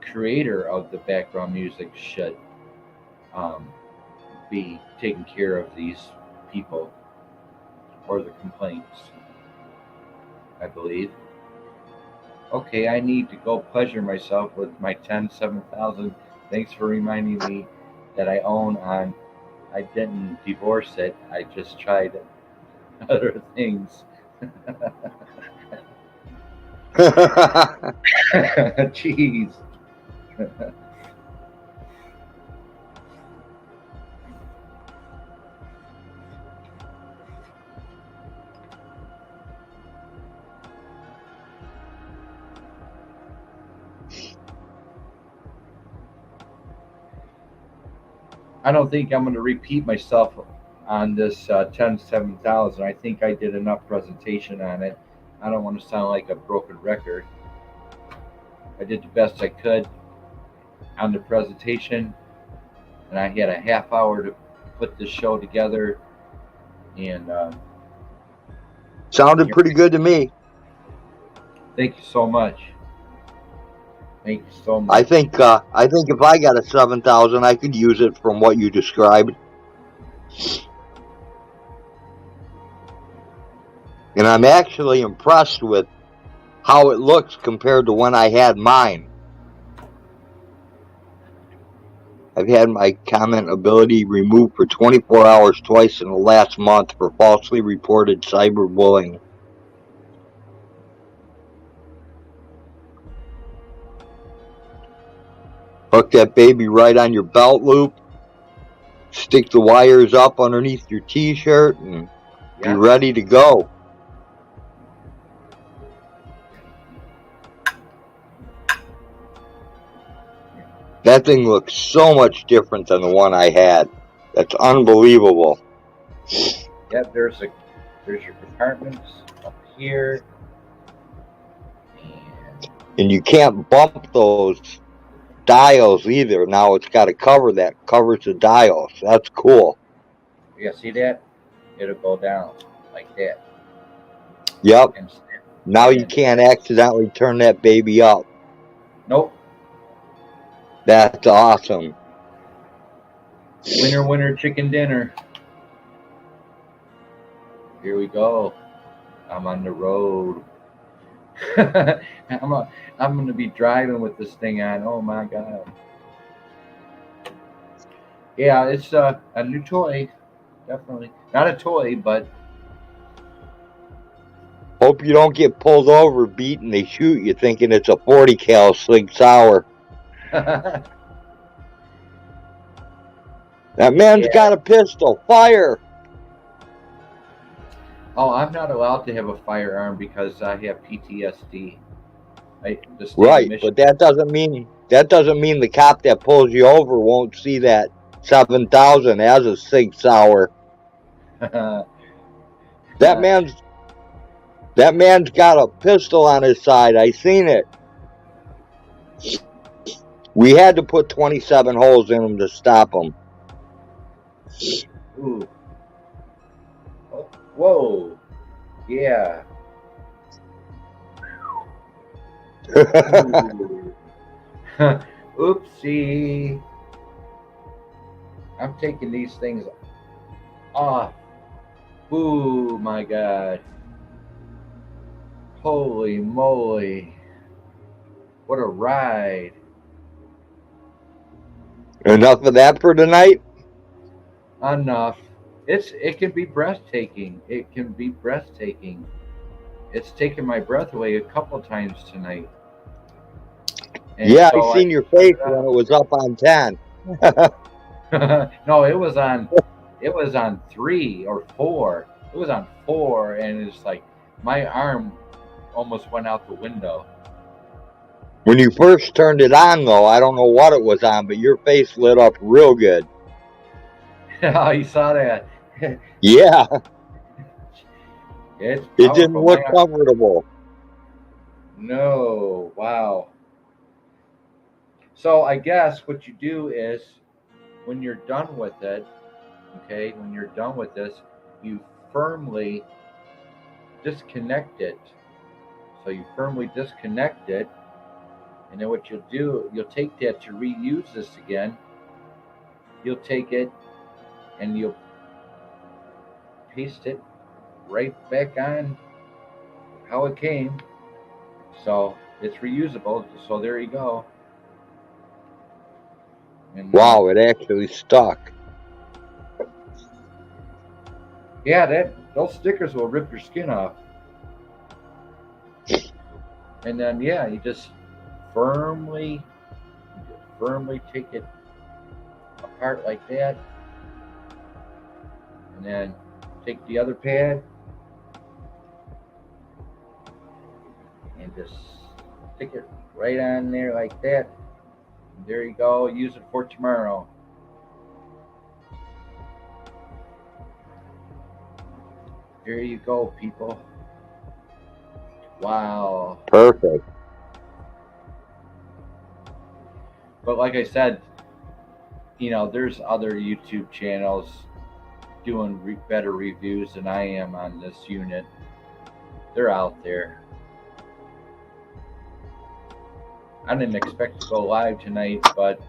creator of the background music should be taking care of these people or the complaints, I believe. Okay, I need to go pleasure myself with my 7,000. Thanks for reminding me that I own on. I didn't divorce it. I just tried other things. Jeez. I don't think I'm going to repeat myself on this 7,000. I think I did enough presentation on it. I don't want to sound like a broken record. I did the best I could on the presentation, and I had a half hour to put this show together. And sounded pretty good to me. Thank you so much. Thank you so much. I think if I got a 7,000, I could use it from what you described. And I'm actually impressed with how it looks compared to when I had mine. I've had my comment ability removed for 24 hours twice in the last month for falsely reported cyberbullying. Hook that baby right on your belt loop. Stick the wires up underneath your t-shirt and be ready to go. That thing looks so much different than the one I had. That's unbelievable. Yeah, there's your compartments up here. And you can't bump those dials either. Now it's got a cover that covers the dials. That's cool. Yeah, see that? It'll go down like that. Yep. Now you can't accidentally turn that baby up. Nope. That's awesome. Winner, winner, chicken dinner. Here we go. I'm on the road. I'm going to be driving with this thing on. Oh my God. Yeah, it's a new toy. Definitely. Not a toy, but. Hope you don't get pulled over, beat, and they shoot you thinking it's a 40 cal Sig Sauer. That man's got a pistol. Fire! Oh, I'm not allowed to have a firearm because I have PTSD. Right, but that doesn't mean the cop that pulls you over won't see that 7,000 as a Sig Sauer. That That man's got a pistol on his side. I seen it. We had to put 27 holes in him to stop him. Ooh. Oh, whoa. Yeah. Ooh. Oopsie. I'm taking these things off. Ooh, my God. Holy moly. What a ride. Enough of that for tonight? Enough. It can be breathtaking. It can be breathtaking. It's taken my breath away a couple times tonight. And yeah, so I seen your face when it was up on 10. No, it was on 3 or 4. It was on 4, and it's like my arm almost went out the window. When you first turned it on, though, I don't know what it was on, but your face lit up real good. Oh, you saw that? Yeah. It's powerful. It didn't look comfortable. No, wow. So I guess what you do is when you're done with it, okay, when you're done with this, you firmly disconnect it. So you firmly disconnect it, and then what you'll do, you'll take that to reuse this again. You'll take it and you'll paste it right back on how it came. So it's reusable. So there you go. And, wow, it actually stuck. Yeah, those stickers will rip your skin off. And then yeah, you just firmly take it apart like that, and then take the other pad and just stick it right on there like that. And there you go. Use it for tomorrow. There you go, people. Wow. Perfect. But like I said, there's other YouTube channels doing better reviews than I am on this unit. They're out there. I didn't expect to go live tonight, but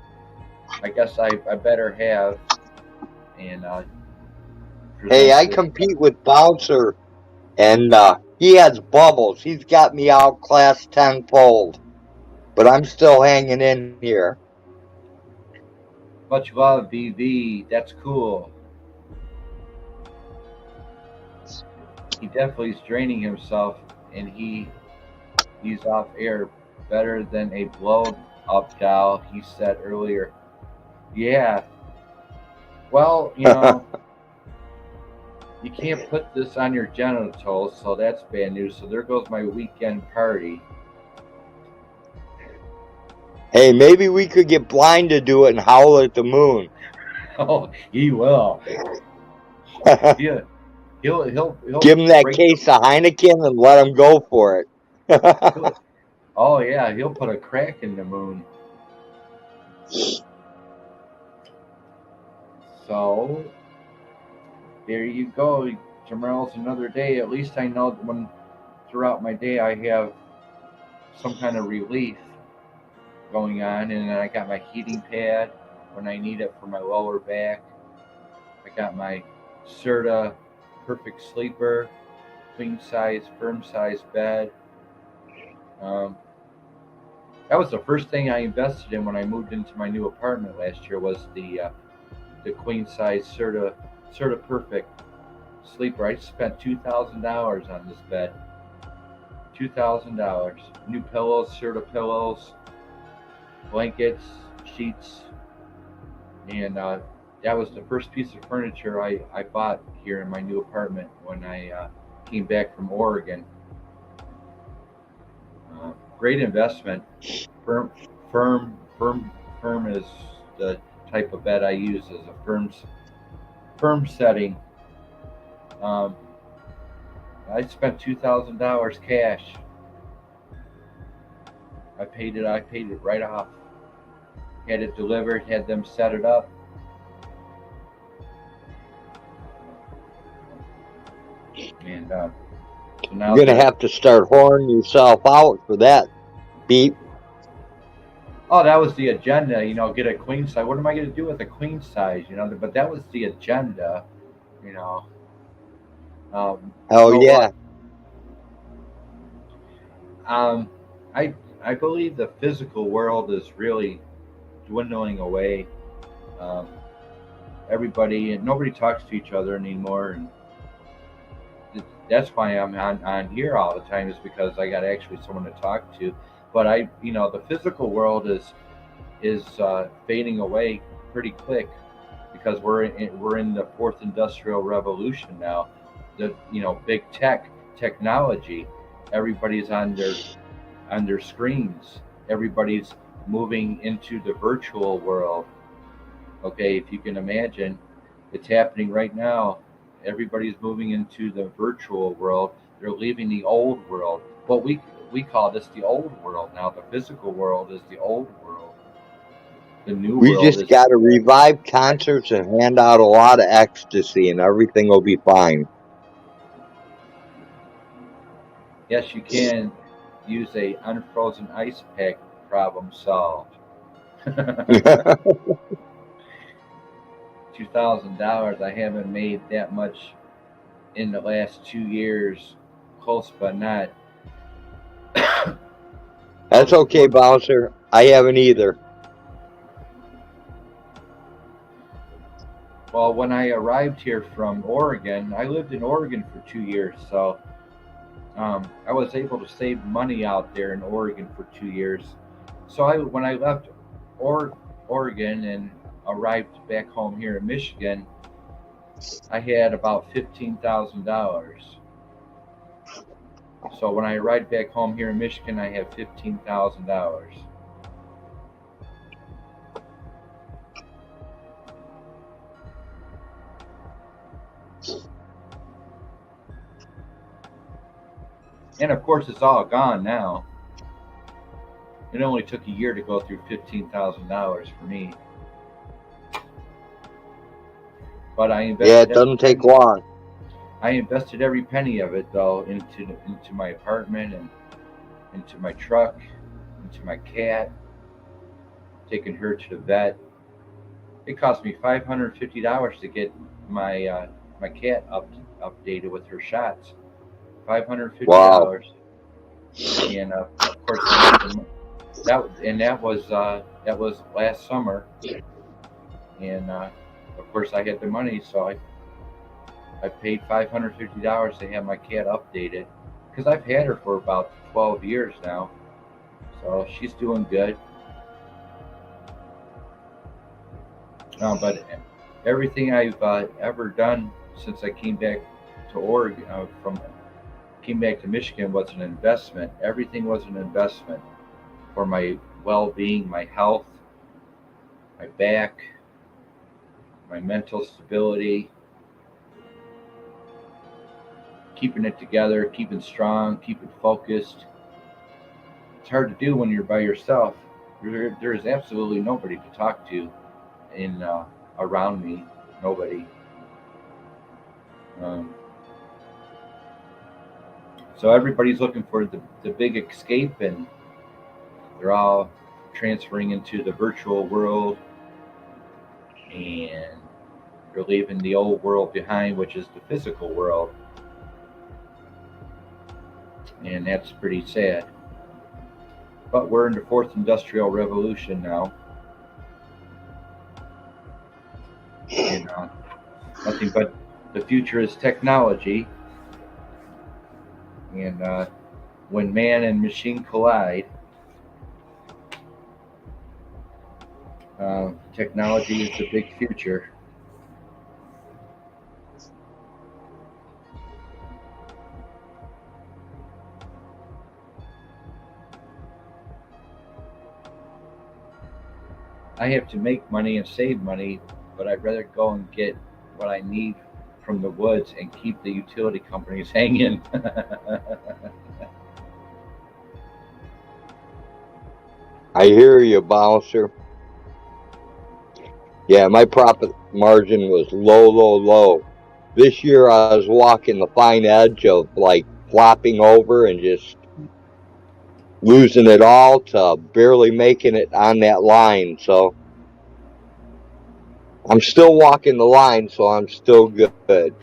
I guess I better have. And hey, I compete with Bouncer, and he has bubbles. He's got me outclassed tenfold, but I'm still hanging in here. Much love, BV. That's cool. He definitely is draining himself, and he's off air better than a blow up doll, he said earlier. Yeah. Well, you can't put this on your genitals, so that's bad news. So there goes my weekend party. Hey, maybe we could get Blind to do it and howl at the moon. Oh, he will. Yeah. He'll give him that case of Heineken and let him go for it. Oh yeah, he'll put a crack in the moon. So there you go. Tomorrow's another day. At least I know when throughout my day I have some kind of relief going on, and then I got my heating pad when I need it for my lower back. I got my Serta Perfect Sleeper, queen size, firm size bed. That was the first thing I invested in when I moved into my new apartment last year. Was the queen size Serta Perfect Sleeper. I spent $2,000 on this bed. $2,000. New pillows, Serta pillows, blankets, sheets, and that was the first piece of furniture I bought here in my new apartment when I came back from Oregon. Great investment. Firm is the type of bed I use as a firm setting. I spent $2,000 cash. I paid it right off. Had it delivered, had them set it up. And so now you're gonna have to start whoring yourself out for that, Beat. Oh, that was the agenda, get a queen size. What am I going to do with a queen size, But that was the agenda, you know. Oh No yeah. I believe the physical world is really dwindling away. Um, nobody talks to each other anymore, and that's why I'm on here all the time, is because I got actually someone to talk to. But the physical world is fading away pretty quick, because we're in the fourth industrial revolution now. The big technology, everybody's on their screens. Everybody's moving into the virtual world. Okay, if you can imagine, it's happening right now. Everybody's moving into the virtual world. They're leaving the old world. But we call this the old world now. The physical world is the old world. The new We world just is. got to revive concerts and hand out a lot of ecstasy, and everything will be fine. Yes, you can use a unfrozen ice pack. Problem solved. $2,000. I haven't made that much in the last 2 years. Close, but not. That's okay, Bouncer. I haven't either. Well, when I arrived here from Oregon, I lived in Oregon for 2 years, so I was able to save money out there in Oregon for 2 years. So when I left Oregon and arrived back home here in Michigan, I had about $15,000. So when I arrived back home here in Michigan, I have $15,000. And of course, it's all gone now. It only took a year to go through $15,000 for me. But I invested. Yeah, it doesn't take long. I invested every penny of it, though, into my apartment and into my truck, into my cat, taking her to the vet. It cost me $550 to get my cat updated with her shots. $550. Wow. And of course, that was last summer. And of course, I had the money, so I paid $550 to have my cat updated, because I've had her for about 12 years now, so she's doing good. But everything I've ever done since I came back to Oregon, came back to Michigan, was an investment. Everything was an investment for my well-being, my health, my back, my mental stability, keeping it together, keeping strong, keeping focused. It's hard to do when you're by yourself. There is absolutely nobody to talk to around me. Nobody. So everybody's looking for the big escape, and they're all transferring into the virtual world, and they're leaving the old world behind, which is the physical world. And that's pretty sad. But we're in the fourth industrial revolution now. And nothing but the future is technology. And when man and machine collide, technology is the big future. I have to make money and save money, but I'd rather go and get what I need from the woods and keep the utility companies hanging. I hear you, Bouncer. Yeah, my profit margin was low. This year I was walking the fine edge of like flopping over and just losing it all to barely making it on that line. So I'm still walking the line, so I'm still good.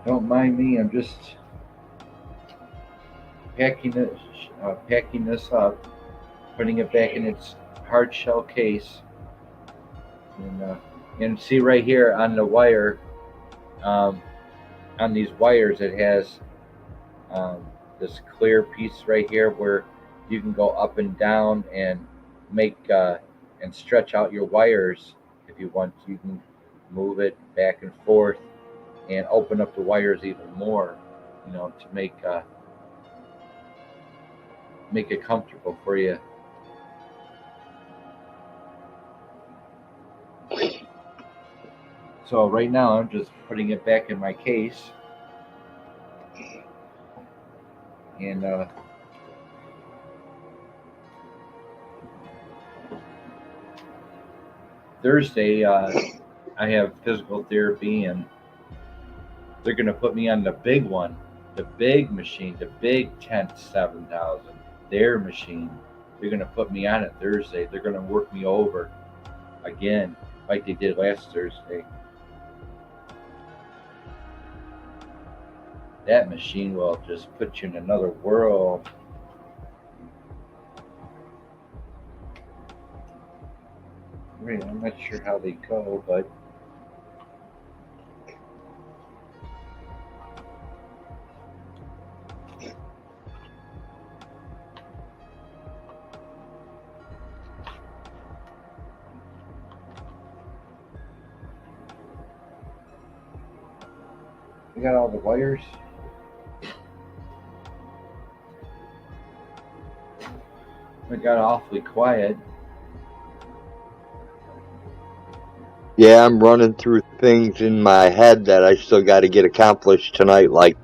Don't mind me. I'm just packing this up, putting it back in its hard shell case, and see right here on the wire, on these wires, it has this clear piece right here where you can go up and down and make and stretch out your wires if you want. You can move it back and forth and open up the wires even more, to make it comfortable for you. So right now I'm just putting it back in my case, and Thursday I have physical therapy, and they're going to put me on the big one, the big machine, the big 10-7000, their machine. They're going to put me on it Thursday. They're going to work me over again like they did last Thursday. That machine will just put you in another world. Right, I'm not sure how they go, but we got all the wires. It got awfully quiet. Yeah, I'm running through things in my head that I still got to get accomplished tonight, like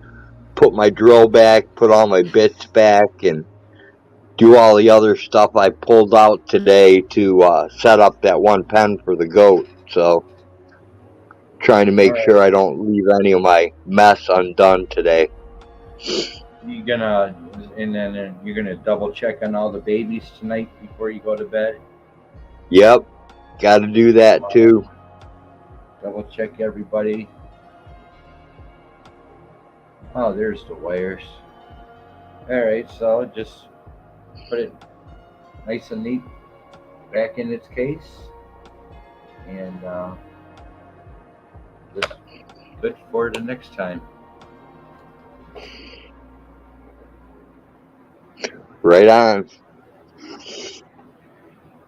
put my drill back, put all my bits back, and do all the other stuff I pulled out today to set up that one pen for the goat. So trying to make sure I don't leave any of my mess undone today. You're gonna double check on all the babies tonight before you go to bed? Yep, got to do that too. Double check everybody. Oh, there's the wires. Alright, so just put it nice and neat back in its case, and just good for the next time. Right on.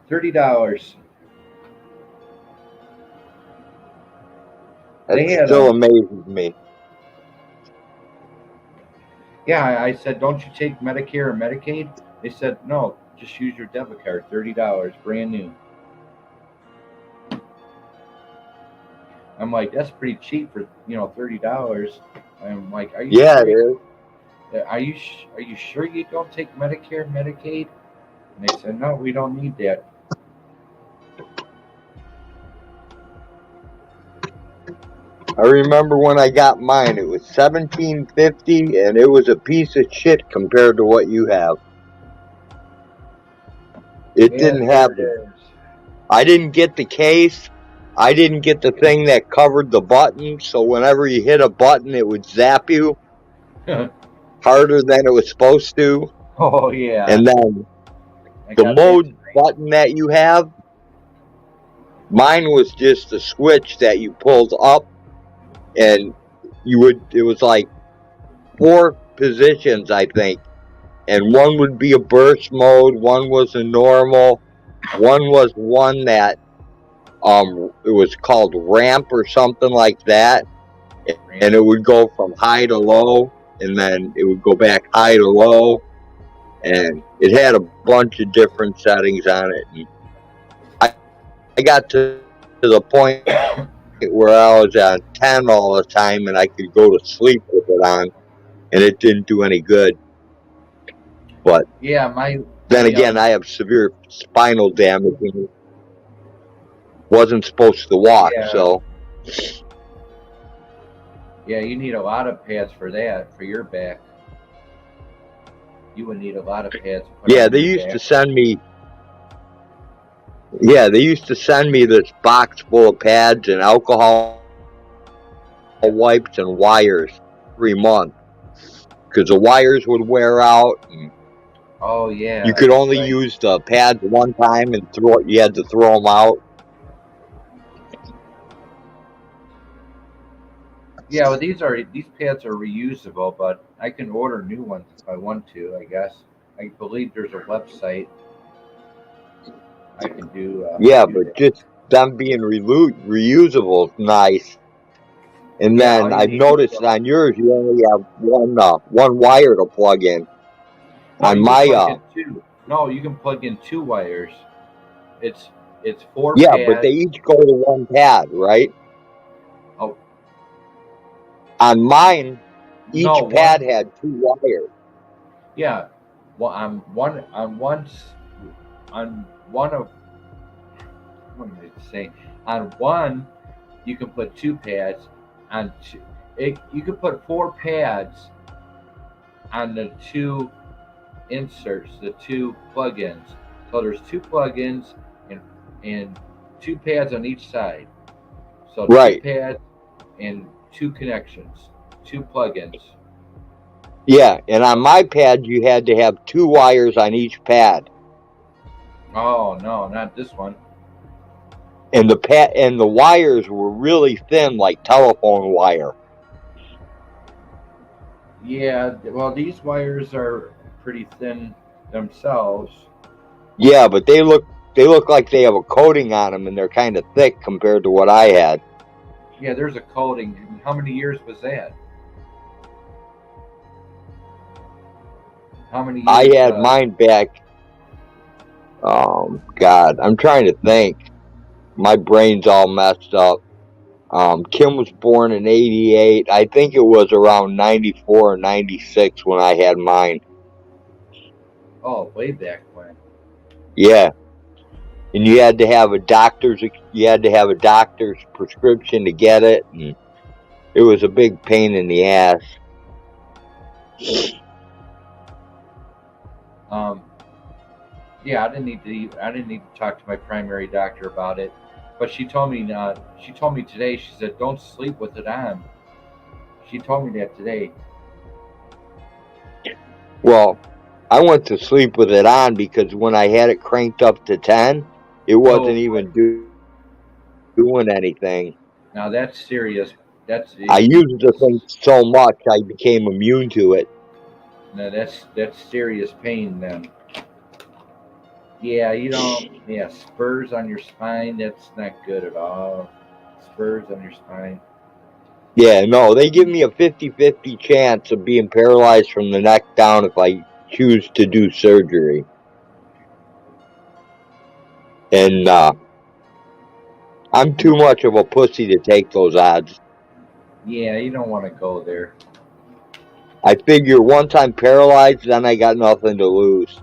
$30. That still amazes me. Yeah, I said, don't you take Medicare or Medicaid? They said, no, just use your debit card. $30, brand new. I'm like, that's pretty cheap for $30. I'm like, are you? Yeah, sure? it is. Are you sure you don't take Medicare, Medicaid? And they said, no, we don't need that. I remember when I got mine, it was $17.50, and it was a piece of shit compared to what you have. It didn't have. I didn't get the case. I didn't get the thing that covered the button, so whenever you hit a button, it would zap you harder than it was supposed to. Oh, yeah. And then the mode button that you have, mine was just a switch that you pulled up, and it was like 4 positions, I think. And one would be a burst mode, one was a normal, one was one that it was called ramp or something like that, and it would go from high to low. and then it would go back high to low, and it had a bunch of different settings on it. And I got to the point where I was on 10 all the time, and I could go to sleep with it on, and it didn't do any good. But yeah, then again, I have severe spinal damage and wasn't supposed to walk, so. Yeah, you need a lot of pads for that, for your back. You would need a lot of pads. Yeah, they used to send me. Yeah, they used to send me this box full of pads and alcohol wipes and wires every month, because the wires would wear out. And oh yeah. you could only use the pads one time and you had to throw them out. Yeah, well, these pads are reusable, but I can order new ones if I want to. I guess I believe there's a website I can do. Yeah, but just them being reusable is nice. And then I've noticed on yours you only have one wire to plug in. No, you can plug in two. No, you can plug in two wires. It's 4 pads. Yeah, but they each go to one pad, right? Oh. On mine, each pad had 2 wires. Yeah. Well, on one of what am I saying? On one, you can put 2 pads. On two, you can put 4 pads on the 2 inserts, the 2 plugins. So there's 2 plugins and 2 pads on each side. So 2 pads and 2 connections, 2 plugins. Yeah, and on my pad you had to have 2 wires on each pad. Oh no, not this one. And the wires were really thin, like telephone wire. Yeah, well, these wires are pretty thin themselves. Yeah, but they look like they have a coating on them, and they're kind of thick compared to what I had. Yeah, there's a coating. How many years was that? How many years? I had mine back. God, I'm trying to think. My brain's all messed up. Kim was born in 88. I think it was around 94 or 96 when I had mine. Oh, way back when. Yeah. And you had to have a doctor's prescription to get it, and it was a big pain in the ass. Yeah, I didn't need to talk to my primary doctor about it, but she told me today. She said, "Don't sleep with it on." She told me that today. Well, I went to sleep with it on because when I had it cranked up to 10, it wasn't even doing anything. Now that's serious. I used the thing so much I became immune to it. No, that's serious pain then. Yeah, spurs on your spine, that's not good at all. Spurs on your spine. Yeah, no, they give me a 50-50 chance of being paralyzed from the neck down if I choose to do surgery. And I'm too much of a pussy to take those odds. Yeah, you don't want to go there. I figure once I'm paralyzed, then I got nothing to lose.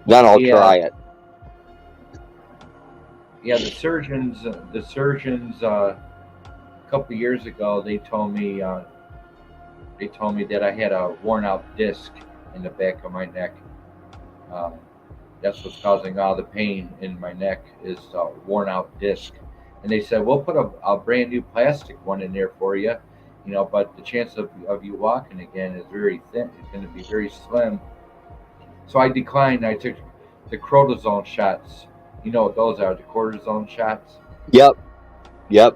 Then I'll try it. Yeah, the surgeons a couple years ago, they told me that I had a worn out disc in the back of my neck. That's what's causing all the pain in my neck is a worn out disc. And they said, we'll put a brand new plastic one in there for you, but the chance of you walking again is very thin. It's going to be very slim. So I declined. I took the cortisone shots. You know what those are, the cortisone shots? Yep.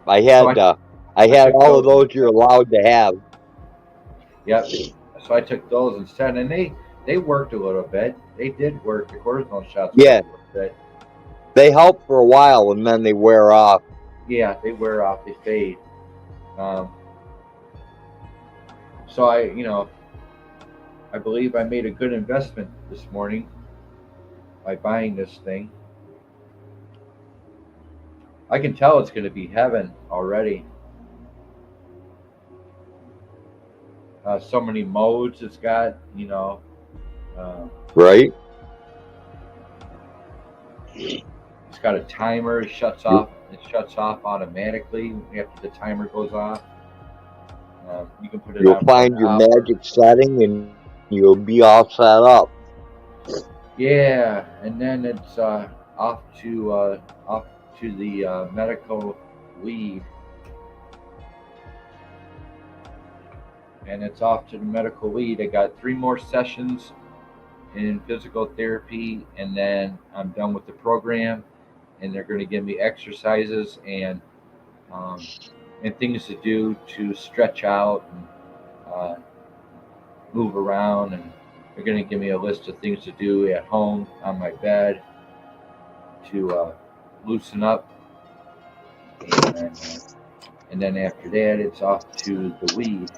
I had all of those you're allowed to have. Yep. So I took those instead, and they worked a little bit. They did work. The cortisone shots worked a little bit. They help for a while, and then they wear off. Yeah, they wear off. They fade. So I believe I made a good investment this morning by buying this thing. I can tell it's going to be heaven already. So many modes it's got, Right? It's got a timer. It shuts off automatically after the timer goes off. You can put it You'll on find 1 your hour. magic setting and you'll be all set up. Yeah, and then it's off to the medical lead, and it's off to the medical lead. I got 3 more sessions in physical therapy, and then I'm done with the program. And they're going to give me exercises and things to do to stretch out and move around, and they're going to give me a list of things to do at home on my bed to loosen up, and then after that it's off to the weed.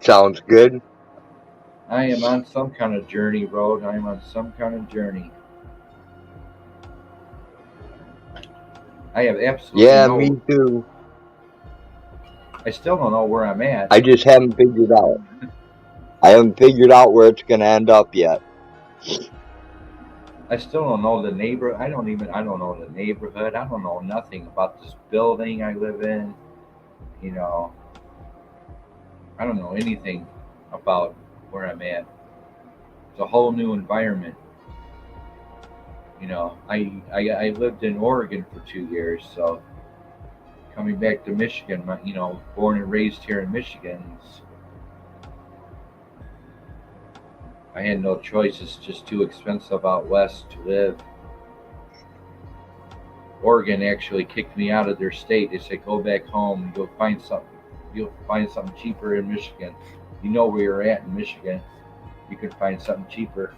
Sounds good. I am on some kind of journey, Road. I am on some kind of journey. I have absolutely me too. I still don't know where I'm at. I just haven't figured out. I haven't figured out where it's going to end up yet. I still don't know the neighborhood. I don't know the neighborhood. I don't know nothing about this building I live in. I don't know anything about where I'm at. It's a whole new environment. I lived in Oregon for 2 years, so coming back to Michigan, born and raised here in Michigan, I had no choice. It's just too expensive out west to live. Oregon actually kicked me out of their state. They said, go back home. You'll find something cheaper in Michigan. You know where you're at in Michigan. You can find something cheaper.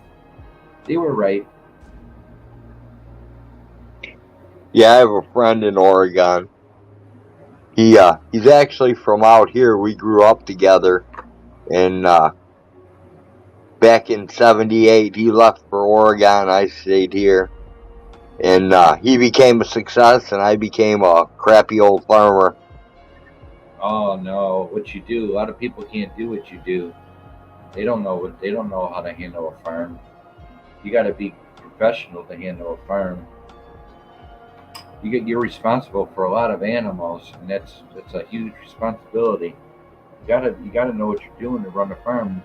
They were right. Yeah, I have a friend in Oregon. He's actually from out here. We grew up together, and back in '78, he left for Oregon. I stayed here, and he became a success, and I became a crappy old farmer. Oh no, what you do? A lot of people can't do what you do. They don't know how to handle a farm. You got to be professional to handle a farm. You're responsible for a lot of animals, and that's a huge responsibility. You gotta know what you're doing to run a farm.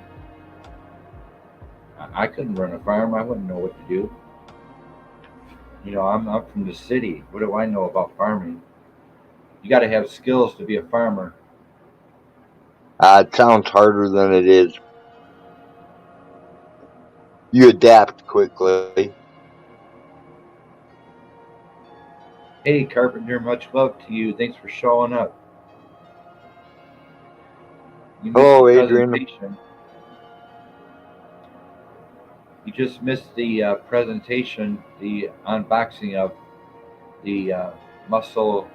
I couldn't run a farm. I wouldn't know what to do. I'm from the city. What do I know about farming? You got to have skills to be a farmer. It sounds harder than it is. You adapt quickly. Hey, Carpenter, much love to you. Thanks for showing up. Hello, Adrian. You just missed the presentation, the unboxing of the muscle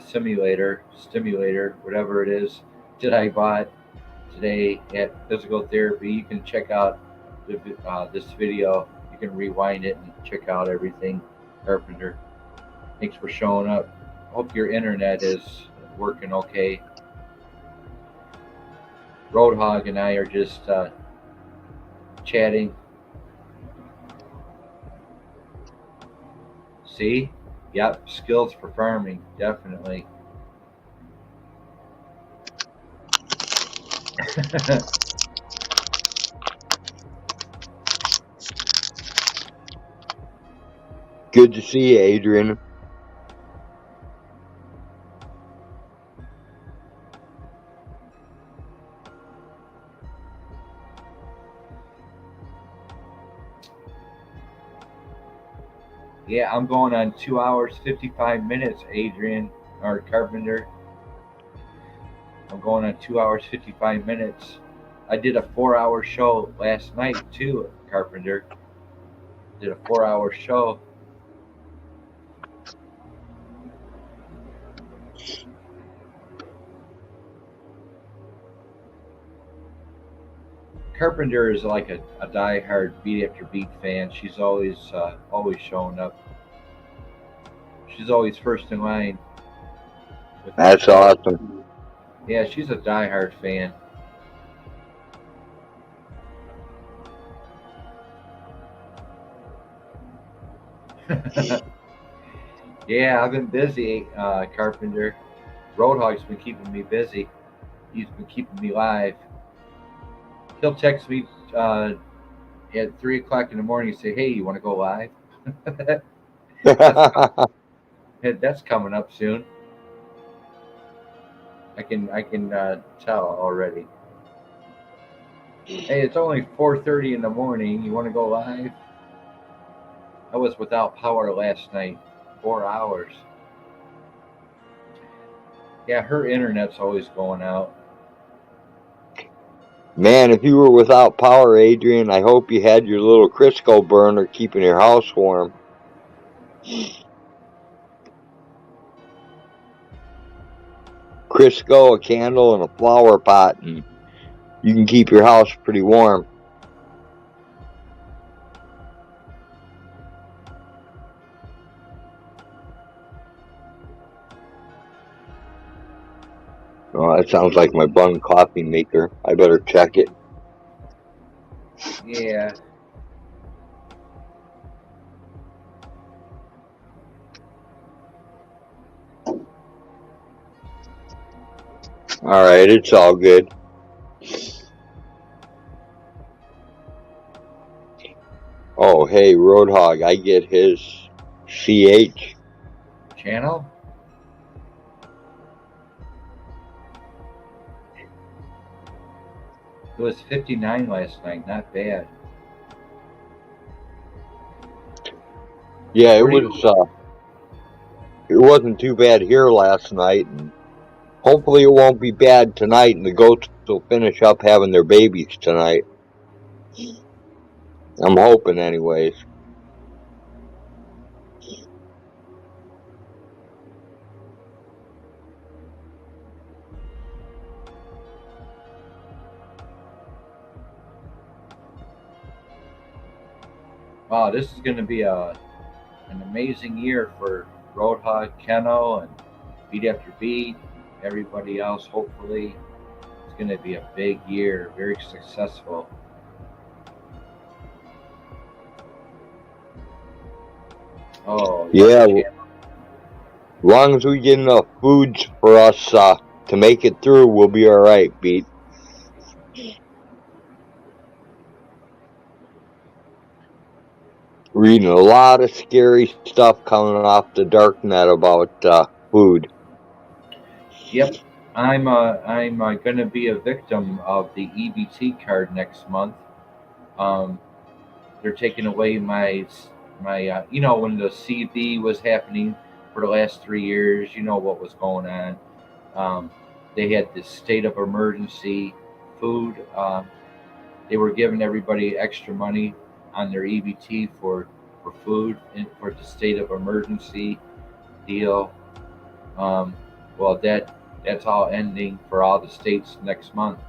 stimulator, whatever it is, that I bought today at Physical Therapy. You can check out this video. You can rewind it and check out everything, Carpenter. Thanks for showing up. Hope your internet is working okay. Roadhog and I are just chatting. See? Yep, skills for farming, definitely. Good to see you, Adrian. Yeah, I'm going on 2 hours, 55 minutes, Adrian, or Carpenter. I'm going on 2 hours, 55 minutes. I did a 4-hour show last night, too, Carpenter. Did a 4-hour show. Carpenter is like a die-hard Beat After Beat fan. She's always showing up. She's always first in line. That's awesome. Yeah, she's a die-hard fan. Yeah, I've been busy, Carpenter. Roadhog's been keeping me busy. He's been keeping me live. He'll text me at 3 o'clock in the morning and say, "Hey, you want to go live?" That's coming up soon. I can tell already. Hey, it's only 4:30 in the morning. You want to go live? I was without power last night, 4 hours. Yeah, her internet's always going out. Man, if you were without power, Adrian, I hope you had your little Crisco burner keeping your house warm. Crisco, a candle, and a flower pot, and you can keep your house pretty warm. Oh, that sounds like my bun coffee maker. I better check it. Yeah. All right, it's all good. Oh, hey, Roadhog, I get his CH channel. It was 59 last night. Not bad. Yeah, it was. It wasn't too bad here last night, and hopefully it won't be bad tonight. And the goats will finish up having their babies tonight. I'm hoping, anyways. Wow, this is going to be an amazing year for Roadhog, Kennel, and Beat After Beat. Everybody else, hopefully, it's going to be a big year, very successful. Oh yeah. As long as we get enough foods for us to make it through, we'll be all right, Beat. Reading a lot of scary stuff coming off the dark net about food. Yep, I'm going to be a victim of the EBT card next month. They're taking away my when the CB was happening for the last 3 years, what was going on. They had this state of emergency food. They were giving everybody extra money on their EBT for food and for the state of emergency deal. Well, that's all ending for all the states next month.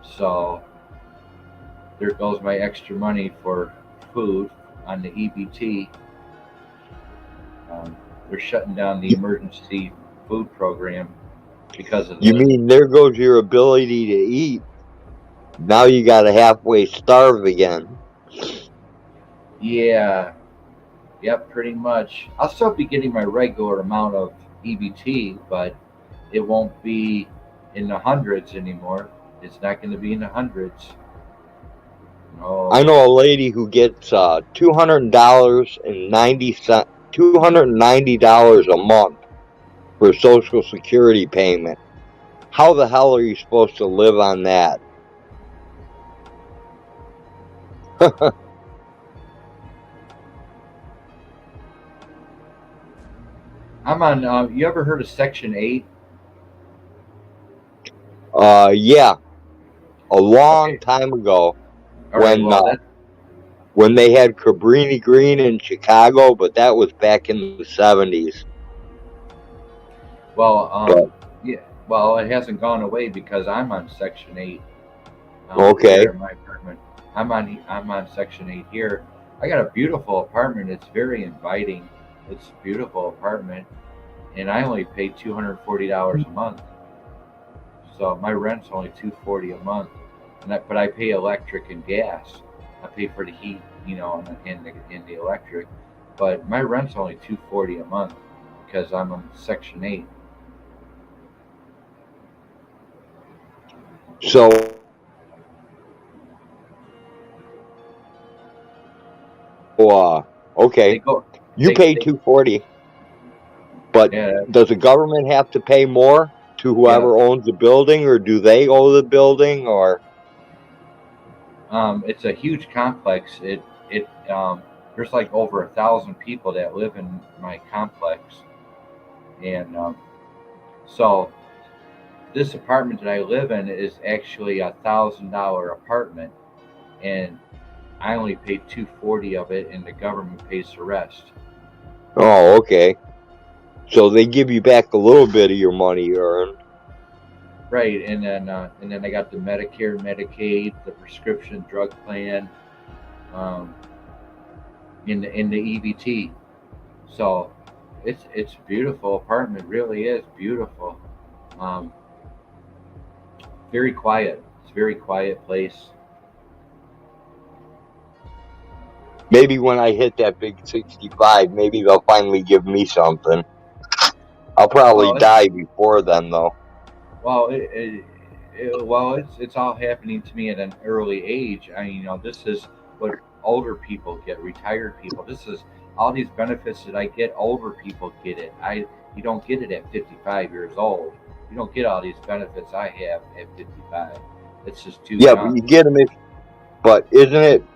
So there goes my extra money for food on the EBT. They're shutting down the emergency food program because of You mean there goes your ability to eat? Now you got to halfway starve again. Yeah. Yep, pretty much. I'll still be getting my regular amount of EBT, but it won't be in the hundreds anymore. It's not going to be in the hundreds. No. I know a lady who gets $290 a month for Social Security payment. How the hell are you supposed to live on that? I'm on. You ever heard of Section 8? Yeah, a long time ago. All right, when they had Cabrini Green in Chicago, but that was back in the 70s. Well, yeah. Well, it hasn't gone away because I'm on Section 8. Okay. Here in my apartment. I'm on Section 8 here. I got a beautiful apartment. It's very inviting. It's a beautiful apartment, and I only pay $240 a month. So my rent's only $240 a month, but I pay electric and gas. I pay for the heat, in the electric, but my rent's only $240 a month because I'm on Section 8. So, okay, you pay $240, but does the government have to pay more to whoever owns the building, or do they own the building, or? It's a huge complex. There's like over 1,000 people that live in my complex, and so this apartment that I live in is actually $1,000 apartment, and I only pay $240 of it, and the government pays the rest. Oh, okay. So they give you back a little bit of your money you earned. Right, and then I got the Medicare, Medicaid, the prescription drug plan, in the EBT. So it's a beautiful apartment. Really is beautiful. Very quiet. It's a very quiet place. Maybe when I hit that big 65, maybe they'll finally give me something. I'll probably die before then, though. Well, it's all happening to me at an early age. This is what older people get, retired people. This is all these benefits that I get. Older people get it. You don't get it at 55 years old. You don't get all these benefits I have at 55. It's just too young. But you get them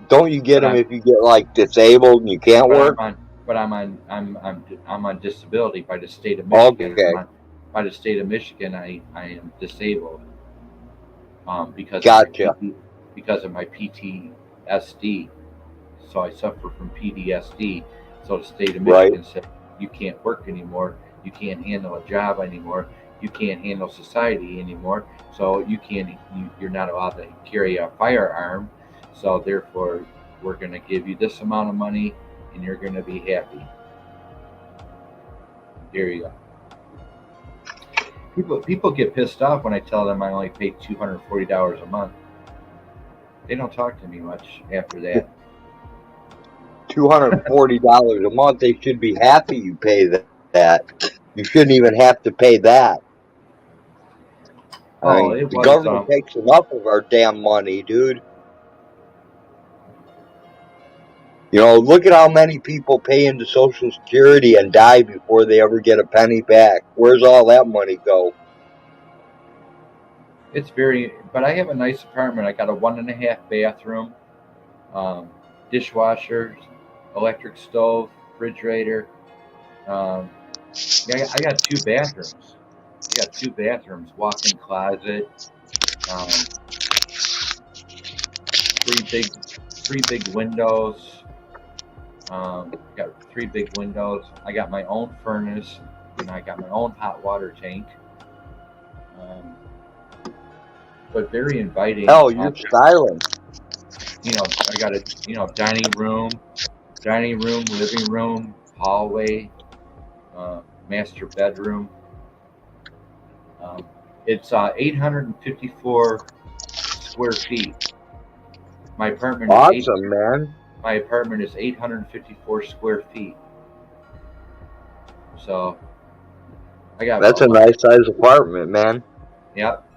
don't you get them if you get like disabled and you can't work? I'm on disability by the state of Michigan. Okay. By the state of Michigan, I am disabled. Because of my PTSD. So I suffer from PTSD. So the state of Michigan said you can't work anymore. You can't handle a job anymore. You can't handle society anymore. So you're not allowed to carry a firearm. So therefore, we're going to give you this amount of money, and you're going to be happy. There you go. People get pissed off when I tell them I only pay $240 a month. They don't talk to me much after that. $240 a month. They should be happy you pay that. You shouldn't even have to pay that. The government takes enough of our damn money, dude. Look at how many people pay into Social Security and die before they ever get a penny back. Where's all that money go? But I have a nice apartment. I got a 1.5 bathroom, dishwasher, electric stove, refrigerator. I got 2 bathrooms. Walk-in closet. 3 big windows. Got 3 big windows. I got my own furnace, and I got my own hot water tank. But very inviting. Hell, you're styling. I got a dining room, living room, hallway, master bedroom. It's 854 square feet. My apartment. Awesome, man. My apartment is 854 square feet. So I got. That's a nice size apartment, man. Yep.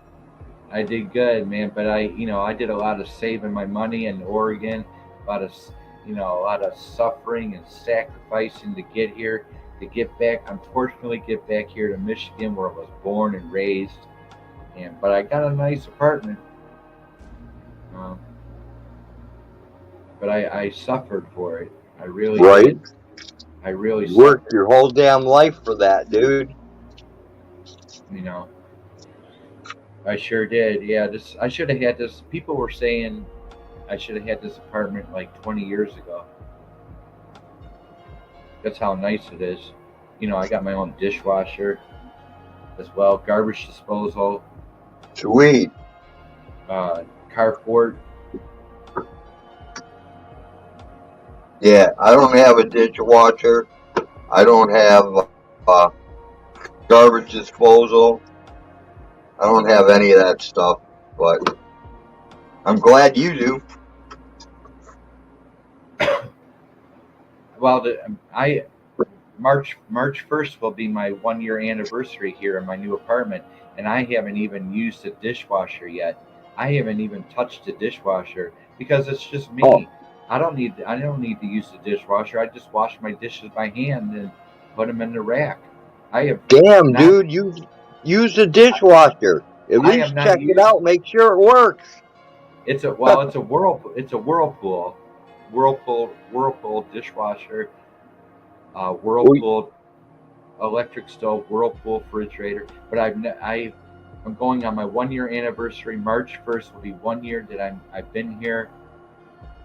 I did good, man, but I did a lot of saving my money in Oregon, a lot of suffering and sacrificing to get here, unfortunately get back here to Michigan where I was born and raised, but I got a nice apartment, but I suffered for it. I really did. I really worked your whole damn life for that, dude. I sure did. Yeah, I should have had this. People were saying I should have had this apartment like 20 years ago. That's how nice it is. I got my own dishwasher. as well. Garbage disposal. Sweet. Carport. Yeah, I don't have a dishwasher. I don't have garbage disposal. I don't have any of that stuff, but I'm glad you do. Well, March 1st will be my 1 year anniversary here in my new apartment, and I haven't even used a dishwasher yet. I haven't even touched a dishwasher because it's just me. Oh. I don't need to use the dishwasher. I just wash my dishes by hand and put them in the rack. I have Damn, not, dude, you use the dishwasher. At I least have not check it used. out, make sure it works. It's a Whirlpool dishwasher, Whirlpool electric stove, Whirlpool refrigerator. But I'm going on my 1 year anniversary. March 1st will be 1 year that I've been here,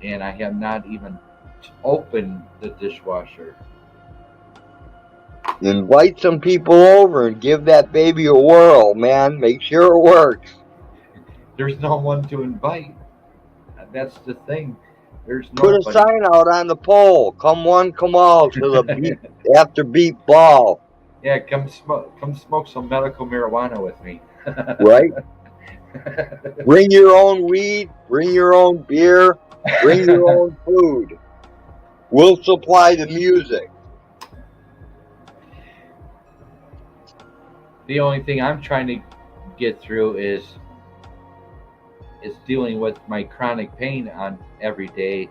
and I have not even opened the dishwasher. Invite some people over and give that baby a whirl, man. Make sure it works. There's no one to invite. That's the thing. There's Put a sign out on the pole. Come one, come all to the BEATAFTERBEAT ball. Yeah, come smoke some medical marijuana with me. Right? Bring your own weed, bring your own beer, bring your own food. We'll supply the music. The only thing I'm trying to get through is dealing with my chronic pain on every day,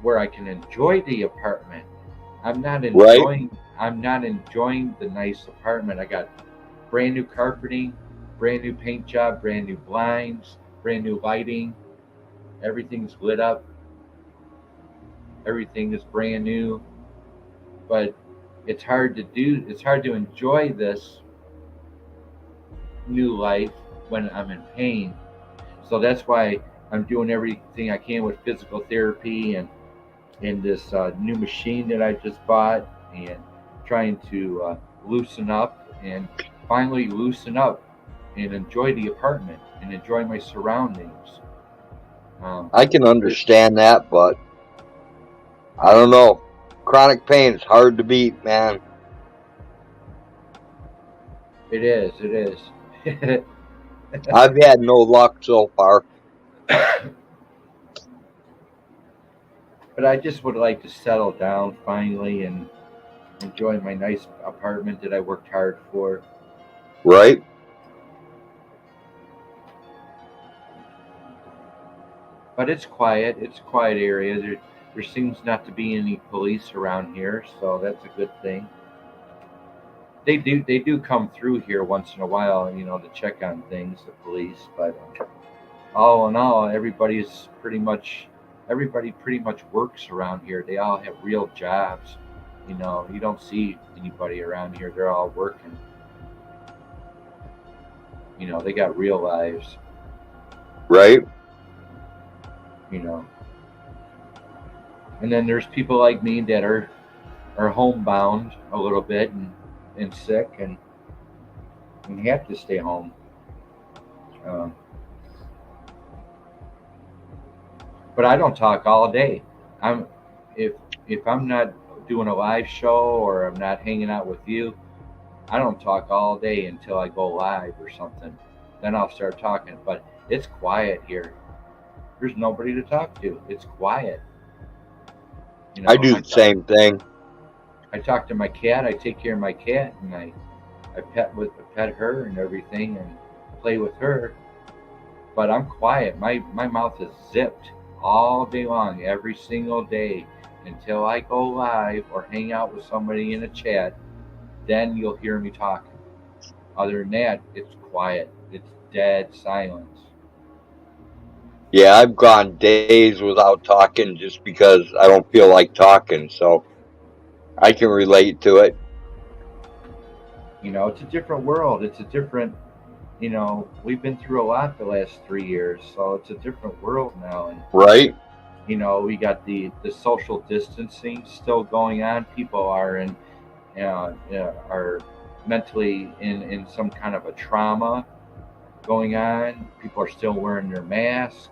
where I can enjoy the apartment. I'm not enjoying the nice apartment. I got brand new carpeting, brand new paint job, brand new blinds, brand new lighting. Everything's lit up. Everything is brand new. But it's hard to enjoy this new life when I'm in pain. So that's why I'm doing everything I can with physical therapy and this new machine that I just bought, and trying to loosen up and finally loosen up and enjoy the apartment and enjoy my surroundings. I can understand that, but I don't know. Chronic pain is hard to beat, man. It is. I've had no luck so far. But I just would like to settle down finally and enjoy my nice apartment that I worked hard for. Right? But it's quiet. It's a quiet area. There seems not to be any police around here, so that's a good thing. They do come through here once in a while, to check on things, the police. But all in all, everybody pretty much works around here. They all have real jobs. You don't see anybody around here. They're all working. They got real lives. Right. And then there's people like me that are homebound a little bit and sick and have to stay home. But I don't talk all day. If I'm not doing a live show or I'm not hanging out with you, I don't talk all day until I go live or something. Then I'll start talking. But it's quiet here. There's nobody to talk to. It's quiet. I do the same thing. I talk to my cat. I take care of my cat, and I pet her and everything, and play with her. But I'm quiet. My mouth is zipped all day long, every single day, until I go live or hang out with somebody in a chat. Then you'll hear me talking. Other than that, it's quiet. It's dead silence. Yeah, I've gone days without talking just because I don't feel like talking, so I can relate to it. It's a different world. It's a different, we've been through a lot the last 3 years, so it's a different world now. And right. We got the social distancing still going on. People are mentally in some kind of a trauma going on. People are still wearing their mask.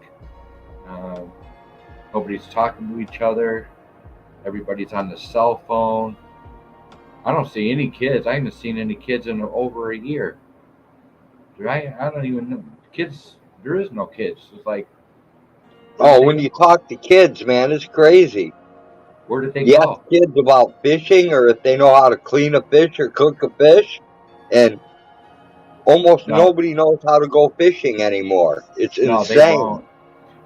Nobody's talking to each other. Everybody's on the cell phone. I don't see any kids. I haven't seen any kids in over a year. I don't even know. Kids, there is no kids. It's like, Oh, when you talk to kids, man, it's crazy. Where did they You ask go? kids about fishing or if they know how to clean a fish or cook a fish, and almost nobody knows how to go fishing anymore. It's No, they insane. won't.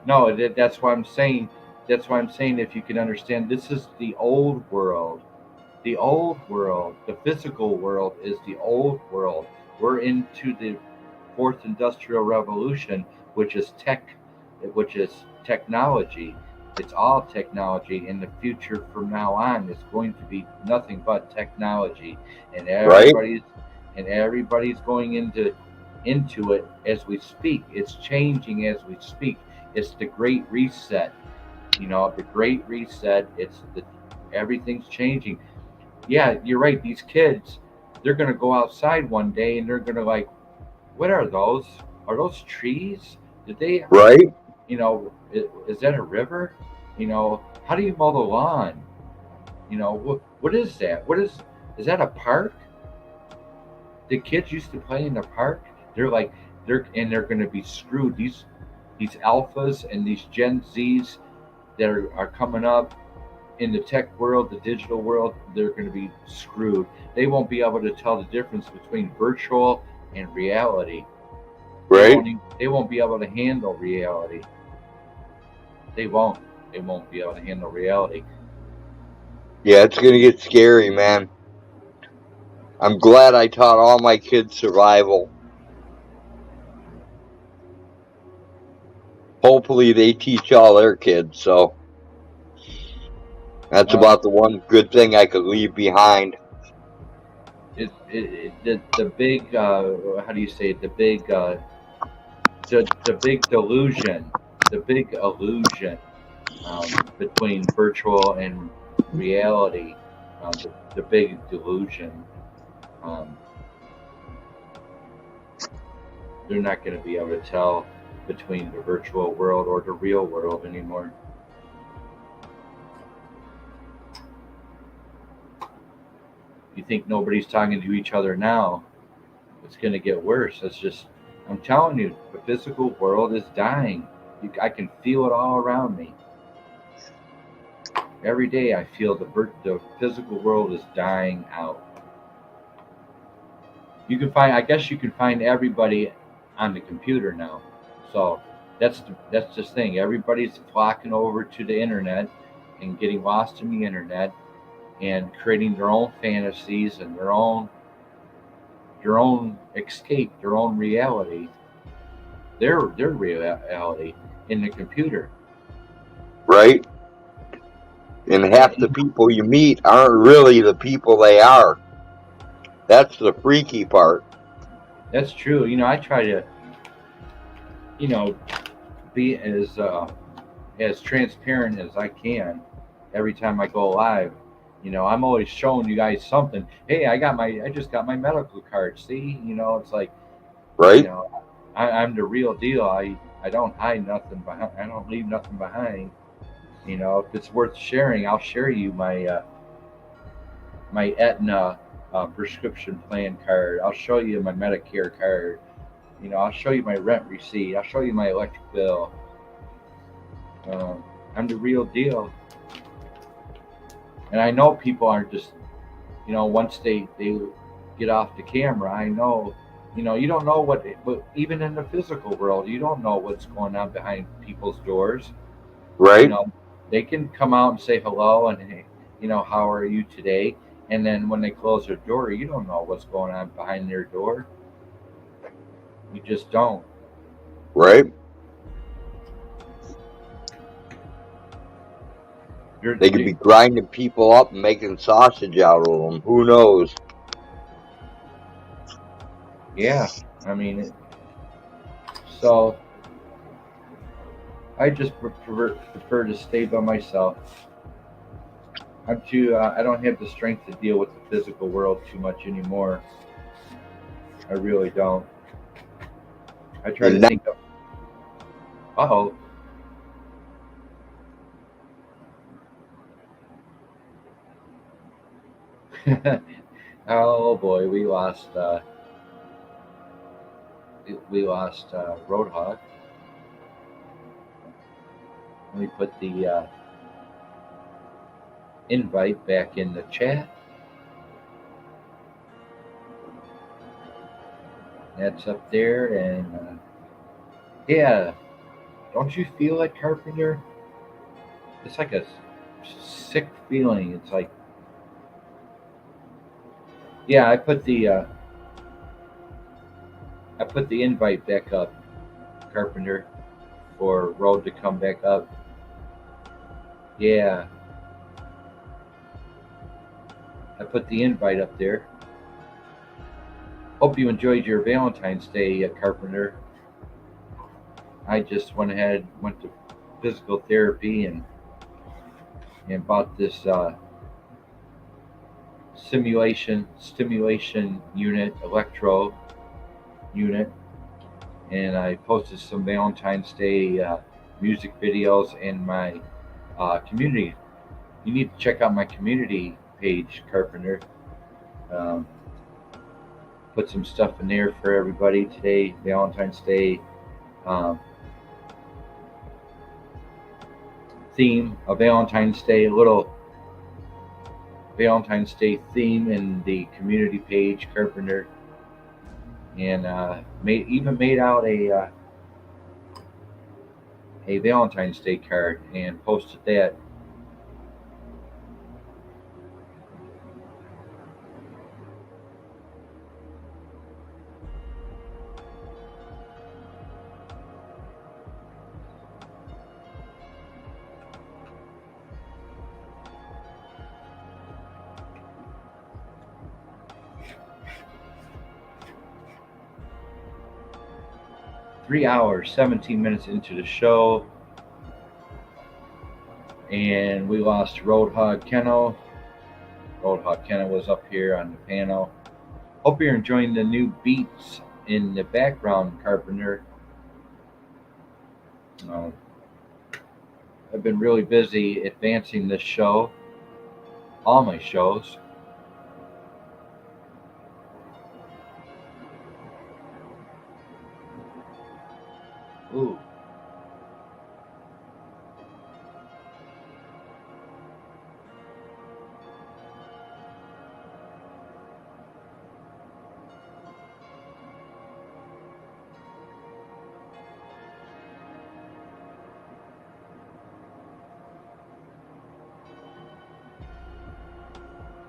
No, that's why I'm saying. That's why I'm saying. If you can understand, this is the old world. The old world, the physical world, is the old world. We're into the fourth industrial revolution, which is technology. It's all technology. In the future, from now on, is going to be nothing but technology, and everybody's going into it as we speak. It's changing as we speak. It's the Great Reset. The Great Reset. Everything's changing. Yeah, you're right. These kids, they're gonna go outside one day and they're gonna like, what are those? Are those trees? Did they? Right. Is that a river? How do you mow the lawn? What is that? Is that a park? The kids used to play in the park. They're going to be screwed. These alphas and these Gen Zs that are coming up in the tech world, the digital world, they're going to be screwed. They won't be able to tell the difference between virtual and reality. Right. They won't be able to handle reality. They won't be able to handle reality. Yeah, it's going to get scary, man. I'm glad I taught all my kids survival. Hopefully they teach all their kids, so that's about the one good thing I could leave behind. The big how do you say it? The big delusion, the big illusion between virtual and reality, the big delusion. They're not going to be able to tell between the virtual world or the real world anymore. You think nobody's talking to each other now? It's going to get worse. I'm telling you, the physical world is dying. I can feel it all around me. Every day I feel the physical world is dying out. I guess you can find everybody on the computer now. So that's the thing. Everybody's flocking over to the internet and getting lost in the internet and creating their own fantasies and their own escape, their own reality, their reality in the computer. Right. And half the people you meet aren't really the people they are. That's the freaky part. That's true. I try to, be as transparent as I can every time I go live. I'm always showing you guys something. Hey, I just got my medical card. See, it's like, right. I'm the real deal. I don't hide nothing behind. I don't leave nothing behind. If it's worth sharing, I'll share you my my Aetna prescription plan card. I'll show you my Medicare card. I'll show you my rent receipt. I'll show you my electric bill. I'm the real deal. And I know people aren't just, once they get off the camera, I know, you don't know what even in the physical world, you don't know what's going on behind people's doors. Right. They can come out and say hello and, hey, how are you today? And then when they close their door, you don't know what's going on behind their door. You just don't. Right. They could be grinding people up and making sausage out of them. Who knows? Yeah, so I just prefer to stay by myself. I don't have the strength to deal with the physical world too much anymore. I really don't. I try to think of. Uh-oh. Oh boy, we lost. We lost Roadhog. Let me put the invite back in the chat. That's up there, and yeah, don't you feel it, Carpenter? It's like a sick feeling. It's like, yeah, I put the invite back up, Carpenter, for Road to come back up. Yeah, I put the invite up there. Hope you enjoyed your Valentine's Day, Carpenter. I just went to physical therapy and bought this stimulation unit, electro unit, and I posted some Valentine's Day music videos in my community. You need to check out my community page, Carpenter. Um, put some stuff in there for everybody today, Valentine's Day theme, a Valentine's Day, a little Valentine's Day theme in the community page, Carpenter, and made out a Valentine's Day card and posted that. Three hours, 17 minutes into the show, and we lost Roadhog Kennel. Roadhog Kennel was up here on the panel. Hope you're enjoying the new beats in the background, Carpenter. I've been really busy advancing this show, all my shows. Ooh.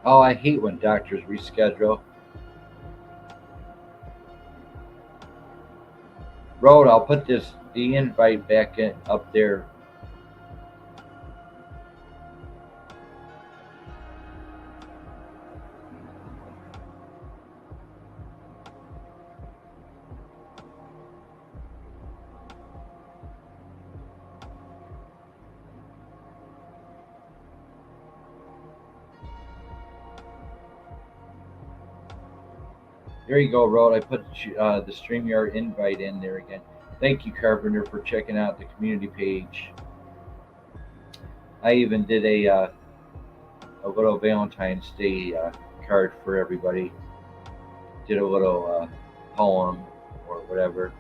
Oh, I hate when doctors reschedule. Road, I'll put the invite back up there. There you go, Road. I put the StreamYard invite in there again. Thank you, Carpenter, for checking out the community page. I even did a little Valentine's Day card for everybody. Did a little poem or whatever.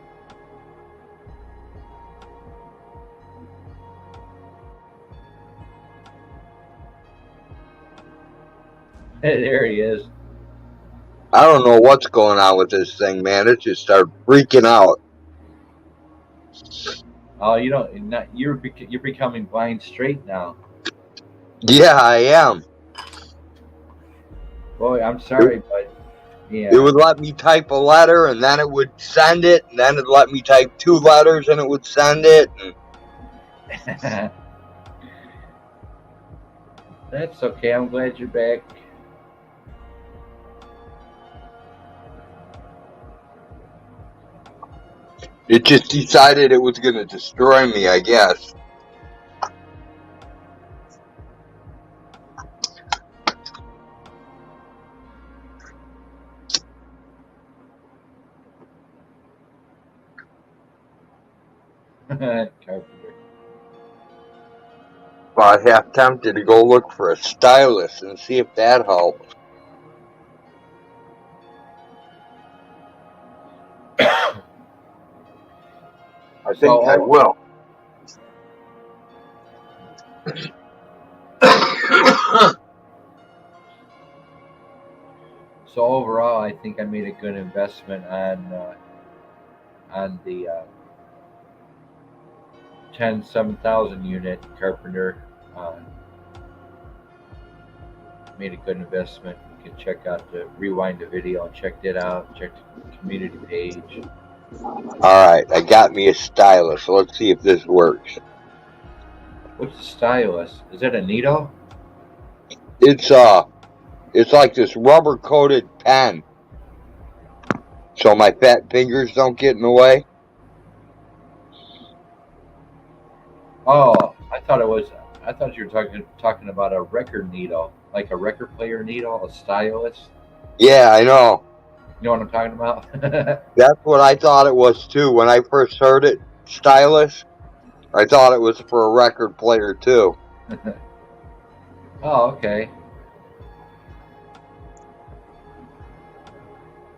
There he is. I don't know what's going on with this thing, man. It just started freaking out. Oh, you don't. You're becoming blind straight now. Yeah, I am. Boy, I'm sorry, but yeah. It would let me type a letter, and then it would send it, and then it'd let me type 2 letters, and it would send it. And... That's okay. I'm glad you're back. It just decided it was going to destroy me, I guess. Carpenter. Well, I half tempted to go look for a stylus and see if that helps. I think I will. So overall, I think I made a good investment on the 7,000 unit Carpenter. Made a good investment. You can check out rewind the video and check it out. Check the community page. Alright, I got me a stylus. So let's see if this works. What's the stylus? Is that a needle? It's like this rubber coated pen. So my fat fingers don't get in the way. Oh, I thought you were talking about a record needle, like a record player needle, a stylus. Yeah, I know. You know what I'm talking about? That's what I thought it was too. When I first heard it, stylus, I thought it was for a record player too. Oh, okay.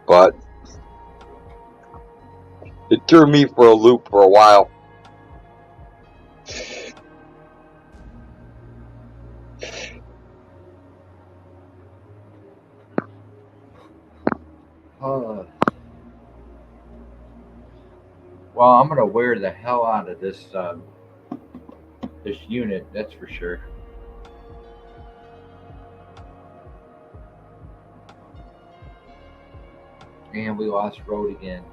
But it threw me for a loop for a while. Well, I'm gonna wear the hell out of this this unit. That's for sure. And we lost road again.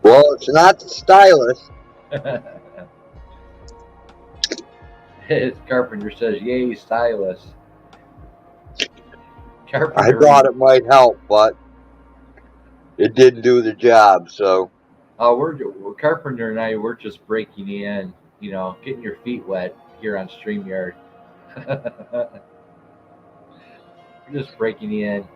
Well, it's not the stylus. His Carpenter says, "Yay, stylus." Carpenter. I thought it might help, but it didn't do the job. So. Oh, we're Carpenter and I. We're just breaking in. You know, getting your feet wet here on StreamYard. We're just breaking in.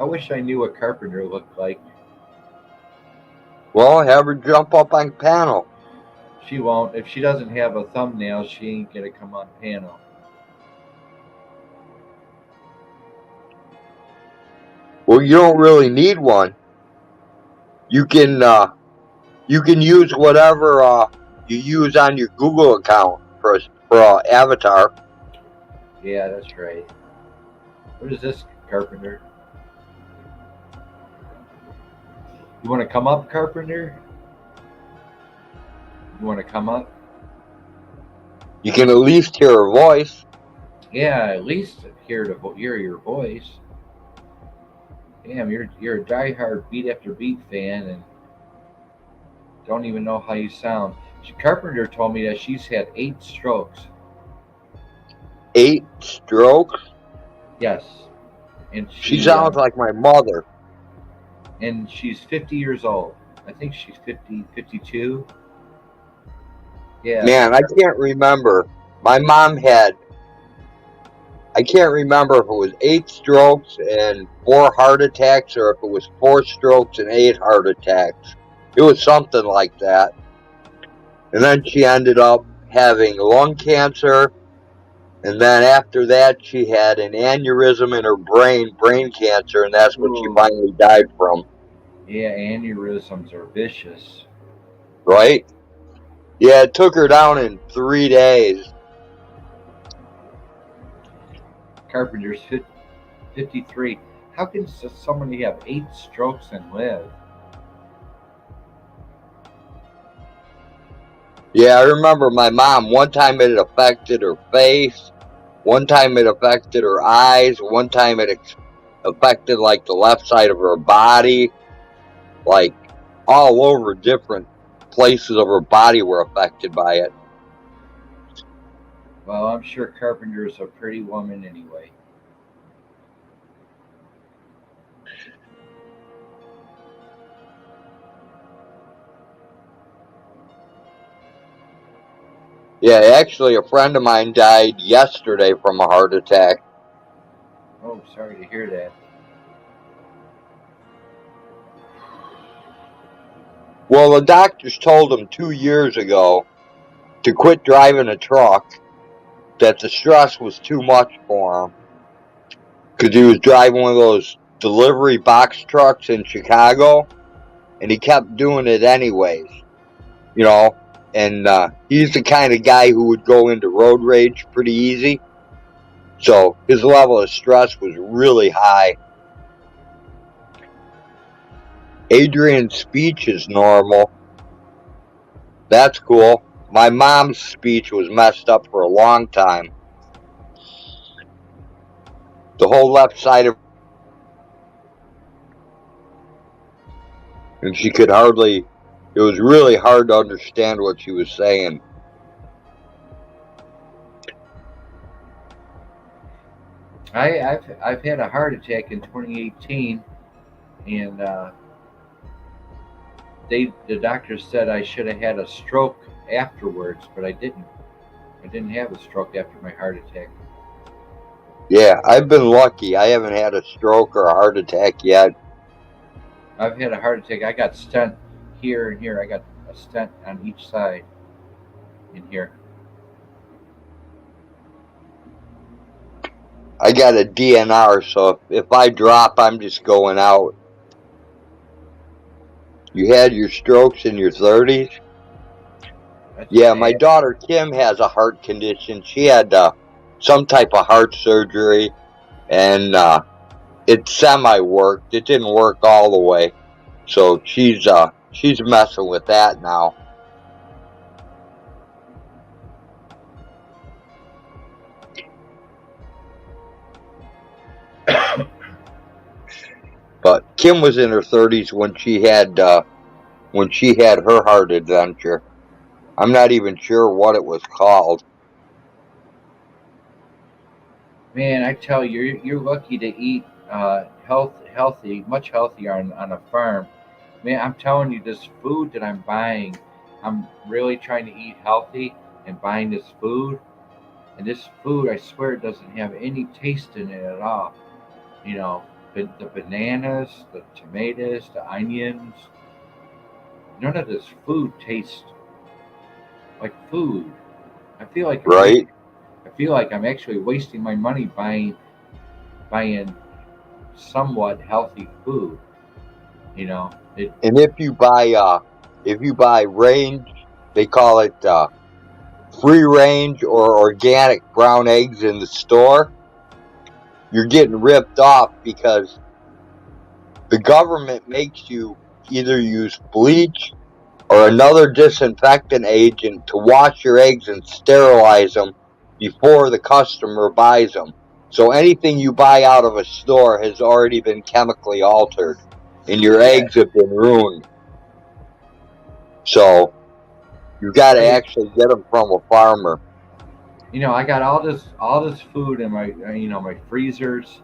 I wish I knew what Carpenter looked like. Well, have her jump up on panel. She won't. If she doesn't have a thumbnail, she ain't gonna come on panel. Well, you don't really need one. You can use whatever you use on your Google account for avatar. Yeah, that's right. What is this, Carpenter? You want to come up, Carpenter? You want to come up? You can at least hear her voice. Yeah, at least hear your voice. Damn, you're a diehard Beat After Beat fan and don't even know how you sound. Carpenter told me that she's had 8 strokes. 8 strokes? Yes. And she sounds like my mother. And she's 50 years old. I think she's 50, 52. Yeah. Man, I can't remember. My mom had, I can't remember if it was 8 strokes and 4 heart attacks or if it was 4 strokes and 8 heart attacks. It was something like that. And then she ended up having lung cancer. And then after that, she had an aneurysm in her brain cancer, and that's what she finally died from. Yeah, aneurysms are vicious. Right? Yeah, it took her down in 3 days. Carpenter's 53. How can somebody have 8 strokes and live? Yeah, I remember my mom, one time it affected her face, one time it affected her eyes, one time it affected like the left side of her body, like all over different places of her body were affected by it. Well, I'm sure Carpenter is a pretty woman anyway. Yeah, actually, a friend of mine died yesterday from a heart attack. Oh, sorry to hear that. Well, the doctors told him 2 years ago to quit driving a truck, that the stress was too much for him. Because he was driving one of those delivery box trucks in Chicago, and he kept doing it anyways, you know. And he's the kind of guy who would go into road rage pretty easy. So his level of stress was really high. Adrian's speech is normal. That's cool. My mom's speech was messed up for a long time. The whole left side of, and she could hardly, it was really hard to understand what she was saying. I've had a heart attack in 2018, and the doctor said I should have had a stroke afterwards, but I didn't. I didn't have a stroke after my heart attack. Yeah, I've been lucky. I haven't had a stroke or a heart attack yet. I've had a heart attack. I got stent here and here. I got a stent on each side in here. I got a DNR, so if I drop, I'm just going out. You had your strokes in your 30s? Yeah, my daughter Kim has a heart condition. She had some type of heart surgery, and it semi-worked. It didn't work all the way, so she's messing with that now. But Kim was in her 30s when she had her heart adventure. I'm not even sure what it was called. Man, I tell you, you're lucky to eat healthy, much healthier on a farm. Man, I'm telling you, this food that I'm buying, I'm really trying to eat healthy and buying this food. And this food, I swear, it doesn't have any taste in it at all. You know, the bananas, the tomatoes, the onions, none of this food tastes like food. I feel like right. I feel like I'm actually wasting my money buying somewhat healthy food. You know, and if you buy range, they call it free range or organic brown eggs in the store, you're getting ripped off because the government makes you either use bleach or another disinfectant agent to wash your eggs and sterilize them before the customer buys them. So anything you buy out of a store has already been chemically altered, and your eggs have been ruined. So you got to actually get them from a farmer. You know, I got all this food in my my freezers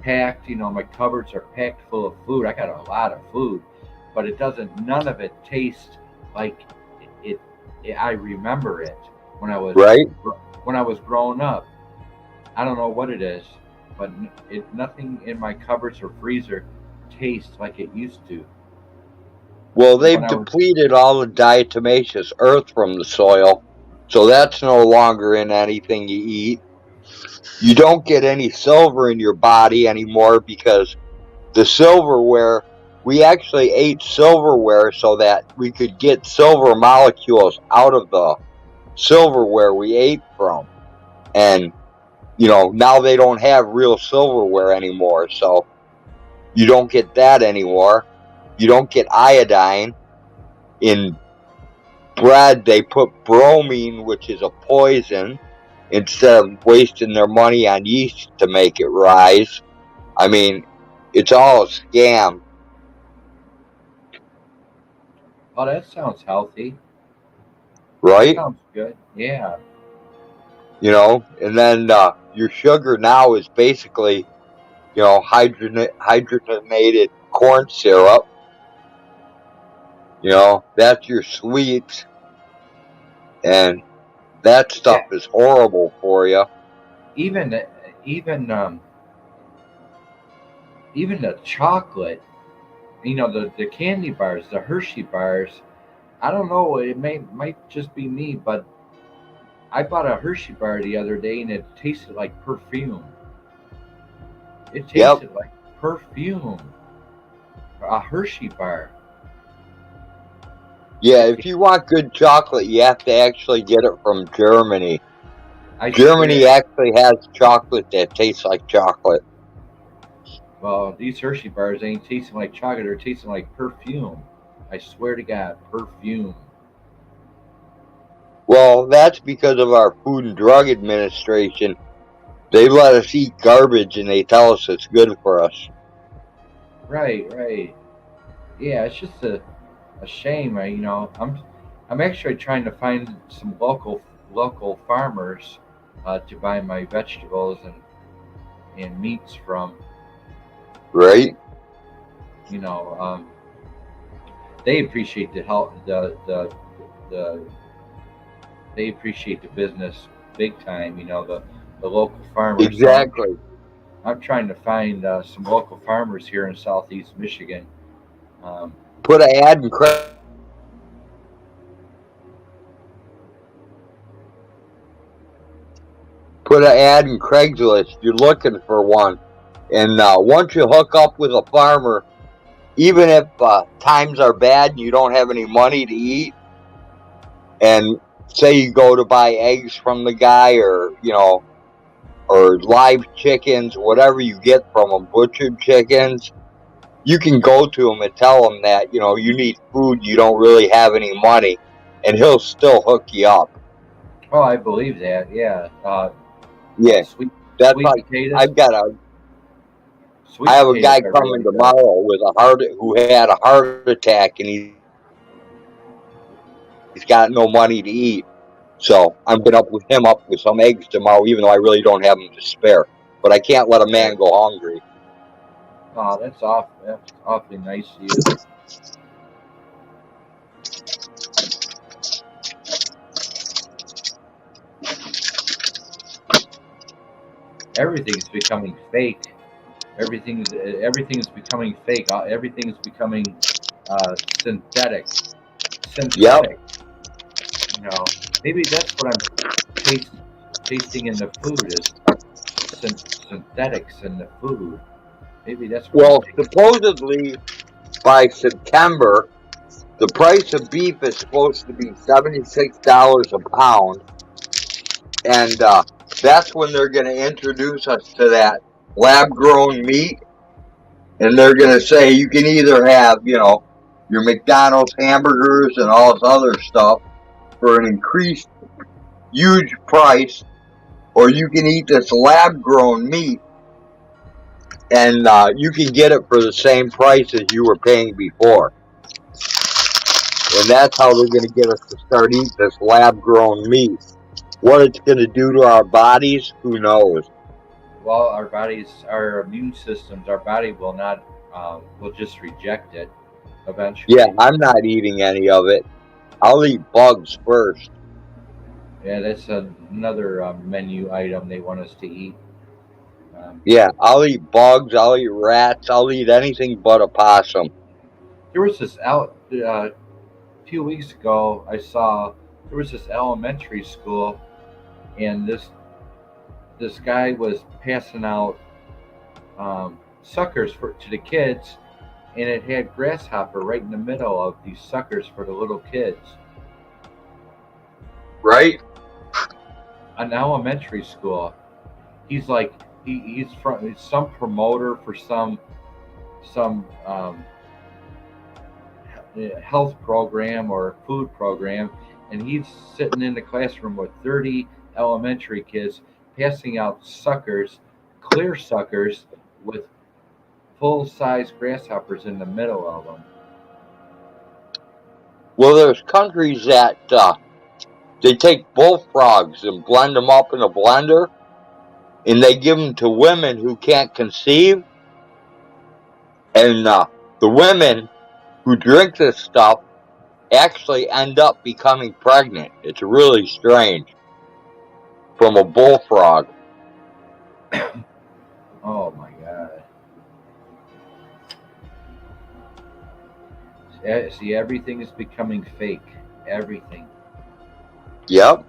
packed. You know, my cupboards are packed full of food. I got a lot of food, but none of it tastes like it. I remember it when I was growing up. I don't know what it is, but nothing in my cupboards or freezer tastes like it used to. Well, they've depleted all the diatomaceous earth from the soil, so that's no longer in anything you eat. You don't get any silver in your body anymore because the silverware, we actually ate silverware so that we could get silver molecules out of the silverware we ate from. And, now they don't have real silverware anymore, so you don't get that anymore. You don't get iodine. In bread, they put bromine, which is a poison, instead of wasting their money on yeast to make it rise. I mean, it's all a scam. Oh, that sounds healthy. Right? That sounds good. Yeah. And then your sugar now is basically, hydrogenated corn syrup. That's your sweets. And That stuff is horrible for you. Even the chocolate, the candy bars, the Hershey bars. I don't know. It might just be me, but I bought a Hershey bar the other day, and it tasted like perfume. It tasted like perfume. A Hershey bar. Yeah, if you want good chocolate, you have to actually get it from Germany. Germany actually has chocolate that tastes like chocolate. Well, these Hershey bars ain't tasting like chocolate. They're tasting like perfume. I swear to God, perfume. Well, that's because of our Food and Drug Administration. They let us eat garbage, and they tell us it's good for us. Right. Yeah, it's just a shame. I'm actually trying to find some local farmers to buy my vegetables and meats from. Right. They appreciate the help. They appreciate the business big time. The local farmers. Exactly. So I'm trying to find some local farmers here in Southeast Michigan. Put an ad in Craigslist. You're looking for one, and once you hook up with a farmer, even if times are bad and you don't have any money to eat, and say you go to buy eggs from the guy, or live chickens, whatever you get from them, butchered chickens, you can go to him and tell him that you need food, you don't really have any money, and he'll still hook you up. Oh, I believe that. Yeah. Yeah, sweet potatoes. I have a guy coming tomorrow who had a heart attack, and he's got no money to eat. So I'm going to hook him up with some eggs tomorrow, even though I really don't have them to spare. But I can't let a man go hungry. Oh, that's awfully nice of you. Everything's becoming fake. Everything's becoming fake. Everything's becoming synthetic. Yep. Maybe that's what I'm tasting in the food is synthetics in the food. Maybe that's what supposedly by September, the price of beef is supposed to be $76 a pound, and that's when they're going to introduce us to that lab-grown meat, and they're going to say you can either have, your McDonald's hamburgers and all this other stuff for an increased huge price, or you can eat this lab-grown meat, and you can get it for the same price as you were paying before. And that's how they're going to get us to start eating this lab-grown meat. What it's going to do to our bodies, who knows? Well, our immune systems, our body will not, will just reject it eventually. Yeah, I'm not eating any of it. I'll eat bugs first. Yeah, that's another menu item they want us to eat. Yeah, I'll eat bugs, I'll eat rats, I'll eat anything but a possum. There was this a few weeks ago, I saw there was this elementary school, and this guy was passing out suckers to the kids, and it had grasshopper right in the middle of these suckers for the little kids. Right? An elementary school. He's like he's some promoter for some health program or food program, and he's sitting in the classroom with 30 elementary kids passing out suckers, clear suckers with full-size grasshoppers in the middle of them. Well, there's countries that they take bullfrogs and blend them up in a blender, and they give them to women who can't conceive, and the women who drink this stuff actually end up becoming pregnant. It's really strange. from a bullfrog. Oh my God. See, everything is becoming fake. Everything. Yep.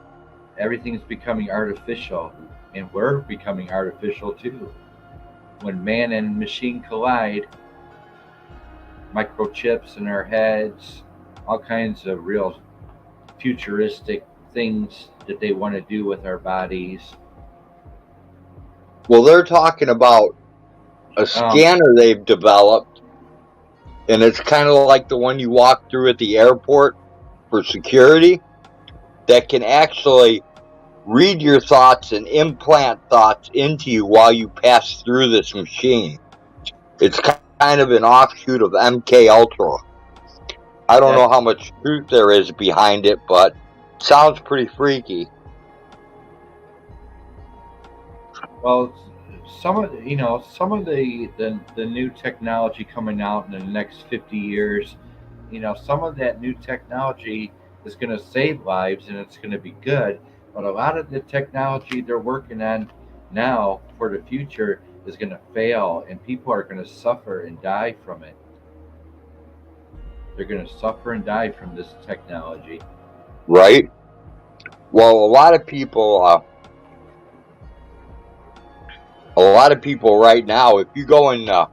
Everything is becoming artificial, and we're becoming artificial too. When man and machine collide, microchips in our heads, all kinds of real futuristic things that they want to do with our bodies. Well, they're talking about a scanner they've developed, and it's kind of like the one you walk through at the airport for security, that can actually read your thoughts and implant thoughts into you while you pass through this machine. It's kind of an offshoot of MK Ultra. I don't know how much truth there is behind it, but it sounds pretty freaky. Well, some of the new technology coming out in the next 50 years, some of that new technology is going to save lives and it's going to be good. But a lot of the technology they're working on now for the future is going to fail, and people are going to suffer and die from it. They're going to suffer and die from this technology. Right. Well, a lot of people right now, if you go online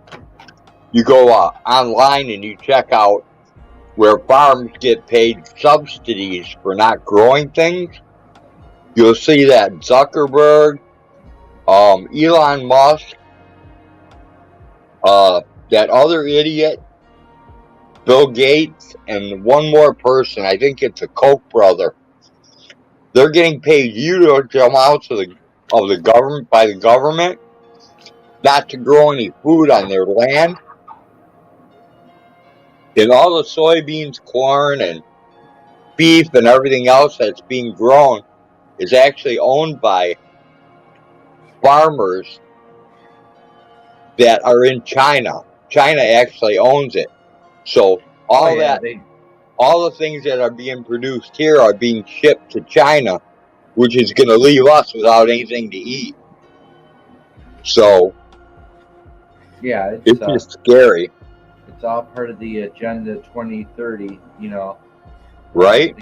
and you check out where farms get paid subsidies for not growing things, you'll see that Zuckerberg, Elon Musk, that other idiot, Bill Gates, and one more person, I think it's a Koch brother, they're getting paid huge amounts of the government by the government not to grow any food on their land. And all the soybeans, corn, and beef and everything else that's being grown is actually owned by farmers that are in China. China actually owns it. So all the things that are being produced here are being shipped to China, which is going to leave us without anything to eat. So yeah, it's just scary. It's all part of the Agenda 2030, Right?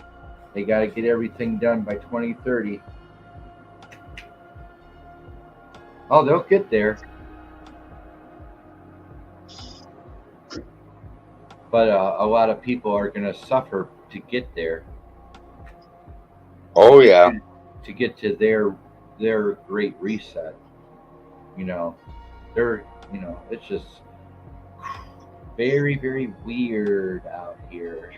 They got to get everything done by 2030. Oh, they'll get there. But a lot of people are going to suffer to get there. Oh, yeah. To get to their great reset. It's just very, very weird out here.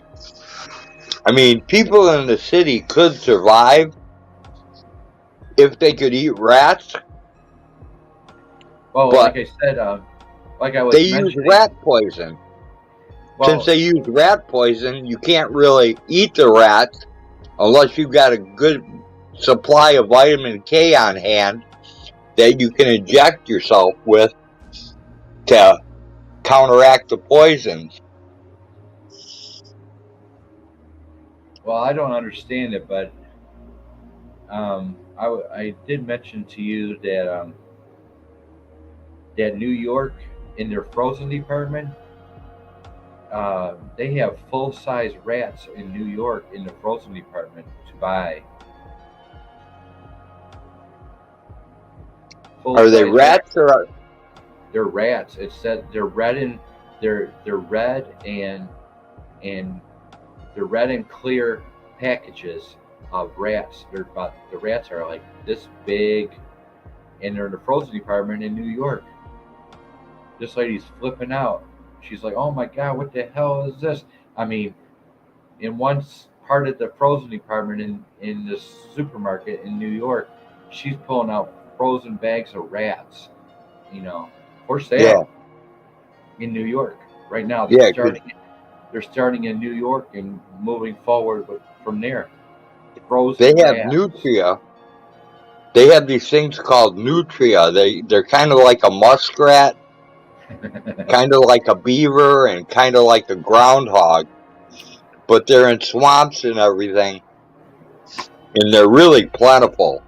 I mean, people in the city could survive if they could eat rats. Well, like I said, they use rat poison. Well, since they use rat poison, you can't really eat the rats unless you've got a good supply of vitamin K on hand that you can inject yourself with to counteract the poisons. Well, I don't understand it, but I did mention to you that that New York, in their frozen department, they have full-size rats in New York in the frozen department to buy. Are they rats or? They're rats. It said they're red and they're red and they're red and clear packages of rats. The rats are like this big, and they're in the frozen department in New York. This lady's flipping out. She's like, "Oh my God, what the hell is this?" I mean, in one part of the frozen department in the supermarket in New York, she's pulling out frozen bags of rats, for sale in New York right now. They're starting in New York and moving forward from there. Frozen. They have nutria. They have these things called nutria. They're kind of like a muskrat, kind of like a beaver, and kind of like a groundhog, but they're in swamps and everything, and they're really plentiful.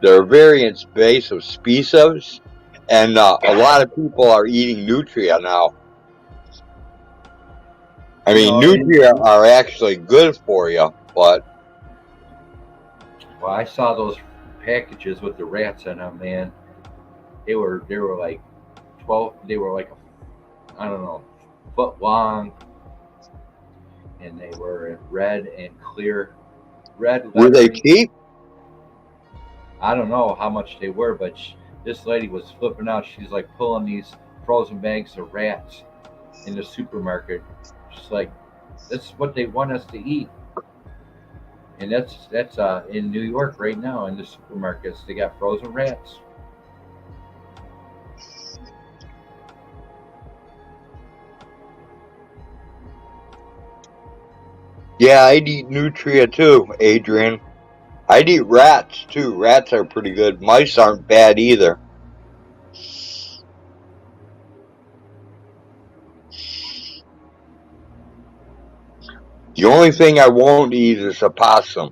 They're a very invasive species, and a lot of people are eating nutria now. I mean, nutria are actually good for you, but... Well, I saw those packages with the rats in them, man. They were like 12. They were like I don't know, foot long, and they were in red and clear red. Were they cheap? I don't know how much they were, but this lady was flipping out. She's like pulling these frozen bags of rats in the supermarket. She's like, "This is what they want us to eat." And that's in New York right now in the supermarkets. They got frozen rats. Yeah, I'd eat nutria too, Adrian. I'd eat rats too. Rats are pretty good. Mice aren't bad either. The only thing I won't eat is a possum.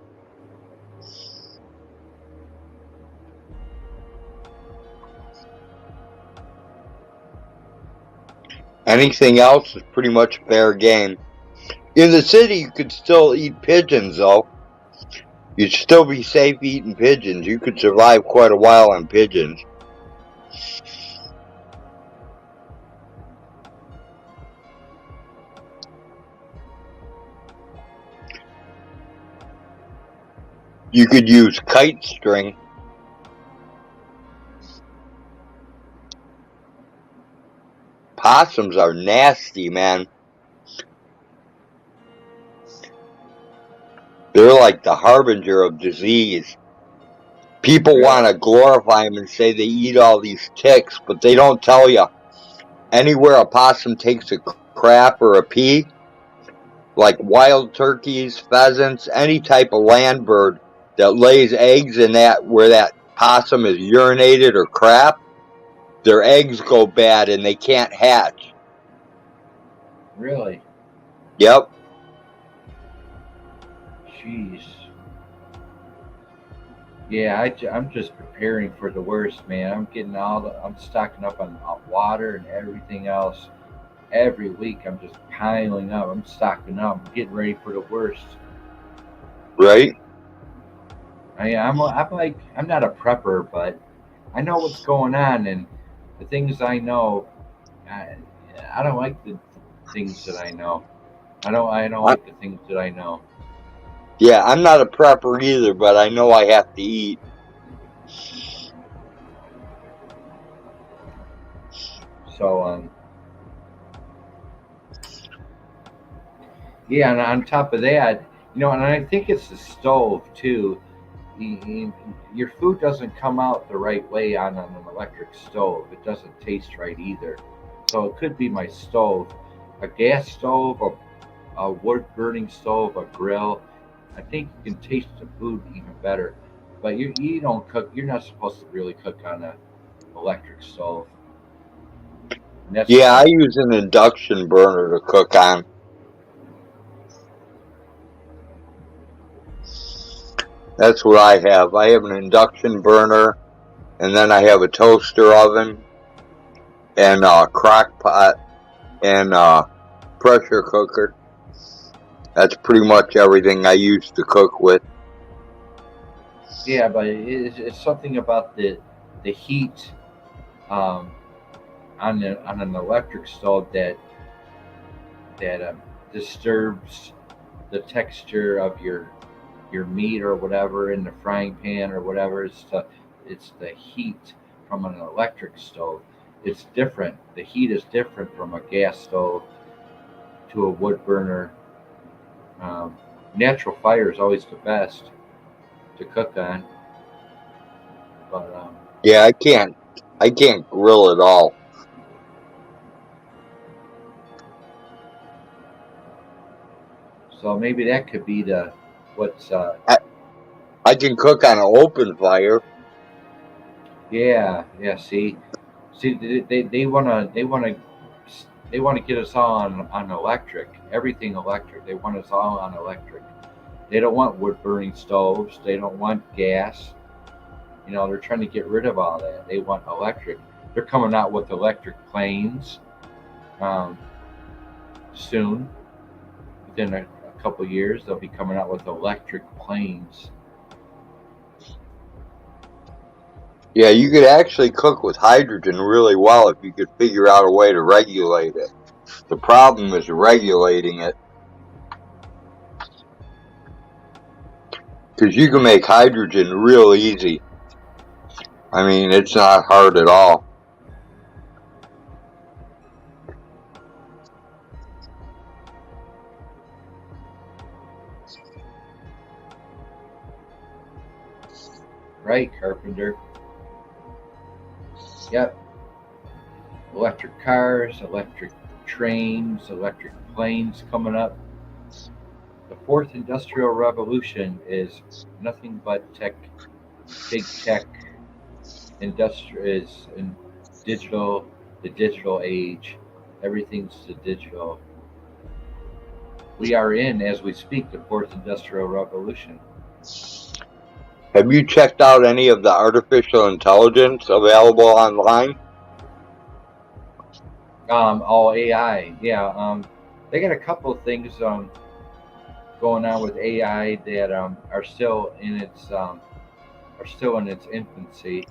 Anything else is pretty much fair game. In the city, you could still eat pigeons, though. You'd still be safe eating pigeons. You could survive quite a while on pigeons. You could use kite string. Possums are nasty, man. They're like the harbinger of disease. People want to glorify them and say they eat all these ticks, but they don't tell you. Anywhere a possum takes a crap or a pee, like wild turkeys, pheasants, any type of land bird that lays eggs in that where that possum is urinated or crap, their eggs go bad and they can't hatch. Really? Yep. Jeez. Yeah, I'm just preparing for the worst, man. I'm stocking up on water and everything else. Every week I'm just piling up. I'm stocking up. I'm getting ready for the worst. Right? I'm not a prepper, but I know what's going on, and the things I know, I don't like the things that I know. I don't like the things that I know. Yeah, I'm not a prepper either, but I know I have to eat. So, yeah, and on top of that, and I think it's the stove too. Your food doesn't come out the right way on an electric stove. It doesn't taste right either. So it could be my stove, a gas stove, a wood burning stove, a grill. I think you can taste the food even better. But you don't cook. You're not supposed to really cook on an electric stove. Yeah, I use an induction burner to cook on. That's what I have. I have an induction burner, and then I have a toaster oven, and a crock pot, and a pressure cooker. That's pretty much everything I use to cook with. Yeah, but it's something about the heat on an electric stove that disturbs the texture of your meat or whatever in the frying pan or whatever. It's the heat from an electric stove. It's different. The heat is different from a gas stove to a wood burner. Natural fire is always the best to cook on. But yeah, I can't grill at all. So maybe that could be what's. I can cook on an open fire. Yeah. See, they wanna get us all on electric. Everything electric. They want us all on electric. They don't want wood burning stoves. They don't want gas. You know, they're trying to get rid of all that. They want electric. They're coming out with electric planes soon. Within a couple years, they'll be coming out with electric planes. Yeah, you could actually cook with hydrogen really well if you could figure out a way to regulate it. The problem is regulating it. Because you can make hydrogen real easy. I mean, it's not hard at all. Right, Carpenter? Yep. Electric cars, electric trains, electric planes coming up. The fourth industrial revolution is nothing but tech, big tech, is in digital, the digital age. Everything's the digital. We are in, as we speak, the fourth industrial revolution. Have you checked out any of the artificial intelligence available online? All AI, yeah. They got a couple of things going on with AI that are still in its infancy.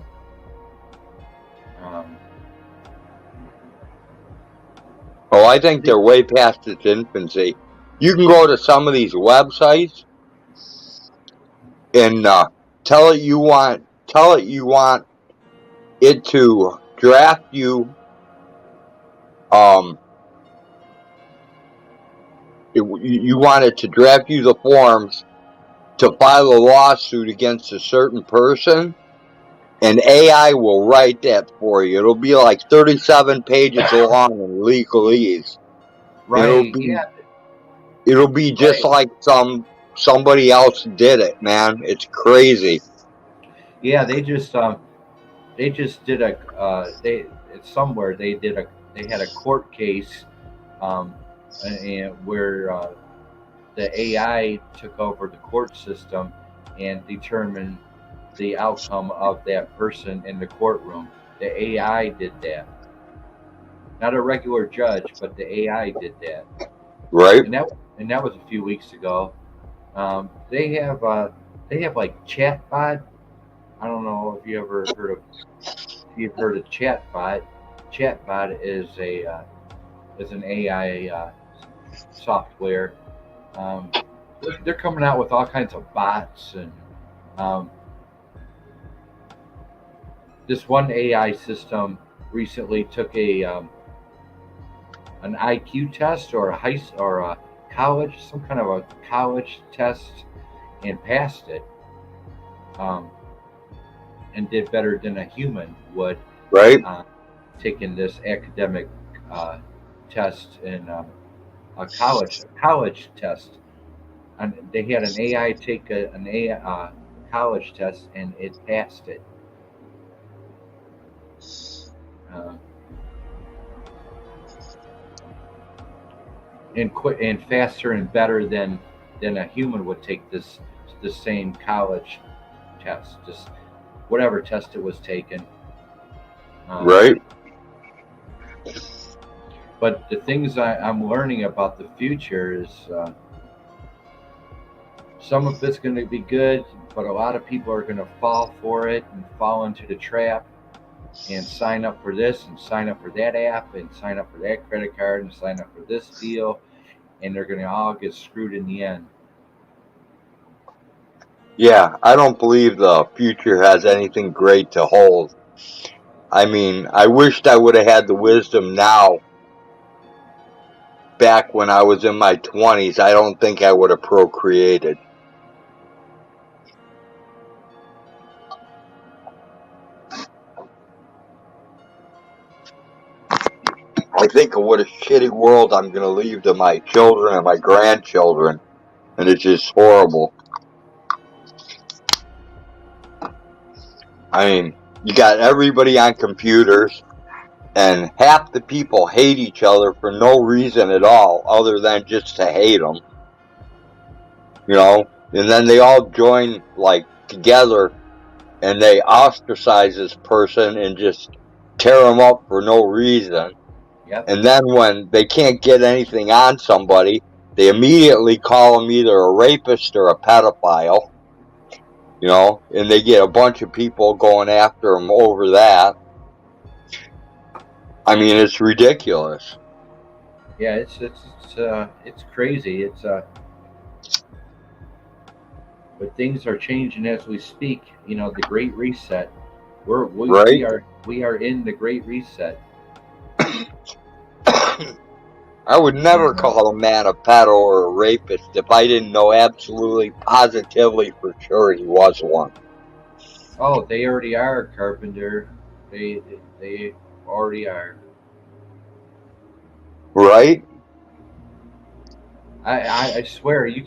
Oh, I think they're way past its infancy. You can go to some of these websites and tell it you want it to draft you you want it to draft you the forms to file a lawsuit against a certain person, and AI will write that for you. It'll be like 37 pages long in legalese. Right. It'll be just like somebody else did it, man. It's crazy. Yeah, they just did they had a court case and where the AI took over the court system and determined the outcome of that person in the courtroom. The AI did that. Not a regular judge, but the AI did that. Right. And that was a few weeks ago. They have like chatbot. I don't know if you ever heard of chatbot. Chatbot is an AI software. They're coming out with all kinds of bots, and this one AI system recently took an IQ test or a college, some kind of a college test, and passed it, and did better than a human would. Right. Taking this academic test in a college test, and they had an AI take an AI college test, and it passed it. And faster and better than a human would take the same college test, just whatever test it was taken. Right. But the things I'm learning about the future is some of it's going to be good, but a lot of people are going to fall for it and fall into the trap and sign up for this and sign up for that app and sign up for that credit card and sign up for this deal, and they're going to all get screwed in the end. Yeah, I don't believe the future has anything great to hold. I mean, I wished I would have had the wisdom now. Back when I was in my 20s, I don't think I would have procreated. I think of what a shitty world I'm going to leave to my children and my grandchildren, and it's just horrible. I mean, you got everybody on computers, and half the people hate each other for no reason at all other than just to hate them. You know? And then they all join, like, together and they ostracize this person and just tear them up for no reason. Yep. And then when they can't get anything on somebody, they immediately call them either a rapist or a pedophile. And they get a bunch of people going after them over that. I mean, it's ridiculous. Yeah, it's crazy. But things are changing as we speak. The Great Reset. We are in the Great Reset. I would never call a man a pedo or a rapist if I didn't know absolutely positively for sure he was one. Oh, they already are, Carpenter. They already are. Right? I swear I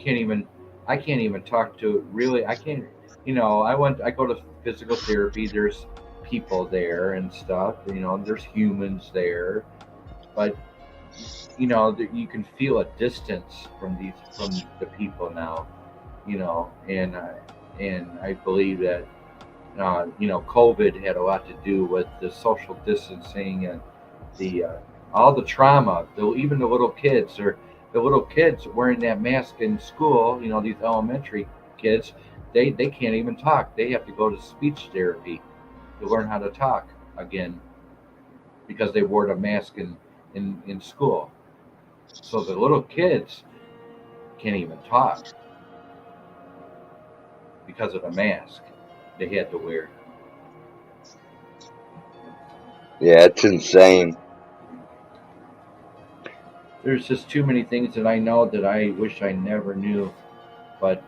can't even talk to really. I can't. I go to physical therapy. There's people there and stuff. There's humans there, but you can feel a distance from the people now. And I believe that COVID had a lot to do with the social distancing and the all the trauma. Even the little kids wearing that mask in school. These elementary kids, they can't even talk. They have to go to speech therapy to learn how to talk again because they wore the mask in school. So the little kids can't even talk because of the mask they had to wear. Yeah, it's insane. There's just too many things that I know that I wish I never knew, but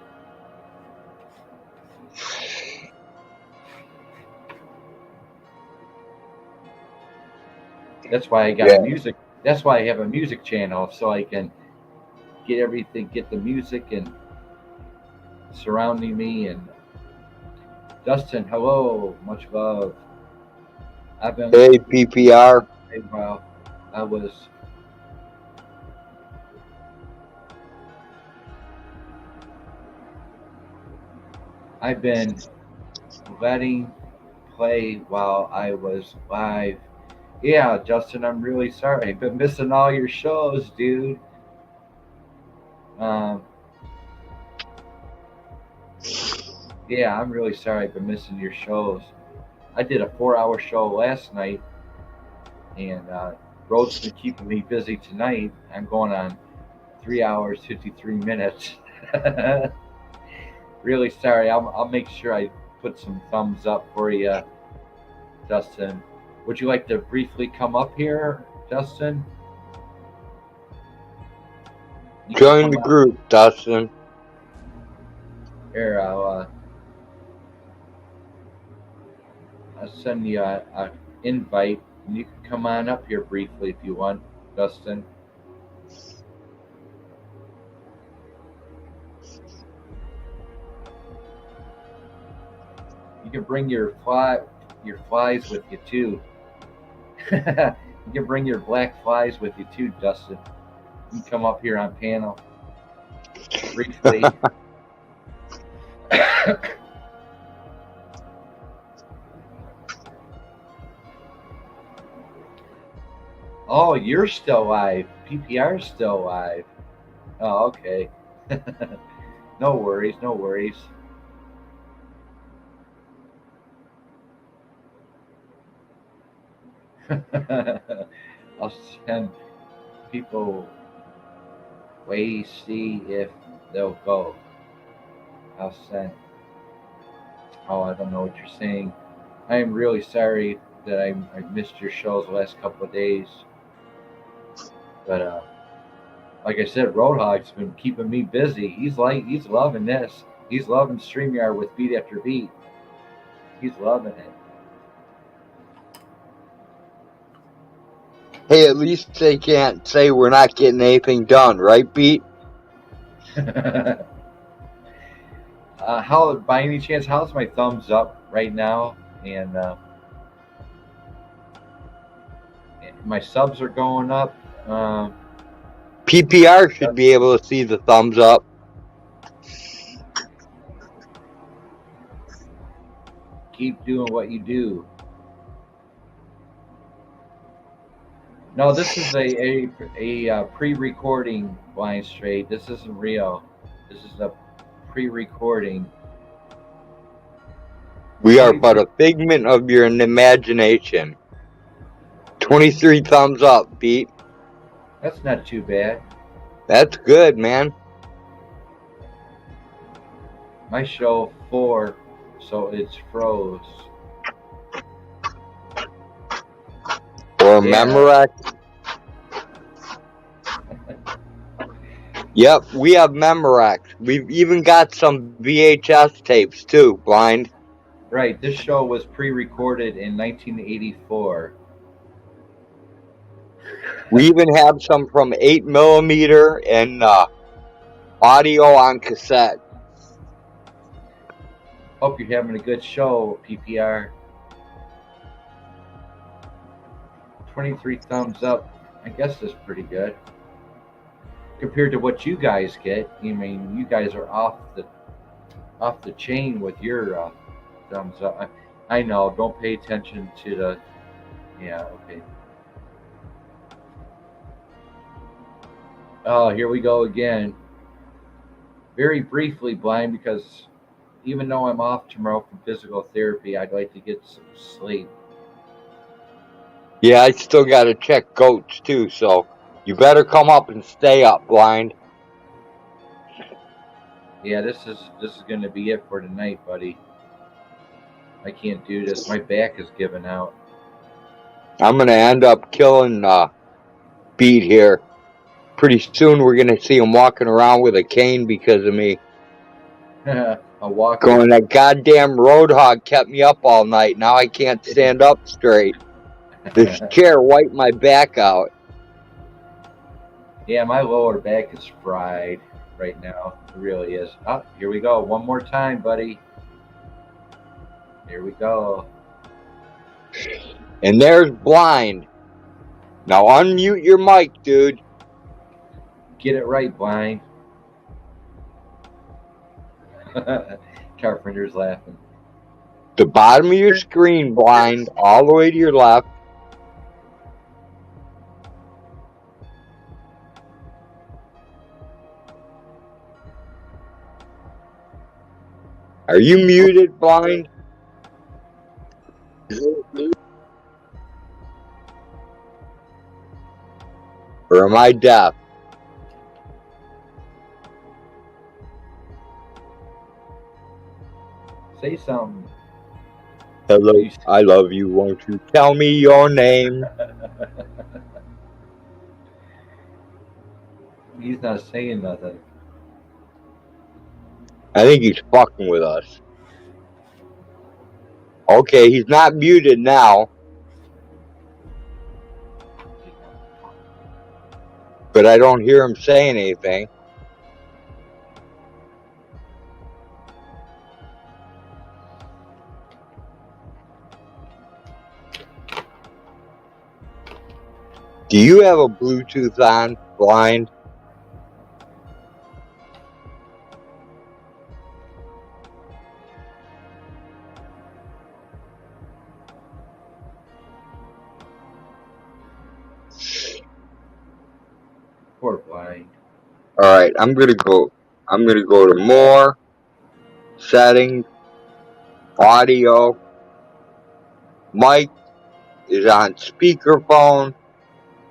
that's why I got music. That's why I have a music channel, so I can get the music and surrounding me. And Dustin, hello, much love. I've been Hey, PPR. Well, I've been letting play while I was live. Yeah, Justin, I'm really sorry. I've been missing all your shows, dude. Yeah, I'm really sorry I've been missing your shows. I did a 4-hour show last night, and Road's been keeping me busy tonight. I'm going on 3 hours, 53 minutes. Really sorry. I'll make sure I put some thumbs up for you, Dustin. Would you like to briefly come up here, Dustin? Join the group, Dustin. Here, I'll send you an invite, and you can come on up here briefly if you want, Dustin. You can bring your flies with you too. You can bring your black flies with you too, Dustin. You can come up here on panel briefly. Oh, you're still live. PPR's still live. Oh, okay. No worries, no worries. I'll send people see if they'll go. I'll send. Oh, I don't know what you're saying. I am really sorry that I missed your shows the last couple of days. But like I said, Roadhog's been keeping me busy. He's loving this. He's loving StreamYard with Beat After Beat. He's loving it. Hey, at least they can't say we're not getting anything done, right, Beat? How, by any chance, how's my thumbs up right now? And my subs are going up. PPR should be able to see the thumbs up. keep doing what you do. No, this is a pre-recording, Blind Straight. This isn't real. This is a pre-recording. We are but a figment of your imagination. 23 thumbs up, Beat. That's not too bad. That's good, man. My show 4, so it's froze. Or Memorex. Yep, we have Memorex. We've even got some VHS tapes too, Blind. Right, this show was pre-recorded in 1984. We even have some from 8mm and audio on cassette. Hope you're having a good show, PPR. 23 thumbs up. I guess that's pretty good. Compared to what you guys get, I mean, you guys are off the chain with your thumbs up. I know. Don't pay attention to the. Yeah. Okay. Oh, here we go again. Very briefly, Blind, because even though I'm off tomorrow from physical therapy, I'd like to get some sleep. Yeah, I still got to check goats too, so you better come up and stay up, Blind. Yeah, this is going to be it for tonight, buddy. I can't do this. My back is giving out. I'm going to end up killing Beat here. Pretty soon we're going to see him walking around with a cane because of me. A walker. Going, that goddamn roadhog kept me up all night. Now I can't stand up straight. This chair wiped my back out. Yeah, my lower back is fried right now. It really is. Oh, here we go. One more time, buddy. Here we go. And there's Blind. Now unmute your mic, dude. Get it right, Blind. Carpenter's laughing. The bottom of your screen, Blind, all the way to your left. Are you muted, Blind? Or am I deaf? Say something. Hello, I love you. Won't you tell me your name? He's not saying nothing. I think he's fucking with us. Okay, he's not muted now. But I don't hear him saying anything. Do you have a Bluetooth on, Blind? Poor Blind. All right, I'm gonna go to more settings, audio. Mic is on speakerphone.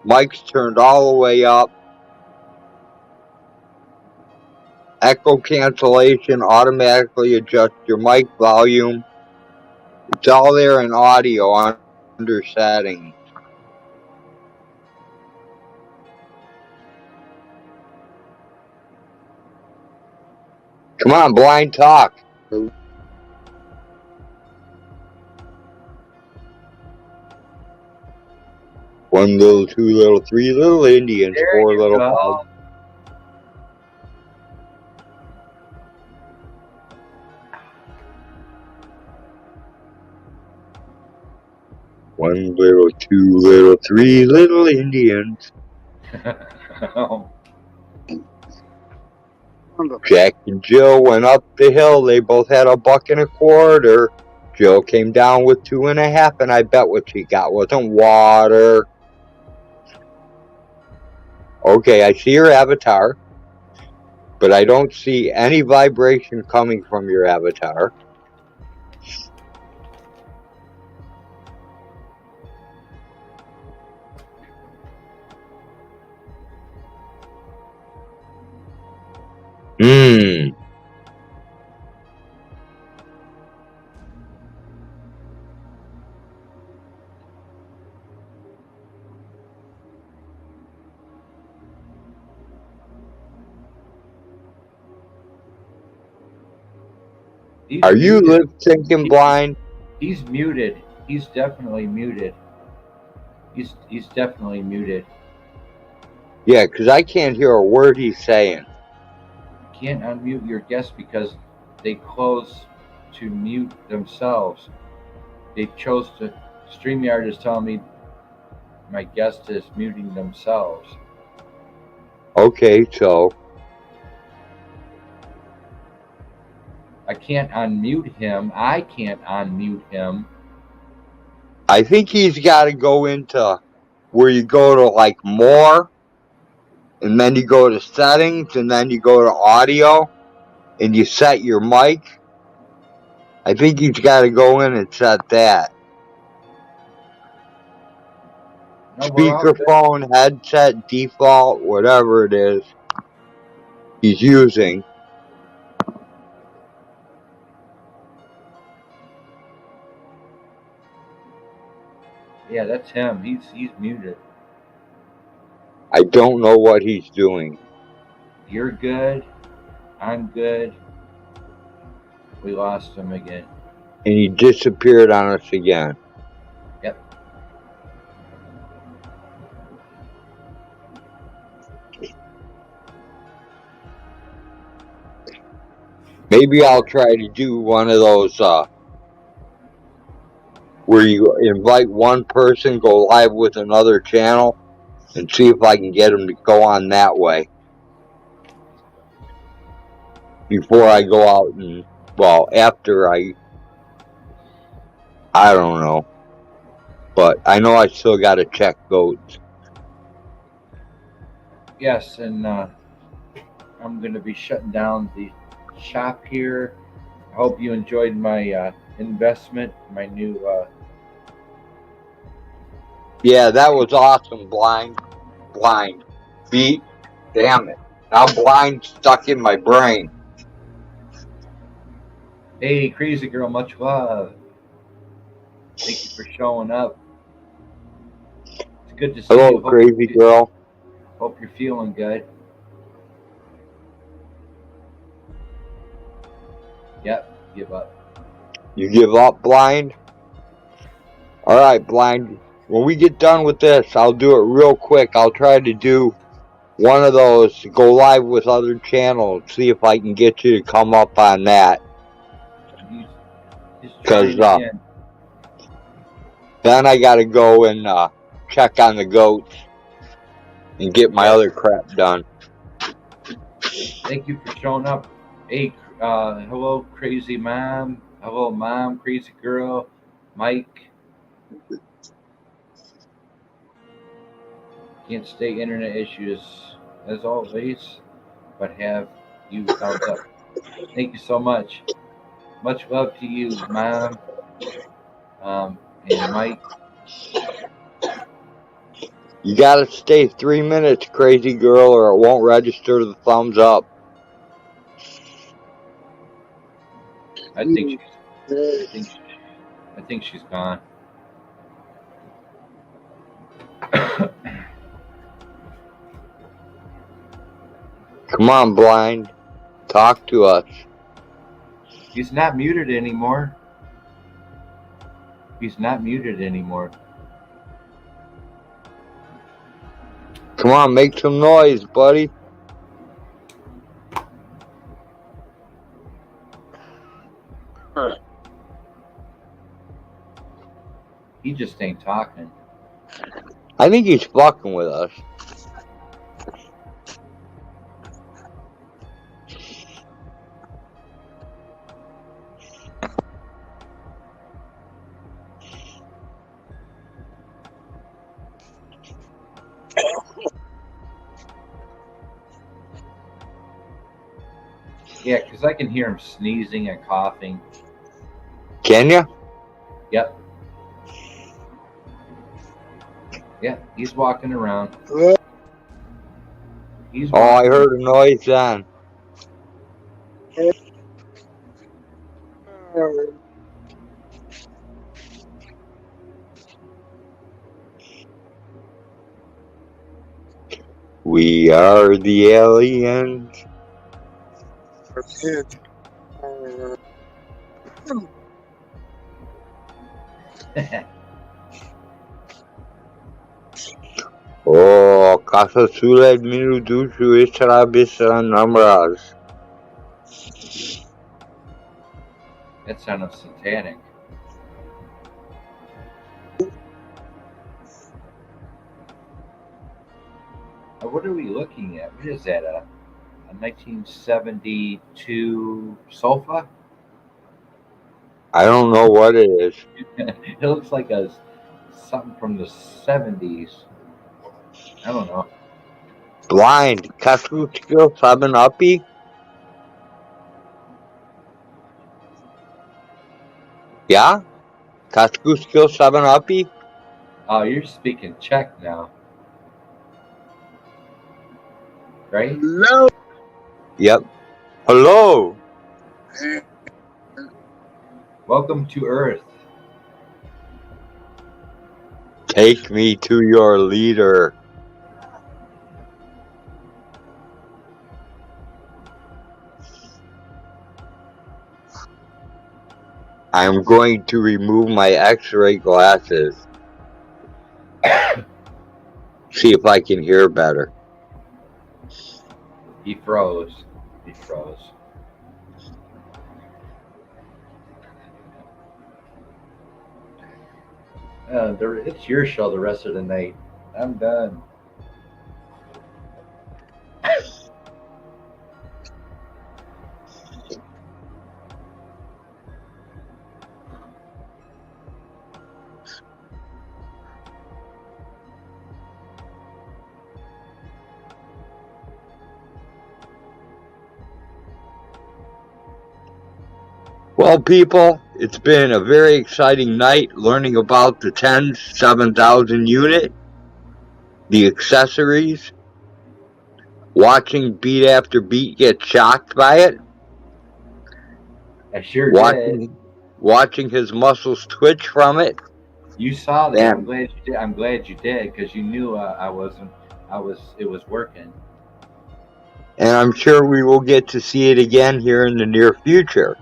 Mic's turned all the way up. Echo cancellation, automatically adjust your mic volume. It's all there in audio under settings. Come on, Blind, talk. One little, two little, three little Indians, There four you little go. five. One little, two little, three little Indians. Jack and Jill went up the hill. They both had $1.25. Jill came down with 2.5, and I bet what she got wasn't water. Okay, I see your avatar, but I don't see any vibration coming from your avatar. Are you lip syncing, Blind? He's muted. He's definitely muted. He's definitely muted. Yeah, because I can't hear a word he's saying. Can't unmute your guest because they close to mute themselves. They chose to. StreamYard is telling me my guest is muting themselves. Okay, so I can't unmute him. I can't unmute him. I think he's got to go into where you go to like more, and then you go to settings, and then you go to audio, and you set your mic. I think he's got to go in and set that. No, speakerphone, headset, default, whatever it is he's using. Yeah, that's him. He's muted. I don't know what he's doing. You're good. I'm good. We lost him again. And he disappeared on us again. Yep. Maybe I'll try to do one of those where you invite one person, go live with another channel, and see if I can get them to go on that way. Before I go out and, well, after I don't know. But I know I still got to check goats. Yes, and I'm going to be shutting down the shop here. I hope you enjoyed my investment, my new... Yeah, that was awesome, Blind. Beat. Damn it. Now Blind stuck in my brain. Hey, Crazy Girl, much love. Thank you for showing up. It's good to see Hello, you. Crazy Girl. Hope you're feeling good. Yep, give up. You give up, Blind? Alright, Blind. When we get done with this, I'll do it real quick. I'll try to do one of those, go live with other channels, see if I can get you to come up on that. Because then I got to go and check on the goats and get my other crap done. Thank you for showing up. Hey, hello, Crazy Mom. Hello, Mom, Crazy Girl, Mike. Can't stay internet issues as always, but have you thumbs up. Thank you so much. Much love to you, Mom, and Mike. You gotta stay 3 minutes, Crazy Girl, or it won't register the thumbs up. I think she's gone. Come on, Blind. Talk to us. He's not muted anymore. He's not muted anymore. Come on, make some noise, buddy. He just ain't talking. I think he's fucking with us. Yeah, because I can hear him sneezing and coughing. Can you? Yep. Yeah, he's walking around. He's Oh, I heard a noise then. We are the aliens. Oh, casa sulle minutušu izstrābisa numerās. That sounded satanic. What are we looking at? What is that? A 1972 sofa? I don't know what it is. It looks like something from the 70s. I don't know. Blind. Kaskuskil Sabanapi? Yeah? Kaskuskil Sabanapi? Oh, you're speaking Czech now. Right? Hello. Yep. Hello. Welcome to Earth. Take me to your leader. I'm going to remove my x-ray glasses. See if I can hear better. He froze. He froze. It's your show the rest of the night. I'm done. Well, people, it's been a very exciting night learning about the 7000 unit, the accessories, watching beat after beat get shocked by it. I sure did. Watching his muscles twitch from it. You saw that. Damn. I'm glad you did. I'm glad you did because you knew it was working. And I'm sure we will get to see it again here in the near future.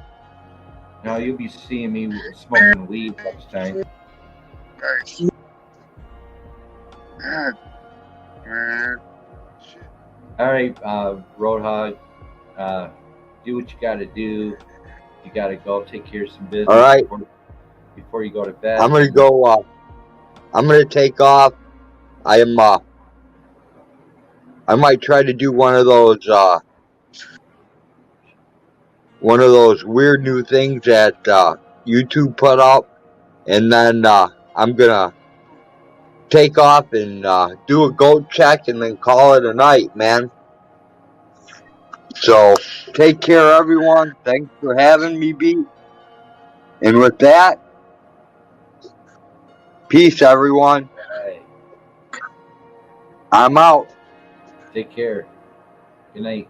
Now you'll be seeing me smoking weed next time. All right, Roadhog, do what you got to do. You got to go take care of some business. All right. Before you go to bed. I'm gonna go. I'm gonna take off. I might try to do one of those weird new things that YouTube put up, and then I'm gonna take off and do a goat check and then call it a night, man. So take care, everyone. Thanks for having me, Beat. And with that, peace, everyone. Right. I'm out. Take care. Good night.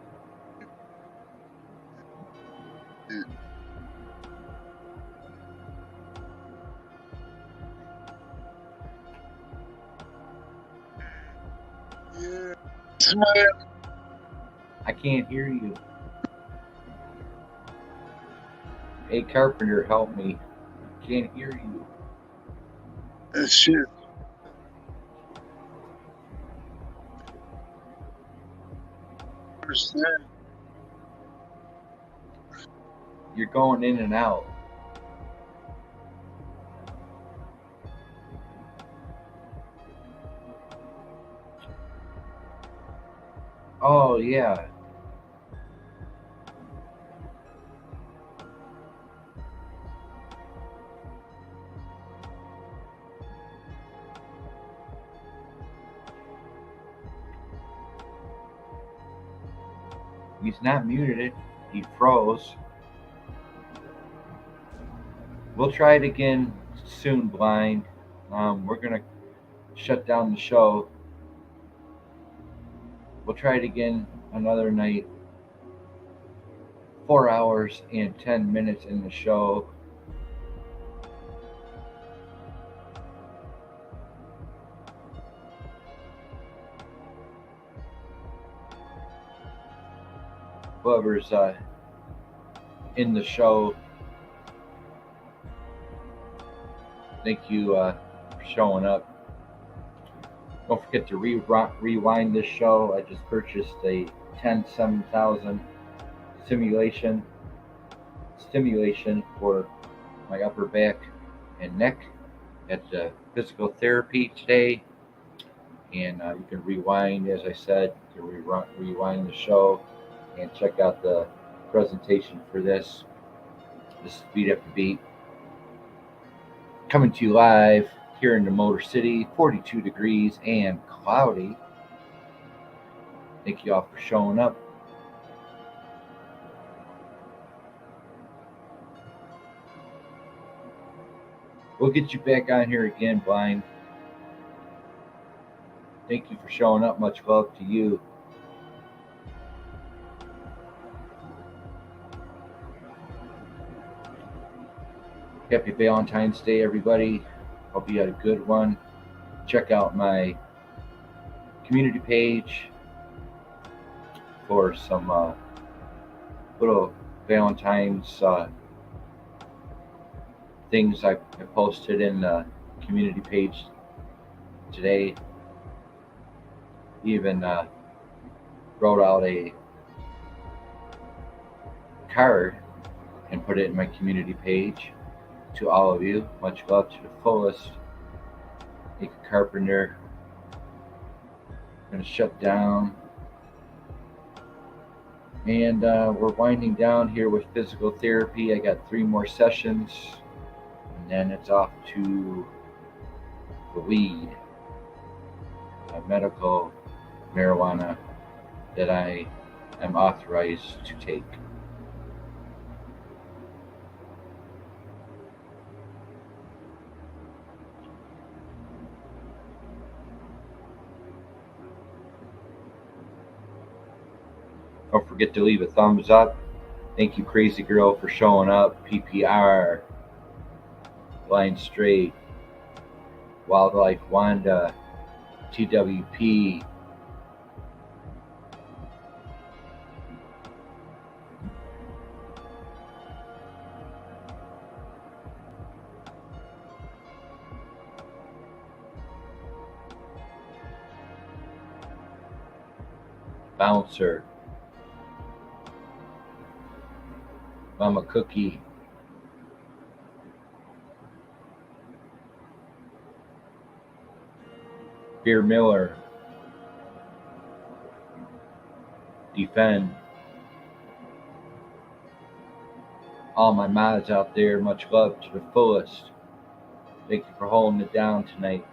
I can't hear you. Hey, Carpenter, help me. I can't hear you. Shit. You're going in and out. Oh, yeah. He's not muted it. he froze. We'll try it again soon, Blind. We're gonna shut down the show. We'll try it again another night. 4 hours and 10 minutes in the show. Whoever's in the show, thank you for showing up. Don't forget to rewind this show. I just purchased a 10-7000 stimulation for my upper back and neck at the physical therapy today. And you can rewind, as I said, you can rewind the show and check out the presentation for this. This is Beat After Beat, coming to you live here in the Motor City, 42 degrees and cloudy. Thank you all for showing up. We'll get you back on here again, Blind. Thank you for showing up. Much love to you. Happy Valentine's Day, everybody. Hope you had a good one. Check out my community page for some little Valentine's things I posted in the community page today. Even wrote out a card and put it in my community page. To all of you, much love to the fullest. Nick Carpenter. Gonna shut down. And we're winding down here with physical therapy. I got 3 more sessions. And then it's off to the weed. Medical marijuana that I am authorized to take. Don't forget to leave a thumbs up. Thank you, Crazy Girl, for showing up. PPR, Blind Straight, Wildlife Wanda, TWP, Bouncer, Mama Cookie, Beer Miller, Defend, all my mods out there, much love to the fullest. Thank you for holding it down tonight.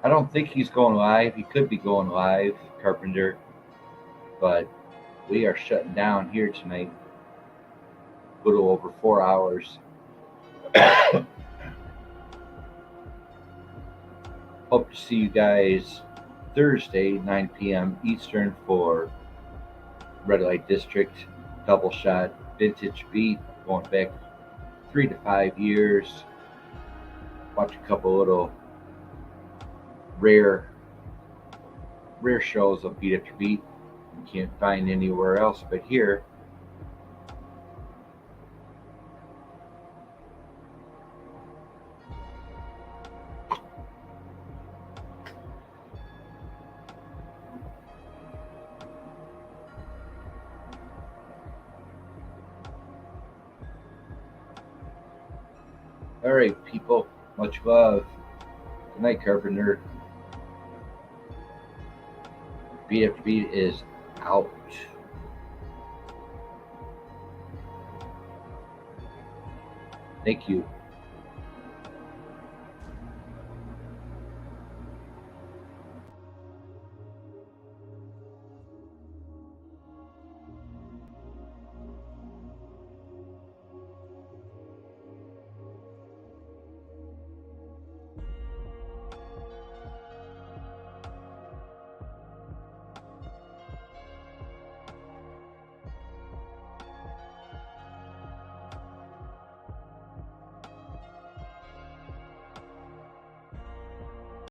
I don't think he's going live. He could be going live, Carpenter, but we are shutting down here tonight. A little over 4 hours. Hope to see you guys Thursday, 9 p.m. Eastern for Red Light District, Double Shot, Vintage Beat, going back 3 to 5 years. Watch a couple little rare shows of Beat After Beat. You can't find anywhere else but here. All right, people. Much love. Good night, Carpenter. Beat After Beat is out. Thank you.